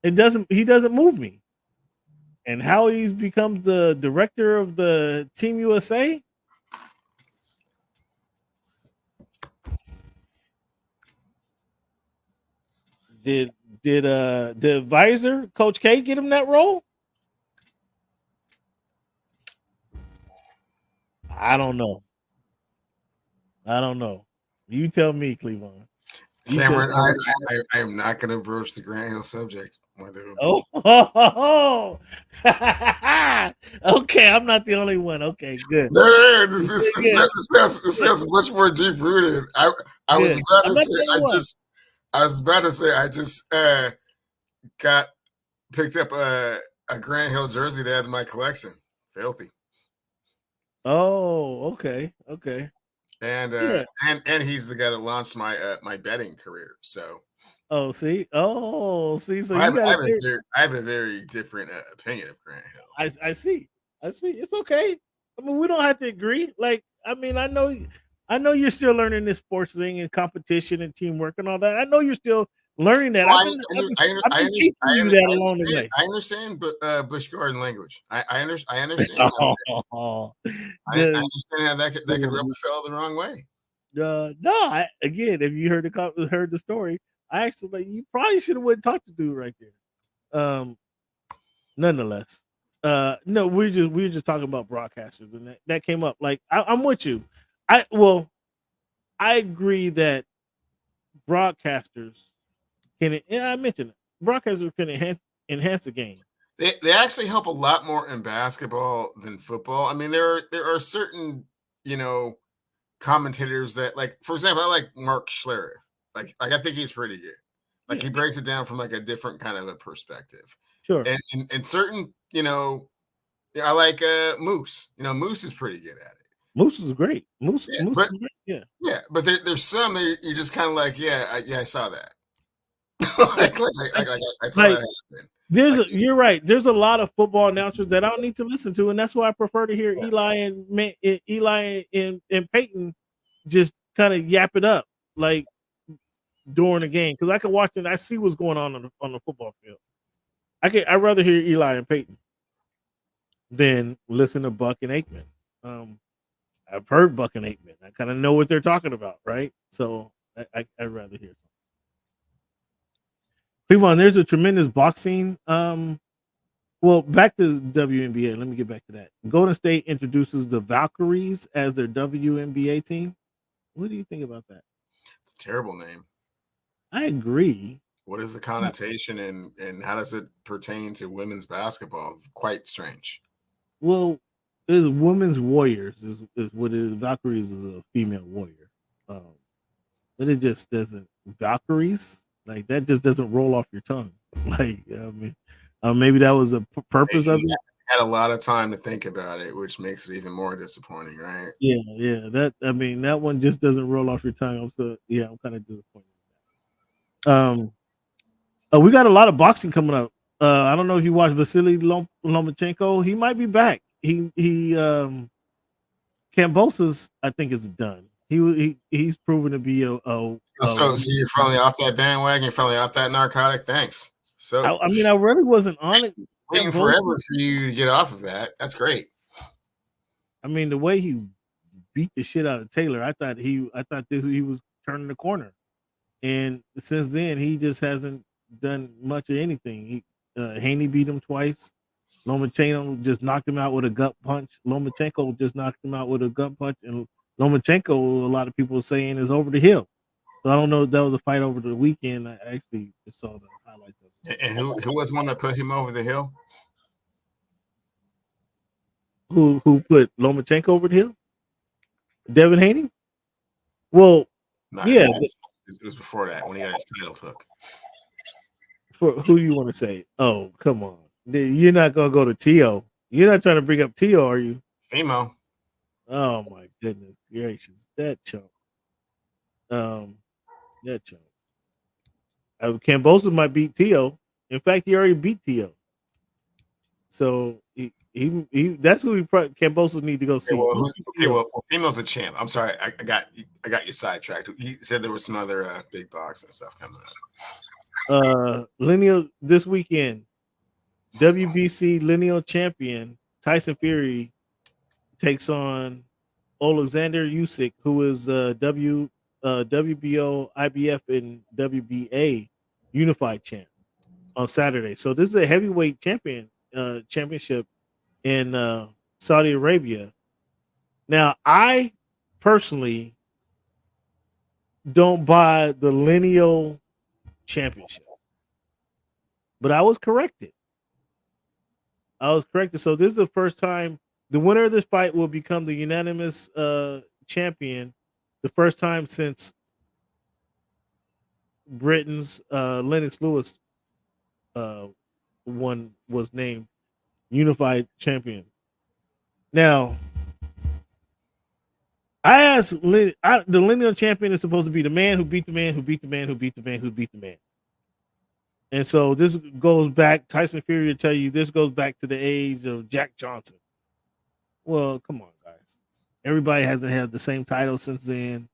he doesn't move me. And how he's become the director of the Team USA. Did the advisor, Coach K, get him that role? I don't know. You tell me, Cleveland. Cameron, I am not going to broach the Grant Hill subject. Oh. Okay, I'm not the only one. Okay, good. No, this sounds much more deep rooted. I was about to say I just got picked up a Grant Hill jersey to add to my collection. Filthy. Oh, okay. And he's the guy that launched my betting career. So. See. So I have a very different opinion of Grant Hill. I see. It's okay. I mean, we don't have to agree. Like, I mean, I know you're still learning this sports thing and competition and teamwork and all that. I know you're still learning that. I've been teaching you that along the way. I understand, but Busch Garden language. I understand. I understand how that could rub a fellow the wrong way. No. Again, if you heard the story, I actually you probably should have went and talked to dude right there. Nonetheless, no, we were just talking about broadcasters, and that came up. Like, I'm with you. I agree that broadcasters can. I mentioned it. Broadcasters can enhance the game. They actually help a lot more in basketball than football. I mean, there are certain commentators that, like, for example, I like Mark Schlereth. Like I think he's pretty good. Like he breaks it down from like a different kind of a perspective. Sure. And certain, I like Moose. Moose is pretty good at it. Moose is great. Moose is great. Yeah. Yeah, but there's some that you're just kind of like, I saw that. I saw that happen. You're right. There's a lot of football announcers that I don't need to listen to, and that's why I prefer to hear Eli and Peyton just kind of yap it up like during the game, because I can watch it and I see what's going on the football field. I'd rather hear Eli and Peyton than listen to Buck and Aikman. I've heard Buck and Aikman. I kind of know what they're talking about, right? So I'd rather hear something. Cleveland, there's a tremendous boxing. Well, back to WNBA. Let me get back to that. Golden State introduces the Valkyries as their WNBA team. What do you think about that? It's a terrible name. I agree. What is the connotation and how does it pertain to women's basketball? Quite strange. Well, it's women's warriors is what it is. Valkyries is a female warrior. But it just doesn't. Valkyries? Like that just doesn't roll off your tongue. Like, I mean, maybe that was a purpose of it. Had a lot of time to think about it, which makes it even more disappointing, right? Yeah. That one just doesn't roll off your tongue. I'm kind of disappointed. We got a lot of boxing coming up. I don't know if you watched Vasily Lomachenko. He might be back. Kambosos, I think, is done. He's proven to be a so you're finally off that bandwagon, finally off that narcotic. Thanks. So I really wasn't on it. Waiting forever for you to get off of that. That's great. I mean, the way he beat the shit out of Taylor, I thought he was turning the corner, and since then he just hasn't done much of anything. Haney beat him twice. Lomachenko just knocked him out with a gut punch. Lomachenko just knocked him out with a gut punch, and Lomachenko, a lot of people are saying, is over the hill. So I don't know if that was a fight over the weekend. I actually just saw the highlights of it. And who was one that put him over the hill? Who put Lomachenko over the hill? Devin Haney? Well, yeah. It was before that when he got his title took. For who you want to say? Oh, come on. You're not going to go to T.O. You're not trying to bring up T.O., are you? Female. Oh, my goodness gracious. That chump. Kambosos might beat T.O. In fact, he already beat T.O. So he that's who Kambosos need to go see. Well, female's a champ. I'm sorry, I got you sidetracked. You said there was some other big boxing stuff coming up. Lineal this weekend, WBC lineal champion Tyson Fury takes on Alexander Usyk, who is WBO, IBF, and WBA unified champ on Saturday. So this is a heavyweight championship in Saudi Arabia. Now, I personally don't buy the lineal championship, but I was corrected. So this is the first time the winner of this fight will become the unanimous champion, the first time since Britain's Lennox Lewis was named unified champion. Now, I asked, the lineal champion is supposed to be the man who beat the man who beat the man who beat the man who beat the man. And so this goes back, Tyson Fury will tell you, this goes back to the age of Jack Johnson. Well, come on, guys. Everybody hasn't had the same title since then.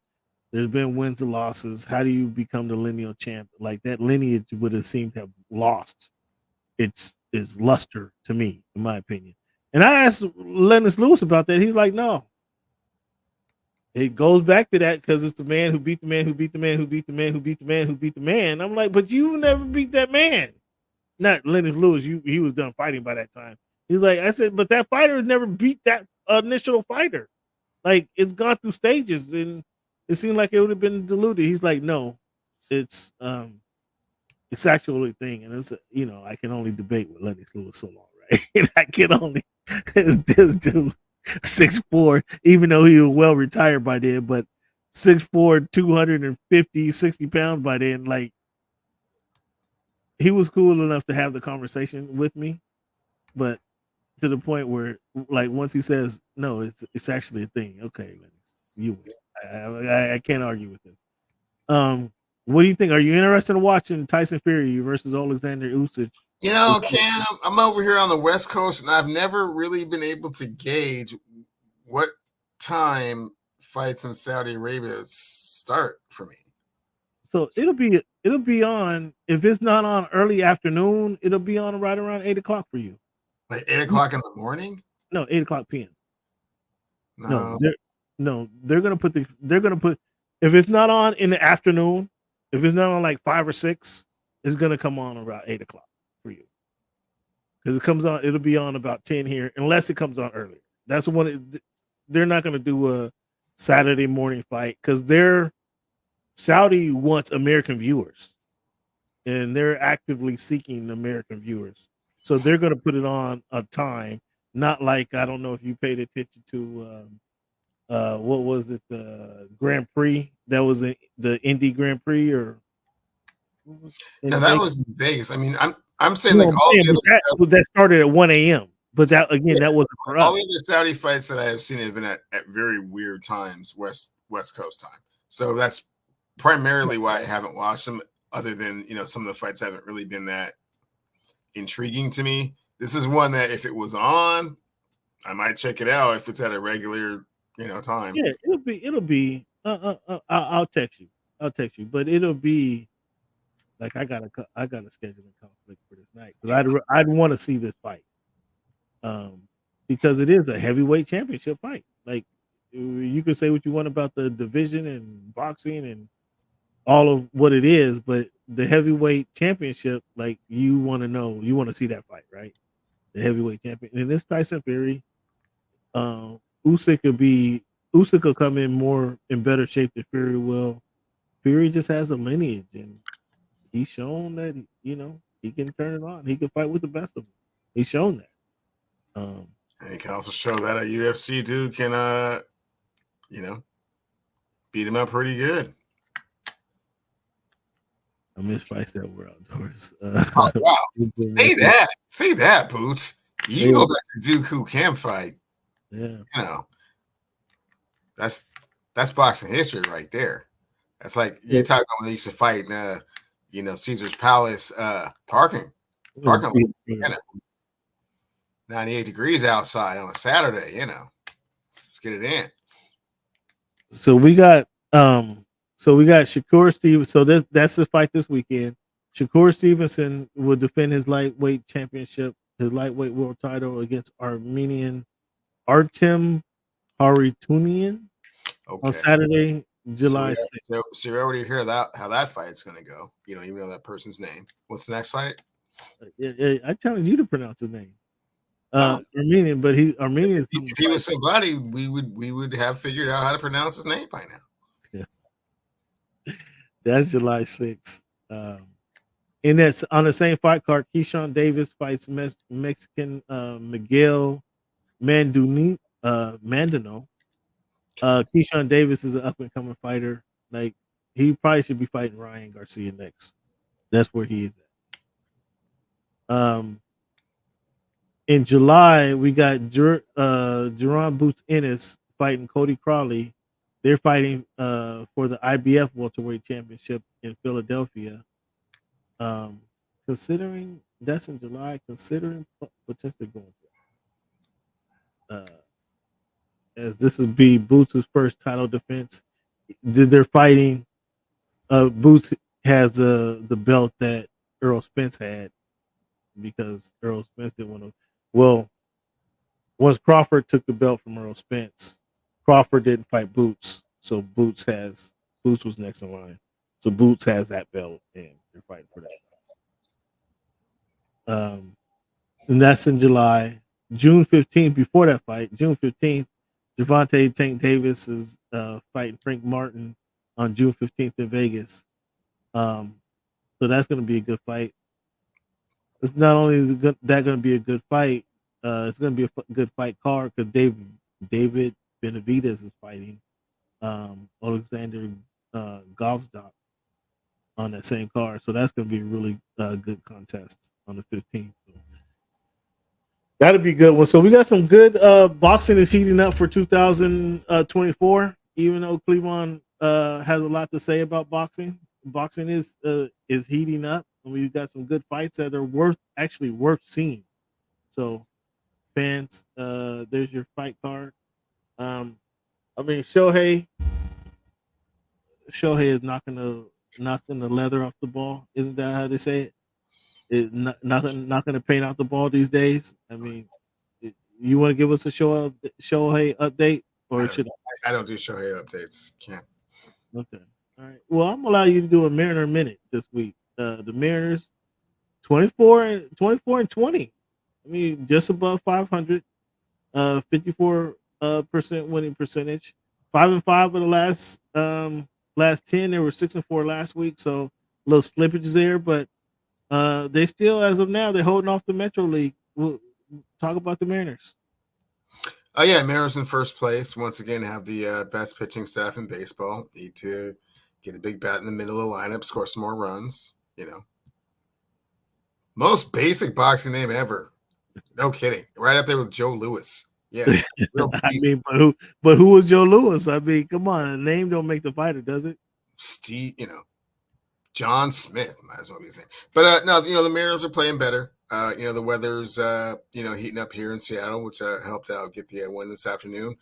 There's been wins and losses. How do you become the lineal champ? Like, that lineage would have seemed to have lost its luster to me, in my opinion. And I asked Lennox Lewis about that. He's like, no. It goes back to that because it's the man who beat the man who beat the man who beat the man who beat the man who beat the man. I'm like, but you never beat that man. Not Lennox Lewis. He was done fighting by that time. He's like, I said, but that fighter never beat that initial fighter. Like, it's gone through stages, and it seemed like it would have been diluted. He's like, no, it's actually a thing, and it's I can only debate with Lennox Lewis so long, right? And I can only just do 6'4", even though he was well retired by then. But 6'4", 250, 60 pounds by then. Like, he was cool enough to have the conversation with me, but to the point where, like, once he says no, it's actually a thing. Okay, you, I can't argue with this. What do you think? Are you interested in watching Tyson Fury versus Alexander Usyk? You know, Cam, I'm over here on the West Coast, and I've never really been able to gauge what time fights in Saudi Arabia start for me. So it'll be on. If it's not on early afternoon, it'll be on right around 8 o'clock for you. Like 8 o'clock in the morning? No, 8 o'clock p.m. No, they're gonna put if it's not on in the afternoon, if it's not on like 5 or 6, it's gonna come on around 8 o'clock for you. Because it comes on, it'll be on about 10 here, unless it comes on earlier. That's when they're not gonna do a Saturday morning fight because Saudi wants American viewers, and they're actively seeking American viewers. So they're going to put it on a time, not like, I don't know if you paid attention to what was it, the Grand Prix that was the Indy Grand Prix, or no, that was in Vegas. I mean, I'm saying like all that started at 1 a.m. But that again, that wasn't for us. All the other Saudi fights that I have seen have been at very weird times, West Coast time. So that's primarily why I haven't watched them. Other than some of the fights haven't really been that intriguing to me. This is one that if it was on, I might check it out if it's at a regular time. Yeah, it'll be. I'll text you. But it'll be like I got a scheduling conflict for this night because I'd want to see this fight. Because it is a heavyweight championship fight. Like, you can say what you want about the division and boxing and all of what it is, but the heavyweight championship, like, you want to see that fight, right? The heavyweight champion, and this Tyson Fury, Usyk will come in more in better shape than Fury will. Fury just has a lineage, and he's shown that he can turn it on. He can fight with the best of them. He's shown that. And he can also show that a UFC dude can, beat him up pretty good. I miss fights that were outdoors. Oh, wow. Say that, Boots. You go back to Duke who can fight. Yeah. That's boxing history right there. That's like you talk about when they used to fight in Caesar's Palace parking lot. 98 degrees outside on a Saturday, Let's get it in. So we got Shakur Stevenson. So that's the fight this weekend. Shakur Stevenson will defend his lightweight championship, his lightweight world title against Armenian Artem Haritunian on Saturday, July 6th. So you already hear how that fight's gonna go. You don't even know that person's name. What's the next fight? I challenge you to pronounce his name. Armenian, but Armenian. If he was somebody, we would have figured out how to pronounce his name by now. Yeah. That's July 6th. And that's on the same fight card. Keyshawn Davis fights Mexican Miguel Mandano. Keyshawn Davis is an up and coming fighter. Like, he probably should be fighting Ryan Garcia next. That's where he is at. In July, we got Jerron Boots Ennis fighting Cody Crowley. They're fighting for the IBF welterweight championship in Philadelphia. Considering that's in July, considering potentially going for as this would be Boots' first title defense. They're fighting. Boots has the belt that Errol Spence had because Errol Spence didn't want to. Well, once Crawford took the belt from Errol Spence, Crawford didn't fight Boots, so Boots was next in line. So Boots has that belt, and they're fighting for that. And that's in July. June 15th, before that fight, June 15th, Gervonta Tank Davis is fighting Frank Martin on June 15th in Vegas. So that's going to be a good fight. It's not only going to be a good fight, it's going to be a good fight card because David Benavidez is fighting Alexander Govsdok on that same card. So that's going to be a really good contest on the 15th. So that'll be a good one. So we got some good boxing is heating up for 2024. Even though Cleveland has a lot to say about boxing, boxing is heating up, and we've got some good fights that are worth seeing. So fans, there's your fight card. I mean, Shohei is knocking the leather off the ball. Isn't that how they say it? Knocking the paint out the ball these days. I mean, you want to give us a Shohei update, or should I don't do Shohei updates. Can't. Okay. All right. Well, I'm gonna allow you to do a Mariner minute this week. The Mariners 24 and 20. I mean, just above 500. 54% winning percentage. 5-5 of the last 10. They were 6-4 last week, so a little slippage there, but they still, as of now, they're holding off the Metro League. We'll talk about the Mariners. Oh yeah, Mariners in first place. Once again, have the best pitching staff in baseball. Need to get a big bat in the middle of the lineup, score some more runs. You know, most basic boxing name ever. No kidding. Right up there with Joe Louis. Yeah. I mean, but who was Joe Louis? I mean, come on, a name don't make the fighter, does it? Steve, John Smith might as well be saying. But no, the Mariners are playing better. The weather's heating up here in Seattle, which helped out get the win this afternoon.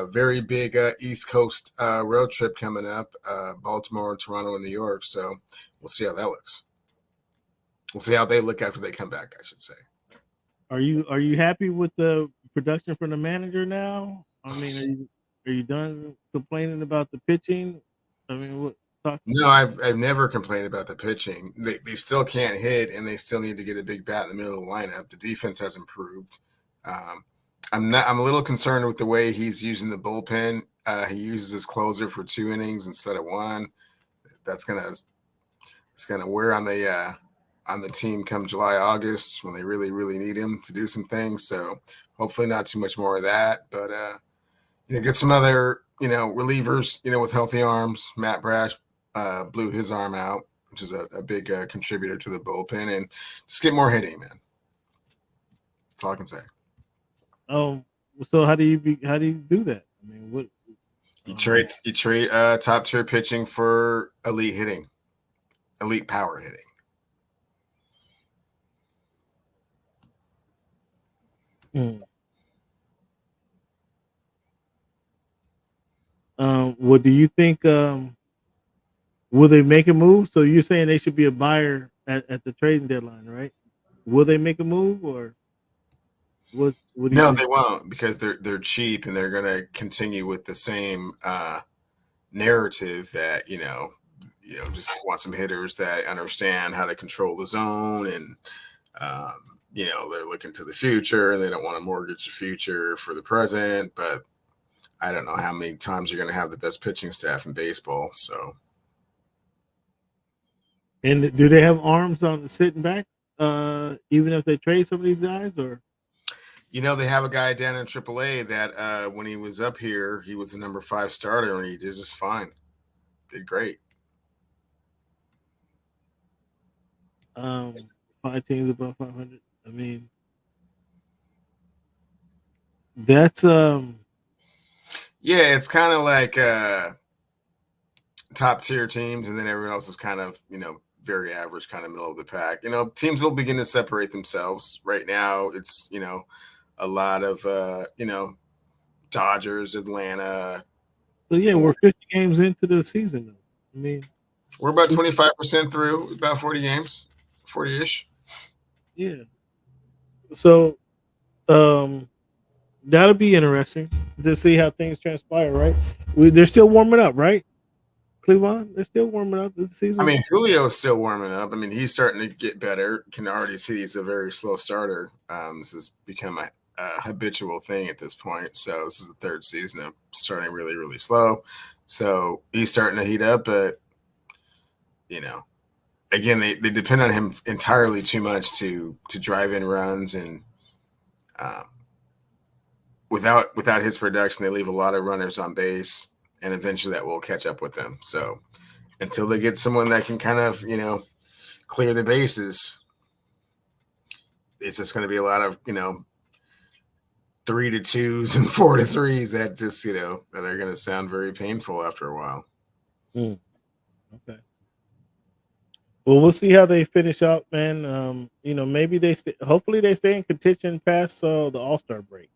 Very big East Coast road trip coming up. Baltimore, Toronto, and New York. So we'll see how that looks. We'll see how they look after they come back, I should say. Are you happy with the production from the manager now? I mean, are you done complaining about the pitching? I mean, what? No, I've never complained about the pitching. They still can't hit, and they still need to get a big bat in the middle of the lineup. The defense has improved. I'm a little concerned with the way he's using the bullpen. He uses his closer for 2 innings instead of 1. It's gonna wear on the team come July, August when they really, really need him to do some things. So hopefully not too much more of that, but get some other relievers with healthy arms. Matt Brash blew his arm out, which is a big contributor to the bullpen, and just get more hitting, man. That's all I can say. Oh, so how do you do that? I mean, what you trade top tier pitching for elite hitting, elite power hitting. What do you think? Will they make a move? So you're saying they should be a buyer at the trading deadline, right? Will they make a move, or what? No, they won't, because they're cheap, and they're going to continue with the same narrative that just want some hitters that understand how to control the zone, and they're looking to the future. They don't want to mortgage the future for the present, but I don't know how many times you're going to have the best pitching staff in baseball. So, and do they have arms on sitting back, even if they trade some of these guys, or? They have a guy down in AAA that when he was up here, he was the number 5 starter, and he did just fine. Did great. 5 teams above 500. I mean, that's yeah, it's kind of like top tier teams, and then everyone else is kind of very average, kind of middle of the pack. Teams will begin to separate themselves. Right now, it's a lot of Dodgers, Atlanta. So yeah, we're 50 games into the season though. I mean, we're about 25% through, about 40 games, 40-ish. Yeah. So that'll be interesting to see how things transpire, right? They're still warming up, right? Cleveland, they're still warming up this season. I mean, Julio's still warming up. I mean, he's starting to get better. Can already see he's a very slow starter. This has become a habitual thing at this point. So this is the 3rd season of starting really, really slow. So he's starting to heat up, but again, they depend on him entirely too much to drive in runs, and without his production, they leave a lot of runners on base. and eventually that will catch up with them. So until they get someone that can kind of, clear the bases, it's just going to be a lot of, 3-2s and 4-3s that just, that are going to sound very painful after a while. Okay. Well, we'll see how they finish up, man. Maybe hopefully they stay in contention past the All-Star break.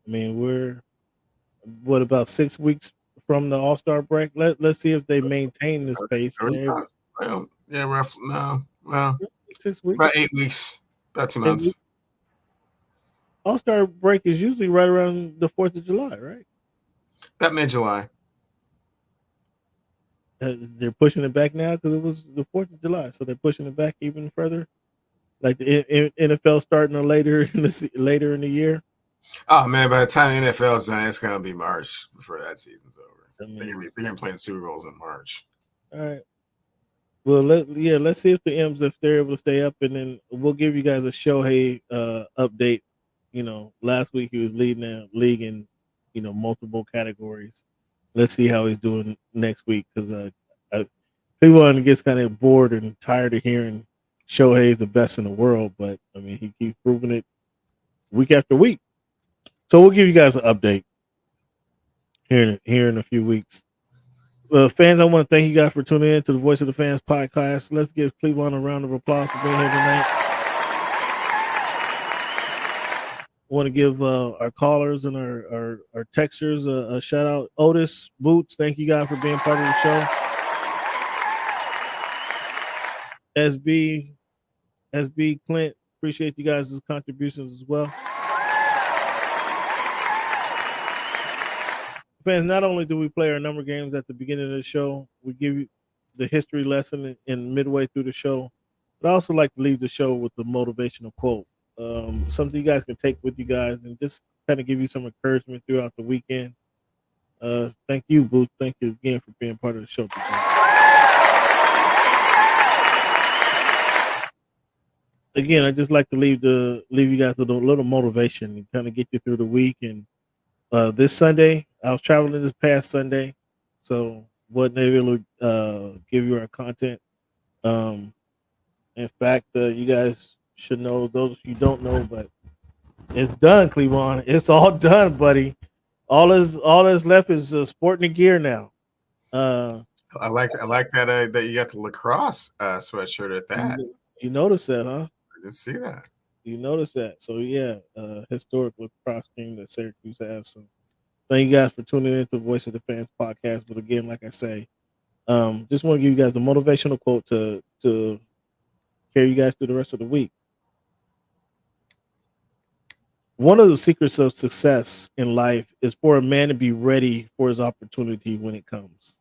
I mean, we're about 6 weeks from the All-Star break. Let's see if they maintain this pace. Well, yeah, roughly. No, well, 6 weeks, about 8 weeks, about 2 months. All-Star break is usually right around the 4th of July, right? About mid-July. They're pushing it back now because it was the 4th of July, so they're pushing it back even further. Like the NFL starting later in the year. Oh man, by the time the NFL's done, it's gonna be March before that season's over. They're gonna play in Super Bowls in March. All right. Well, let's see if the M's, if they're able to stay up, and then we'll give you guys a Shohei update. Last week he was leading the league in multiple categories. Let's see how he's doing next week, because Cleveland gets kind of bored and tired of hearing Shohei is the best in the world, but I mean he keeps proving it week after week. So we'll give you guys an update here in a few weeks. Fans, I want to thank you guys for tuning in to the Voice of the Fans podcast. Let's give Cleveland a round of applause for being here tonight. I want to give our callers and our texters a shout out. Otis, Boots, thank you guys for being part of the show. SB, Clint, appreciate you guys' contributions as well. Fans, not only do we play our number games at the beginning of the show, we give you the history lesson in midway through the show, but I also like to leave the show with the motivational quote. Something you guys can take with you guys and just kind of give you some encouragement throughout the weekend. Thank you, Booth. Thank you again for being part of the show today. Again, I just like to leave you guys with a little motivation and kind of get you through the week. And this Sunday, I was traveling this past Sunday, so wasn't able to give you our content. In fact, you guys should know, those of you don't know, but it's done, Cleveland. It's all done, buddy. All that's left is sporting the gear now. I like that you got the lacrosse sweatshirt at that. You noticed that, huh? I didn't see that. You noticed that. So yeah, historic lacrosse team that Syracuse has. So thank you guys for tuning in to Voice of the Fans podcast. But again, like I say, just want to give you guys a motivational quote to carry you guys through the rest of the week. One of the secrets of success in life is for a man to be ready for his opportunity when it comes.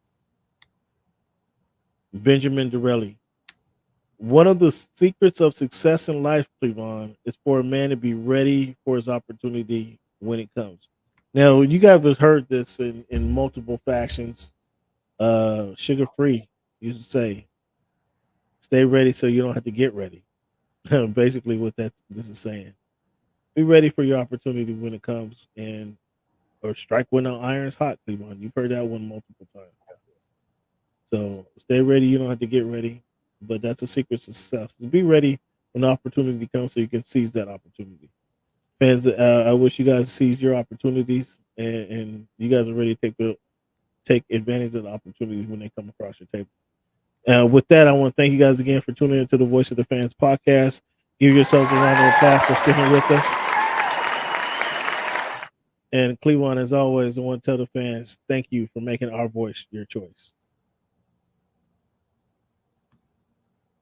Benjamin Disraeli. One of the secrets of success in life, Cleveland, is for a man to be ready for his opportunity when it comes. Now, you guys have heard this in multiple fashions. Sugar Free used to say, stay ready so you don't have to get ready. Basically what this is saying. Be ready for your opportunity when it comes, or strike when the iron's hot, Cleveland. You've heard that one multiple times. So stay ready, you don't have to get ready. But that's a secret to success. Be ready when the opportunity comes so you can seize that opportunity. Fans, I wish you guys seize your opportunities and you guys are ready to take advantage of the opportunities when they come across your table. With that, I want to thank you guys again for tuning into the Voice of the Fans podcast. Give yourselves a round of applause for sticking with us. And Cleveland, as always, I want to tell the fans, thank you for making our voice your choice.